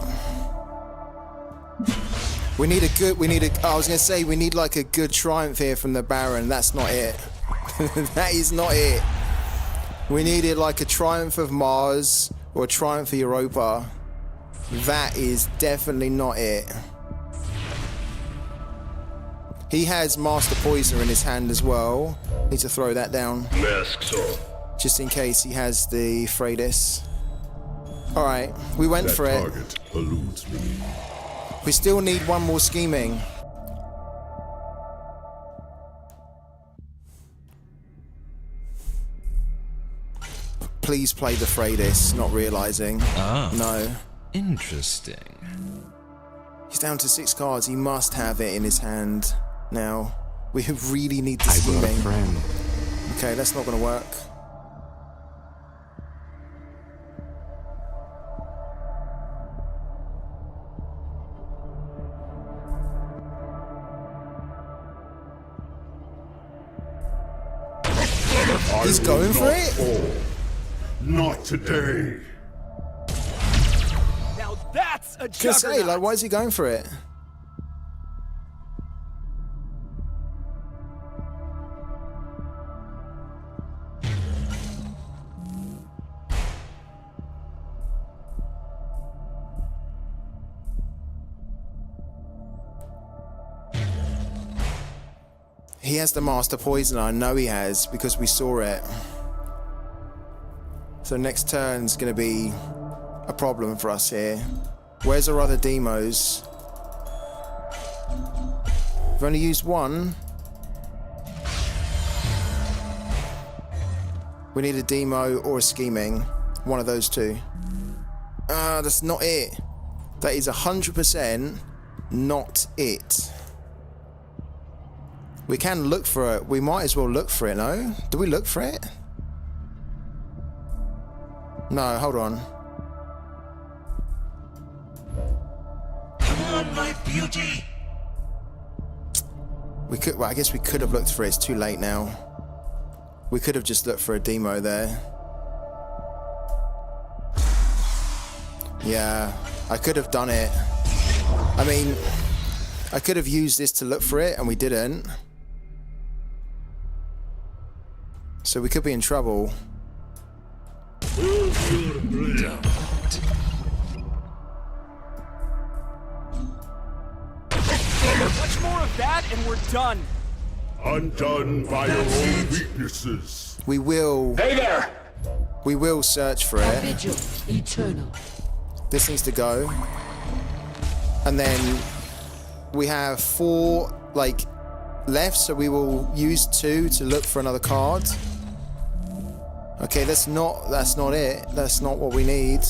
We need I was gonna say we need like a good triumph here from the Baron. That's not it. That is not it. We needed like a triumph of Mars or a triumph of Europa. That is definitely not it. He has Master Poisoner in his hand as well. Need to throw that down. Masks off. Just in case he has the Freydis. Alright, we went for it. That target eludes me. We still need one more scheming. Please play the Freydis, not realizing. Ah. No. Interesting. He's down to 6 cards. He must have it in his hand now. We really need the I brought a scheming. friend. Okay, that's not going to work. He's going for it? Fall. Not today. Now that's a Just say, juggernaut! like, why is he going for it? He has the Master Poisoner. I know he has because we saw it. So next turn's going to be a problem for us here. Where's our other demos? We've only used one. We need a demo or a scheming. One of those two. That's not it. That is 100% not it. We can look for it. We might as well look for it, no? Do we look for it? No, hold on. Come on, my beauty. We could, well, I guess we could have looked for it. It's too late now. We could have just looked for a demo there. Yeah, I could have done it. I mean, I could have used this to look for it, and we didn't. So we could be in trouble. Much more of that, and we're done. Undone by your own weaknesses. We will. Hey there! We will search for it. Vigil eternal. This needs to go. And then we have 4 like left, so we will use 2 to look for another card. Okay, that's not it. That's not what we need.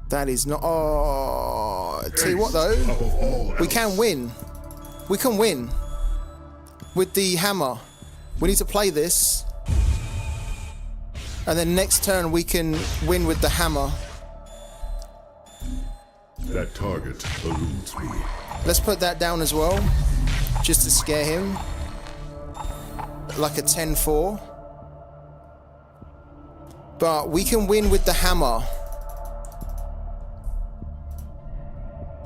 That is not. Oh, tell you what though, we can win. We can win with the hammer. We need to play this, and then next turn we can win with the hammer. That target eludes me. Let's put that down as well, just to scare him. Like a 10-4. But we can win with the hammer.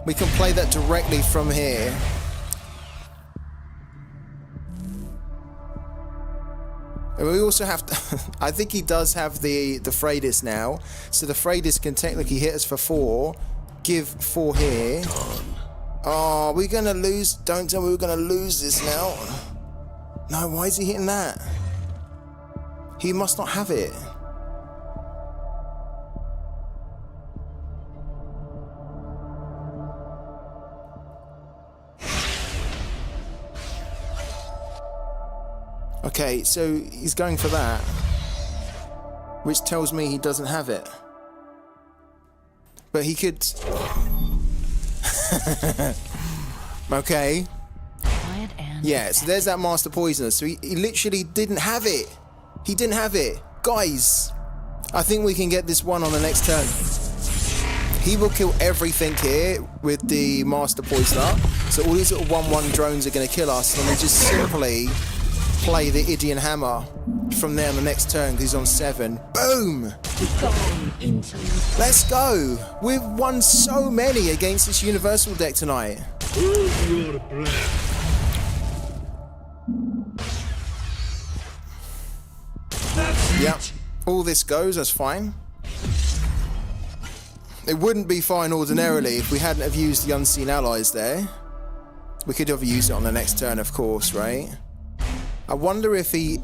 We can play that directly from here. And we also have to I think he does have the Freydis now. So the Freydis can technically hit us for 4. Give 4 here. Oh, we're gonna lose. Don't tell me we're gonna lose this now. No, why is he hitting that? He must not have it. Okay, so he's going for that, which tells me he doesn't have it. But he could... Okay. Yeah, so there's that Master Poisoner. So he literally didn't have it. He didn't have it. Guys, I think we can get this one on the next turn. He will kill everything here with the Master Poisoner. So all these little 1/1 drones are going to kill us. And we just simply play the Idian Hammer from there on the next turn because he's on 7. Boom! Let's go! We've won so many against this Universal deck tonight. Yep, all this goes, that's fine. It wouldn't be fine ordinarily if we hadn't have used the Unseen Allies there. We could have used it on the next turn, of course, right? I wonder if we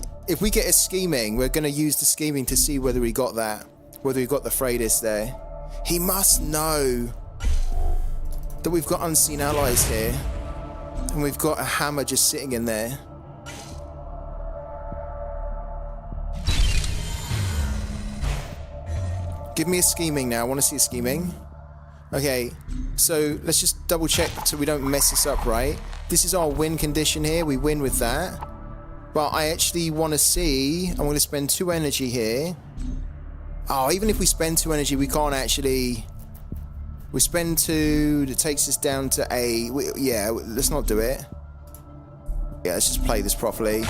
get a scheming, we're going to use the scheming to see whether he got that, whether he got the Freydis there. He must know that we've got Unseen Allies here, and we've got a hammer just sitting in there. Give me a scheming now. I want to see a scheming. Okay, so let's just double check so we don't mess this up, right? This is our win condition here. We win with that. But I actually want to see... I'm going to spend 2 energy here. Oh, even if we spend 2 energy, we can't actually... We spend 2, that takes us down to 8. Yeah, let's not do it. Yeah, let's just play this properly.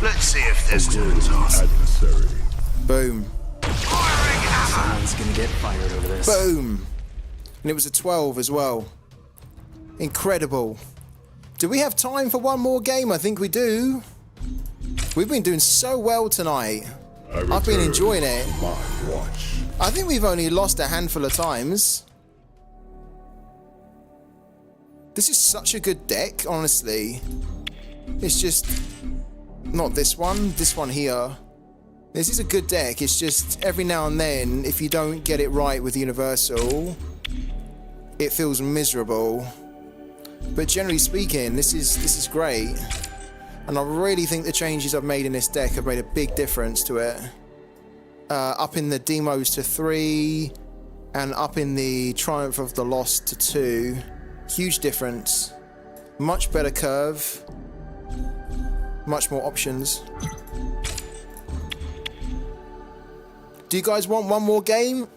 Let's see if this turns off. Adversary. Boom. Someone's gonna get fired over this. Boom. And it was a 12 as well. Incredible. Do we have time for one more game? I think we do. We've been doing so well tonight. I've been enjoying it. My watch. I think we've only lost a handful of times. This is such a good deck, honestly. It's just not this one here. This is a good deck. It's just every now and then, if you don't get it right with Universal, it feels miserable. But generally speaking, this is great. And I really think the changes I've made in this deck have made a big difference to it. Upping the demos to 3 and upping the Triumph of the Lost to 2. Huge difference. Much better curve. Much more options. Do you guys want one more game?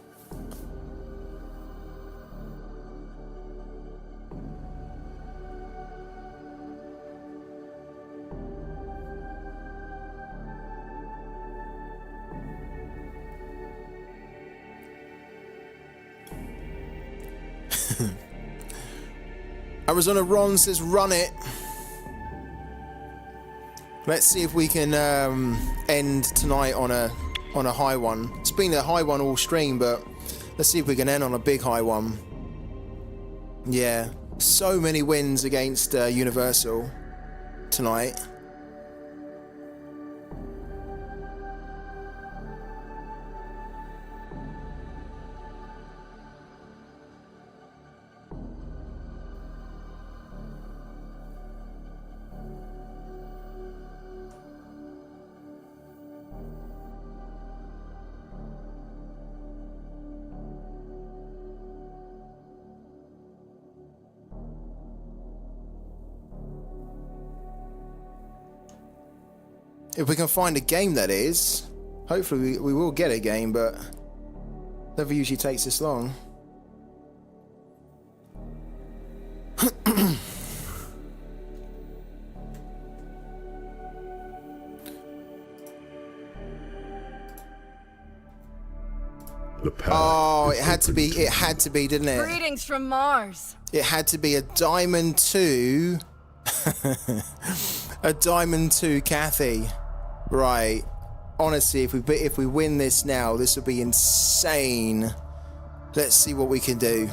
Arizona Ron says run it. Let's see if we can end tonight on a high one. It's been a high one all stream, but let's see if we can end on a big high one. Yeah, so many wins against Universal tonight. If we can find a game, that is. Hopefully we will get a game, but never usually takes this long. Oh, it had to be, didn't it? Greetings from Mars. It had to be a Diamond 2. A Diamond 2 Kathy. Right. Honestly, if we win this now, this will be insane. Let's see what we can do.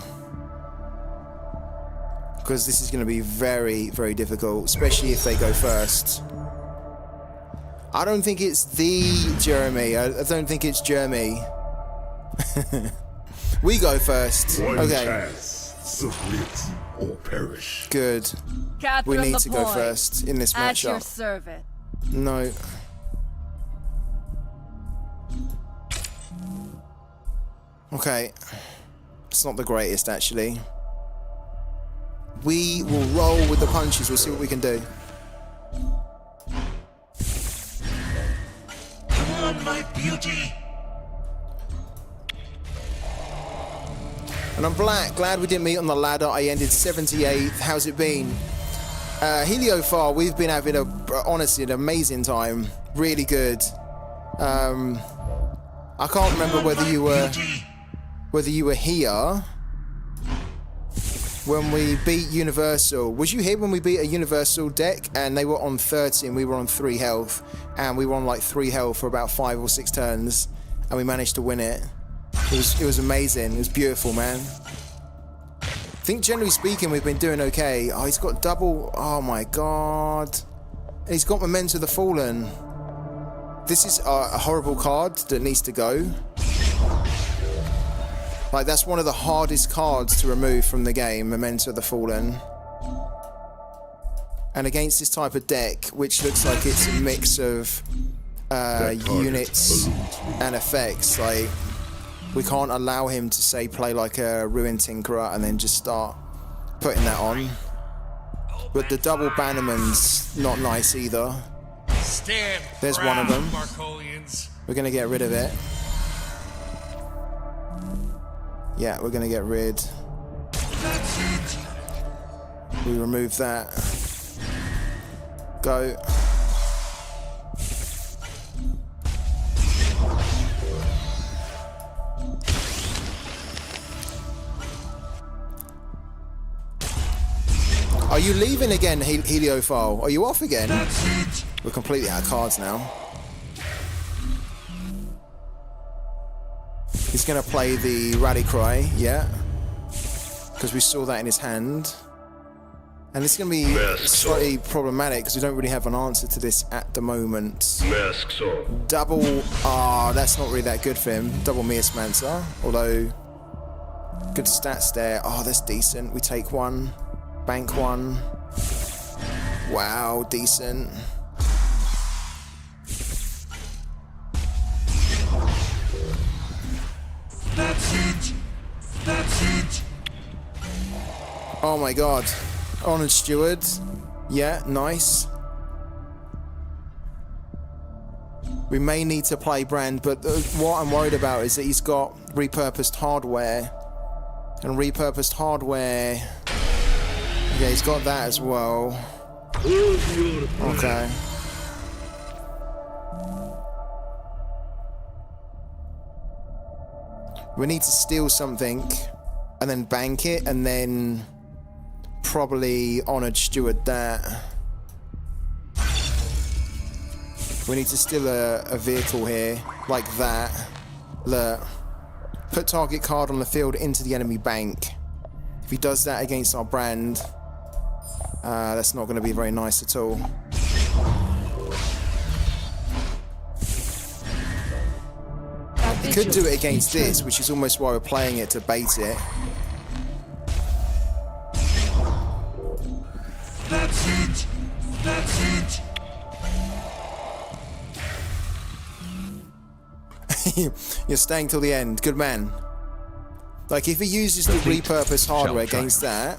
Because this is going to be very, very difficult, especially if they go first. I don't think it's the Jeremy. I don't think it's Jeremy. We go first. Okay. Chance, submit or perish. Good. Catherine We need to go first in this at your matchup. service. No. Okay. It's not the greatest, actually. We will roll with the punches. We'll see what we can do. Come on, my beauty. And I'm glad we didn't meet on the ladder. I ended 78th. How's it been? Heliophile, we've been having honestly an amazing time. Really good. I can't remember whether you were here when we beat Universal. Was you here when we beat a Universal deck and they were on 30 and we were on 3 health, and we were on like 3 health for about 5 or 6 turns and we managed to win it. It was amazing. It was beautiful, man. I think generally speaking we've been doing okay. Oh, he's got double. Oh my god. And he's got Memento of the Fallen. This is a horrible card that needs to go. Like, that's one of the hardest cards to remove from the game, Memento of the Fallen. And against this type of deck, which looks like it's a mix of units and effects, like, we can't allow him to, say, play like a Ruin Tinkerer and then just start putting that on. But the double Bannerman's not nice either. There's one of them. We're going to get rid of it. Yeah, we're going to get rid. We remove that. Go. Are you leaving again, Heliophile? Are you off again? We're completely out of cards now. He's going to play the Rally Cry, yeah. Because we saw that in his hand. And this is going to be slightly problematic because we don't really have an answer to this at the moment. Double, that's not really that good for him. Double Miasmancer, although good stats there. Oh, that's decent. We take one, bank one. Wow, decent. That's it. That's it. Oh my god. Honored Steward. Yeah, nice. We may need to play Brand, but what I'm worried about is that he's got repurposed hardware. And repurposed hardware... Yeah, he's got that as well. Okay. We need to steal something and then bank it and then probably Honored Steward that. We need to steal a vehicle here like that. Look. Put target card on the field into the enemy bank. If he does that against our Brand, that's not going to be very nice at all. We could do it against this, which is almost why we're playing it, to bait it. That's it. That's it. You're staying till the end. Good man. Like, if he uses the repurposed hardware against that,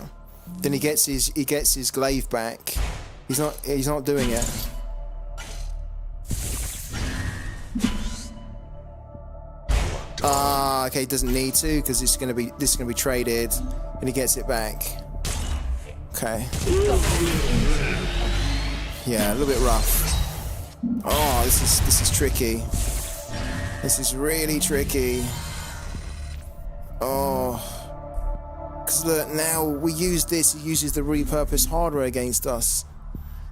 then he gets his glaive back. He's not doing it. Okay, he doesn't need to because this is gonna be traded, and he gets it back. Okay. Yeah, a little bit rough. Oh, this is tricky. This is really tricky. Oh. Because look, now we use this, he uses the repurposed hardware against us.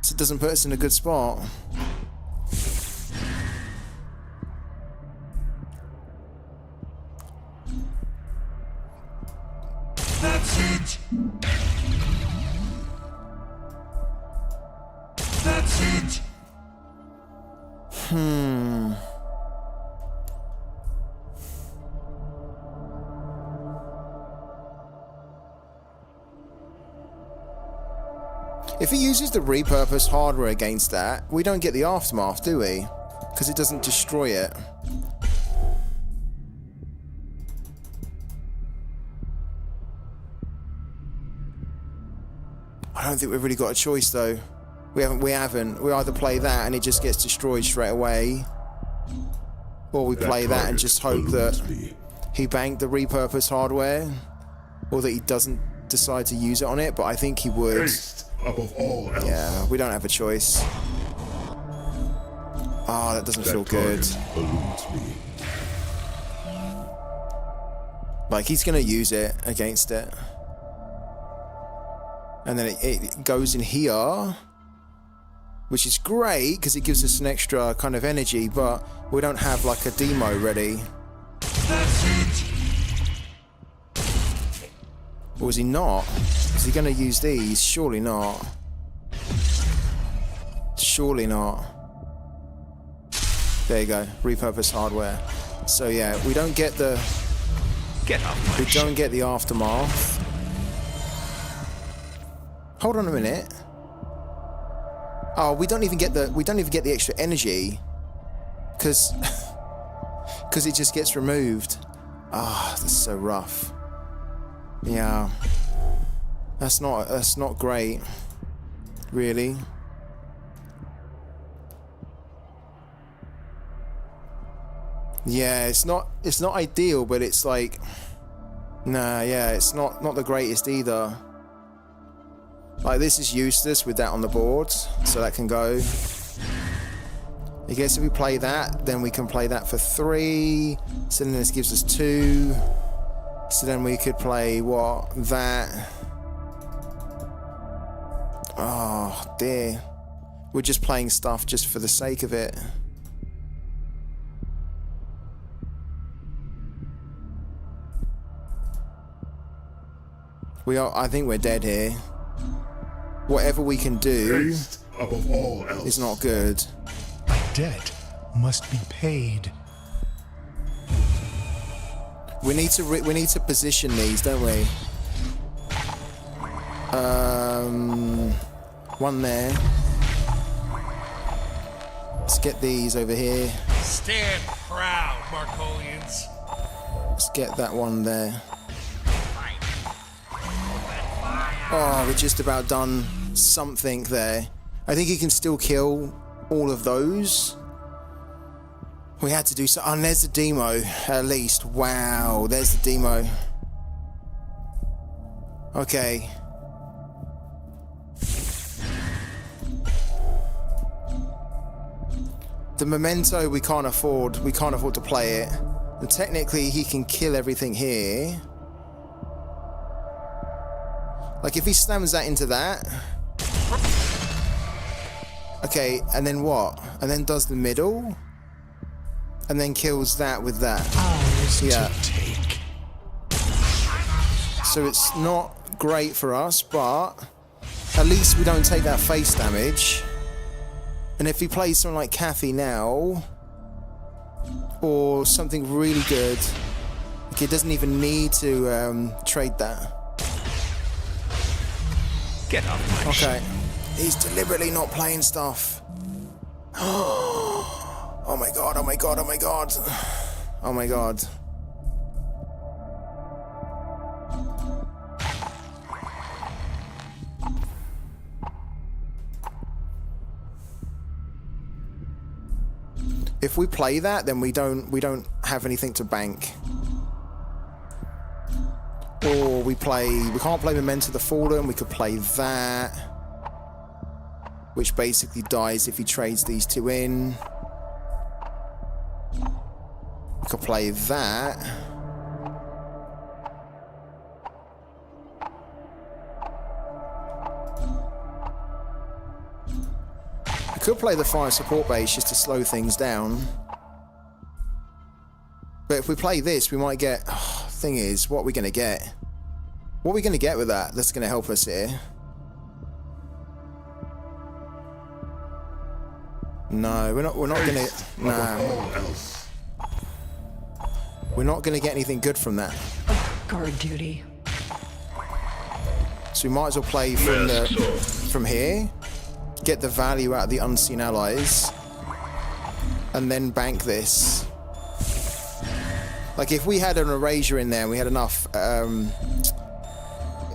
So it doesn't put us in a good spot. That's it. That's it. If he uses the repurposed hardware against that, we don't get the aftermath, do we? Because it doesn't destroy it. I don't think we've really got a choice though. We haven't. We either play that and it just gets destroyed straight away, or we play that and just hope that he banked the repurposed hardware, or that he doesn't decide to use it on it, but I think he would. Above all else. Yeah, we don't have a choice. Oh, that doesn't feel good. Me. Like, he's gonna use it against it. And then it goes in here, which is great because it gives us an extra kind of energy, but we don't have like a demo ready. That's it. Or is he not? Is he going to use these? Surely not. Surely not. There you go. Repurpose hardware. So yeah, we don't get the... We don't get the aftermath. Hold on a minute. Oh, we don't even get the extra energy. Because it just gets removed. Ah, that's so rough. Yeah. That's not great. Really. Yeah, it's not ideal, but it's like, nah, yeah, it's not the greatest either. Like, this is useless with that on the board, so that can go. I guess if we play that, then we can play that for 3. So then this gives us 2. So then we could play what? That. Oh dear. We're just playing stuff just for the sake of it. I think we're dead here. whatever we can do Haste above all else. is not good. A debt must be paid. We need to position these, don't we? One there. Let's get these over here. Stand proud, Markolians. Let's get that one there. Oh, we're just about done something there. I think he can still kill all of those. We had to do so. And there's the demo, at least. Wow, there's the demo. Okay. The memento we can't afford. We can't afford to play it. And technically, he can kill everything here. Like, if he slams that into that. Okay, and then what? And then does the middle? And then kills that with that. Yeah. So it's not great for us, but at least we don't take that face damage. And if he plays something like Kathy now, or something really good, like he doesn't even need to trade that. Get up, my okay. He's deliberately not playing stuff. Oh my god, oh my god, oh my god. Oh my god. If we play that, then we don't have anything to bank. Or we can't play Memento the Fallen, we could play that, which basically dies if he trades these two in. We could play that. I could play the fire support base just to slow things down. But if we play this, we might get... Oh, thing is, what are we going to get? What are we going to get with that that's going to help us here? No, we're not going to... Nah. We're not going to get anything good from that. Guard duty. So we might as well play from here, get the value out of the unseen allies, and then bank this. Like if we had an erasure in there and we had enough,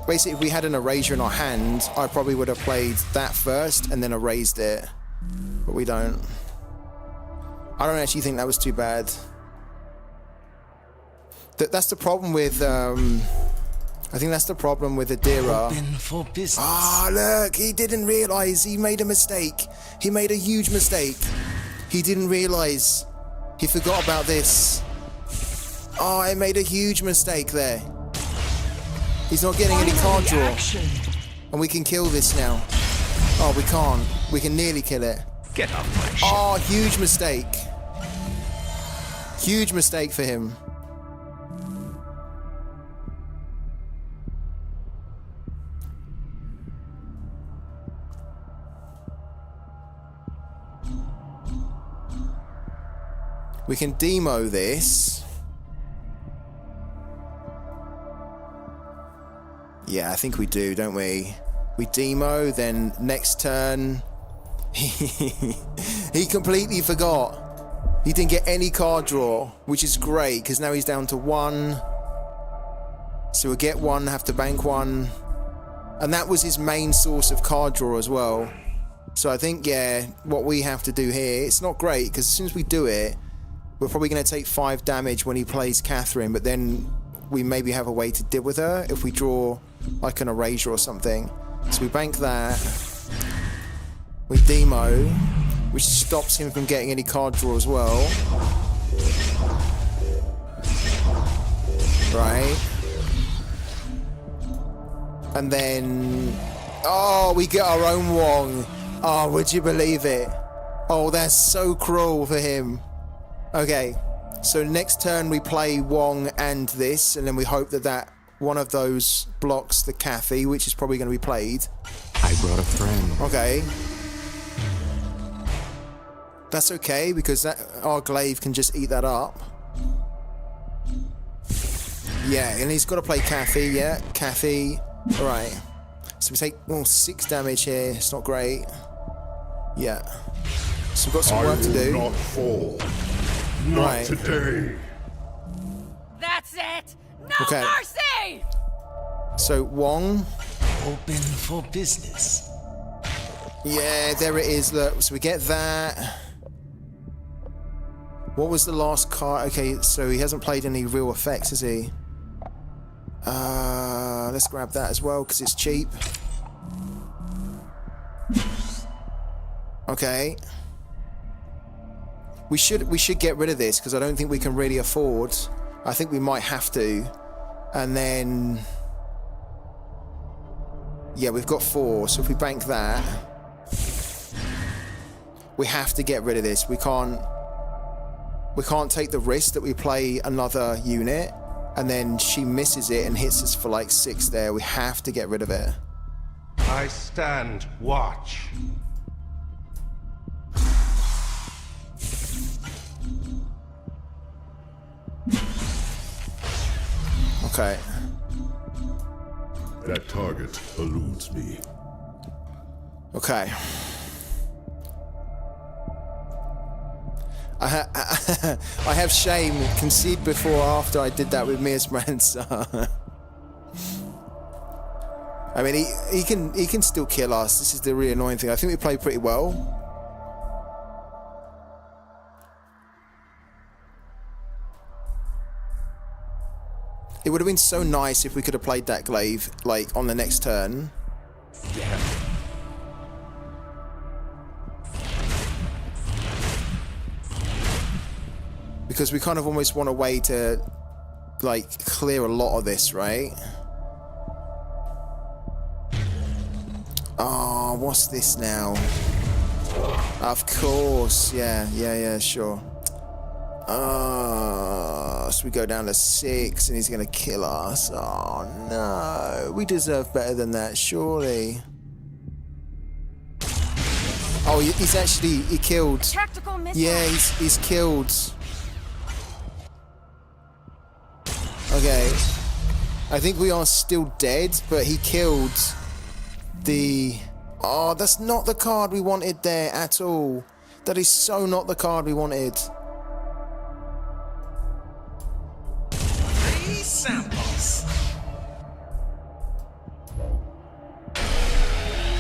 basically if we had an erasure in our hand, I probably would have played that first and then erased it, but we don't. I don't actually think that was too bad. That's the problem with, I think that's the problem with Adira. Ah, look, he didn't realize he made a mistake. He made a huge mistake. He didn't realize. He forgot about this. Oh, I made a huge mistake there. He's not getting any card draw. And we can kill this now. Oh, we can't. We can nearly kill it. Get up, my ship. Oh, huge mistake. Huge mistake for him. We can demo this. Yeah, I think we do, don't we? We demo, then next turn... he completely forgot. He didn't get any card draw, which is great, because now he's down to 1. So we'll get 1, have to bank 1. And that was his main source of card draw as well. So I think, yeah, what we have to do here, it's not great, because as soon as we do it, we're probably going to take 5 damage when he plays Catherine, but then we maybe have a way to deal with her if we draw like an erasure or something. So we bank that. We demo, which stops him from getting any card draw as well. Right. And then... Oh, we get our own Wong. Oh, would you believe it? Oh, that's so cruel for him. Okay, so next turn we play Wong and this, and then we hope that one of those blocks the Cathy, which is probably going to be played. I brought a friend. Okay. That's okay, because our glaive can just eat that up. Yeah, and he's got to play Kathy, yeah. Kathy. Alright. So we take 6 damage here. It's not great. Yeah. So we've got some work to do. I will not fall. Not today. That's it! No Okay. mercy! So Wong. Open for business. Yeah, there it is. Look, so we get that. What was the last card? Okay, so he hasn't played any real effects, has he? Let's grab that as well because it's cheap. Okay. We should get rid of this because I don't think we can really afford. I think we might have to. And then yeah, we've got 4, so if we bank that, we have to get rid of this. We can't take the risk that we play another unit and then she misses it and hits us for like 6 there. We have to get rid of it. I stand watch. Okay. That target eludes me. Okay. I have shame. Concede before or after I did that with Mia's Ransa. I mean, he can still kill us. This is the really annoying thing. I think we played pretty well. It would have been so nice if we could have played that glaive like on the next turn. Yeah. Because we kind of almost want a way to like clear a lot of this, right? Oh, what's this now? Of course, yeah, sure. So we go down to 6 and he's gonna kill us. Oh no, we deserve better than that, surely. Oh, he's actually, he killed. Tactical missile. Yeah, he's killed. Okay. I think we are still dead, but he killed the... Oh, that's not the card we wanted there at all. That is so not the card we wanted. Free samples.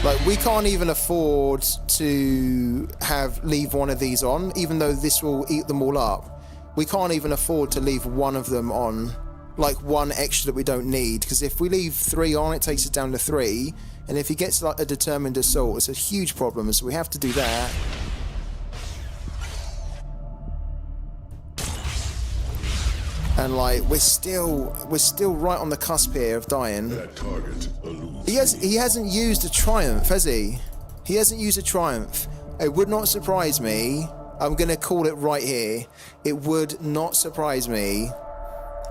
Like, we can't even afford to leave one of these on, even though this will eat them all up. We can't even afford to leave one of them on. Like one extra that we don't need, because if we leave 3 on, it takes us down to 3, and if he gets like a determined assault, it's a huge problem, so we have to do that. And like we're still right on the cusp here of dying. That target eludes He hasn't used a triumph, has he? He hasn't used a triumph. It would not surprise me. I'm gonna call it right here. It would not surprise me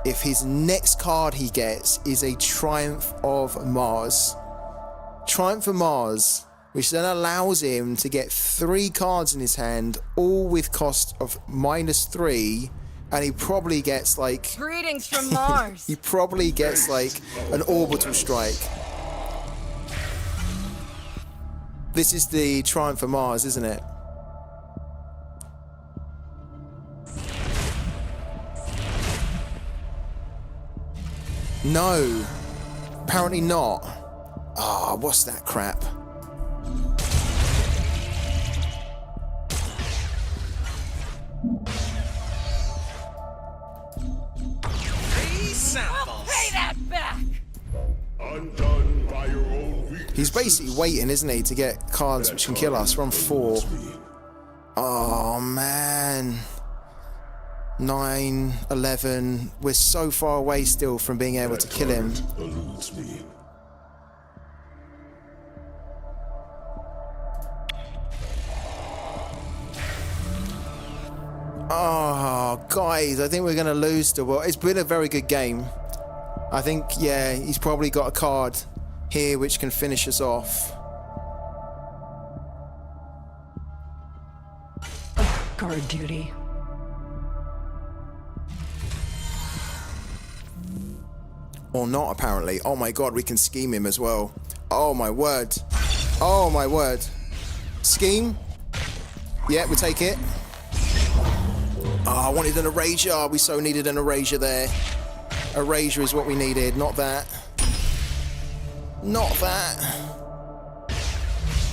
if his next card he gets is a Triumph of Mars. Triumph of Mars, which then allows him to get 3 cards in his hand, all with cost of -3, and he probably gets like... Greetings from Mars. he probably gets like an orbital strike. This is the Triumph of Mars, isn't it? No, apparently not. Ah, what's that crap? Free samples. Pay that back. undone by your own weakness. He's basically waiting, isn't he, to get cards which can kill us. We're on 4. Oh man. 9, 11. We're so far away still from being able to kill him. Eludes me. Oh, guys, I think we're going to lose to... Well, it's been a very good game. I think, yeah, he's probably got a card here which can finish us off. Guard duty. Or not, apparently. Oh my god, we can scheme him as well. Oh my word. Oh my word. Scheme? Yeah, we take it. Oh, I wanted an erasure. We so needed an erasure there. Erasure is what we needed, not that. Not that.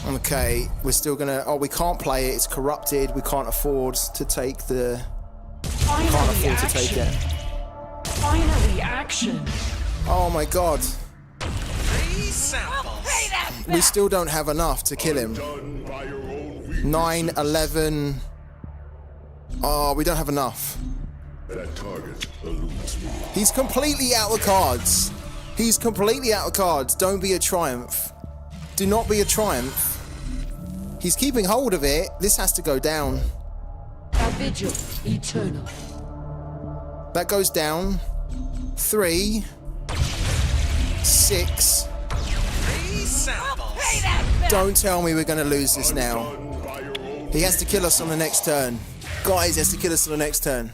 Okay, we're still gonna... Oh, we can't play it. It's corrupted. We can't afford to take the... Finally, can't afford action. to take it. Finally, action. Oh my god. 3 samples. We still don't have enough to kill him. 9, 11... Oh, we don't have enough. That target eludes me. He's completely out of cards. He's completely out of cards. Don't be a triumph. Do not be a triumph. He's keeping hold of it. This has to go down. A vigil eternal. That goes down. 3, 6. 3 samples. Don't tell me we're going to lose this now. He has to kill us on the next turn. Guys, he has to kill us on the next turn.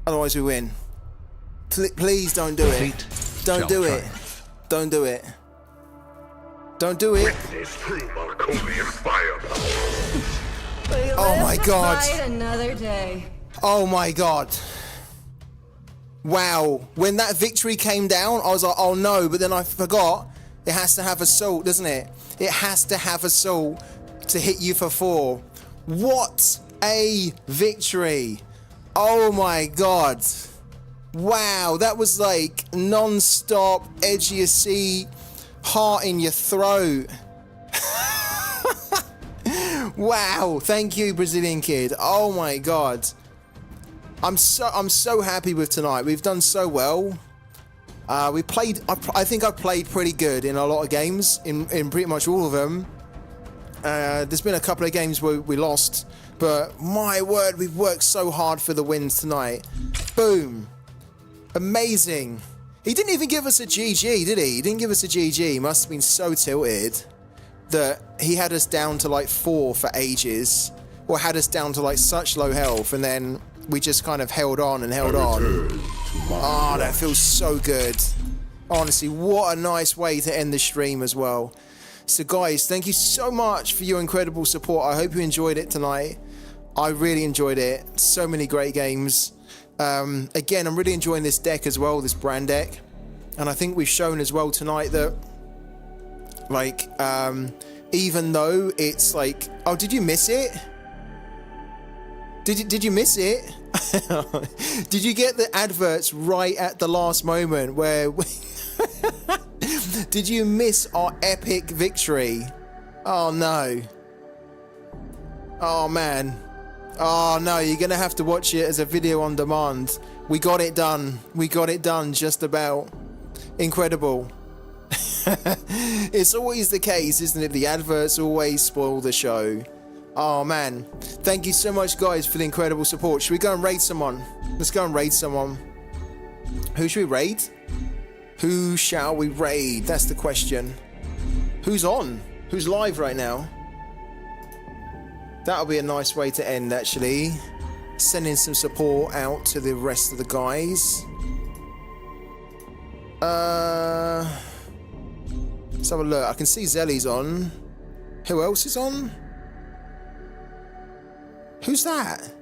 Otherwise we win. Please don't do it. Don't do it. Don't do it. Don't do it. Oh my god. Another day. Oh my god. Wow. When that victory came down, I was like, oh no, but then I forgot. It has to have assault, doesn't it? It has to have assault to hit you for 4. What a victory. Oh my god. Wow, that was like non-stop, edge of your seat, heart in your throat. Wow, thank you, Brazilian Kid. Oh my god. I'm so happy with tonight. We've done so well. We played, I think I've played pretty good in a lot of games, in pretty much all of them. There's been a couple of games where we lost, but my word, we've worked so hard for the wins tonight. Boom. Amazing. He didn't even give us a GG, did he? He didn't give us a GG. He must have been so tilted that he had us down to like 4 for ages, or had us down to like such low health, and then we just kind of held on and held on. Oh, that feels so good. Honestly, what a nice way to end the stream as well. So guys, thank you so much for your incredible support. I hope you enjoyed it tonight. I really enjoyed it. So many great games. Again, I'm really enjoying this deck as well, this brand deck. And I think we've shown as well tonight that, like, even though it's like... Oh, did you miss it? Did you miss it? Did you get the adverts right at the last moment where... Did you miss our epic victory? Oh, no. Oh, man. Oh no, you're gonna have to watch it as a video on demand. We got it done. We got it done, just about. Incredible. It's always the case, isn't it? The adverts always spoil the show. Oh man. Thank you so much, guys, for the incredible support. Should we go and raid someone? Let's go and raid someone. Who should we raid? Who shall we raid? That's the question. Who's on? Who's live right now? That'll be a nice way to end, actually. Sending some support out to the rest of the guys. Let's have a look. I can see Zelly's on. Who else is on? Who's that?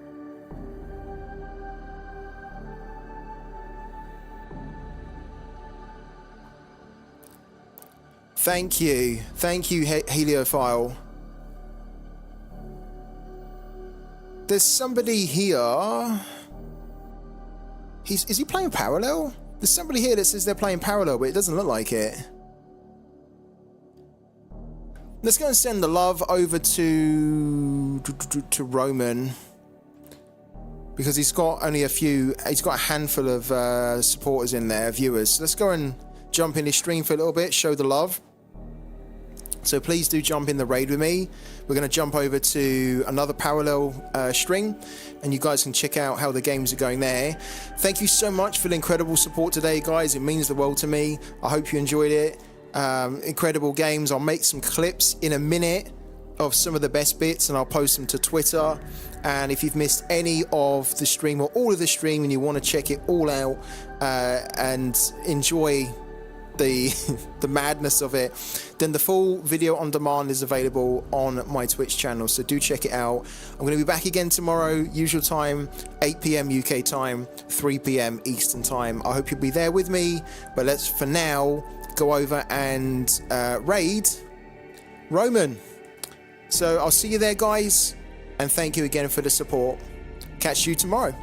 Thank you. Thank you, Heliophile. There's somebody here. Is he playing parallel? There's somebody here that says they're playing parallel, but it doesn't look like it. Let's go and send the love over to Roman, because he's got only a few. He's got a handful of supporters in there, viewers. So let's go and jump in his stream for a little bit, show the love. So please do jump in the raid with me. We're going to jump over to another parallel string, and you guys can check out how the games are going there. Thank you so much for the incredible support today, guys. It means the world to me. I hope you enjoyed it. Incredible games. I'll make some clips in a minute of some of the best bits, and I'll post them to Twitter. And if you've missed any of the stream or all of the stream and you want to check it all out and enjoy the madness of it, then the full video on demand is available on my Twitch channel, so do check it out. I'm going to be back again tomorrow, usual time, 8 p.m. UK time, 3 p.m. Eastern time. I hope you'll be there with me, but let's for now go over and raid Roman. So I'll see you there, guys, and thank you again for the support. Catch you tomorrow.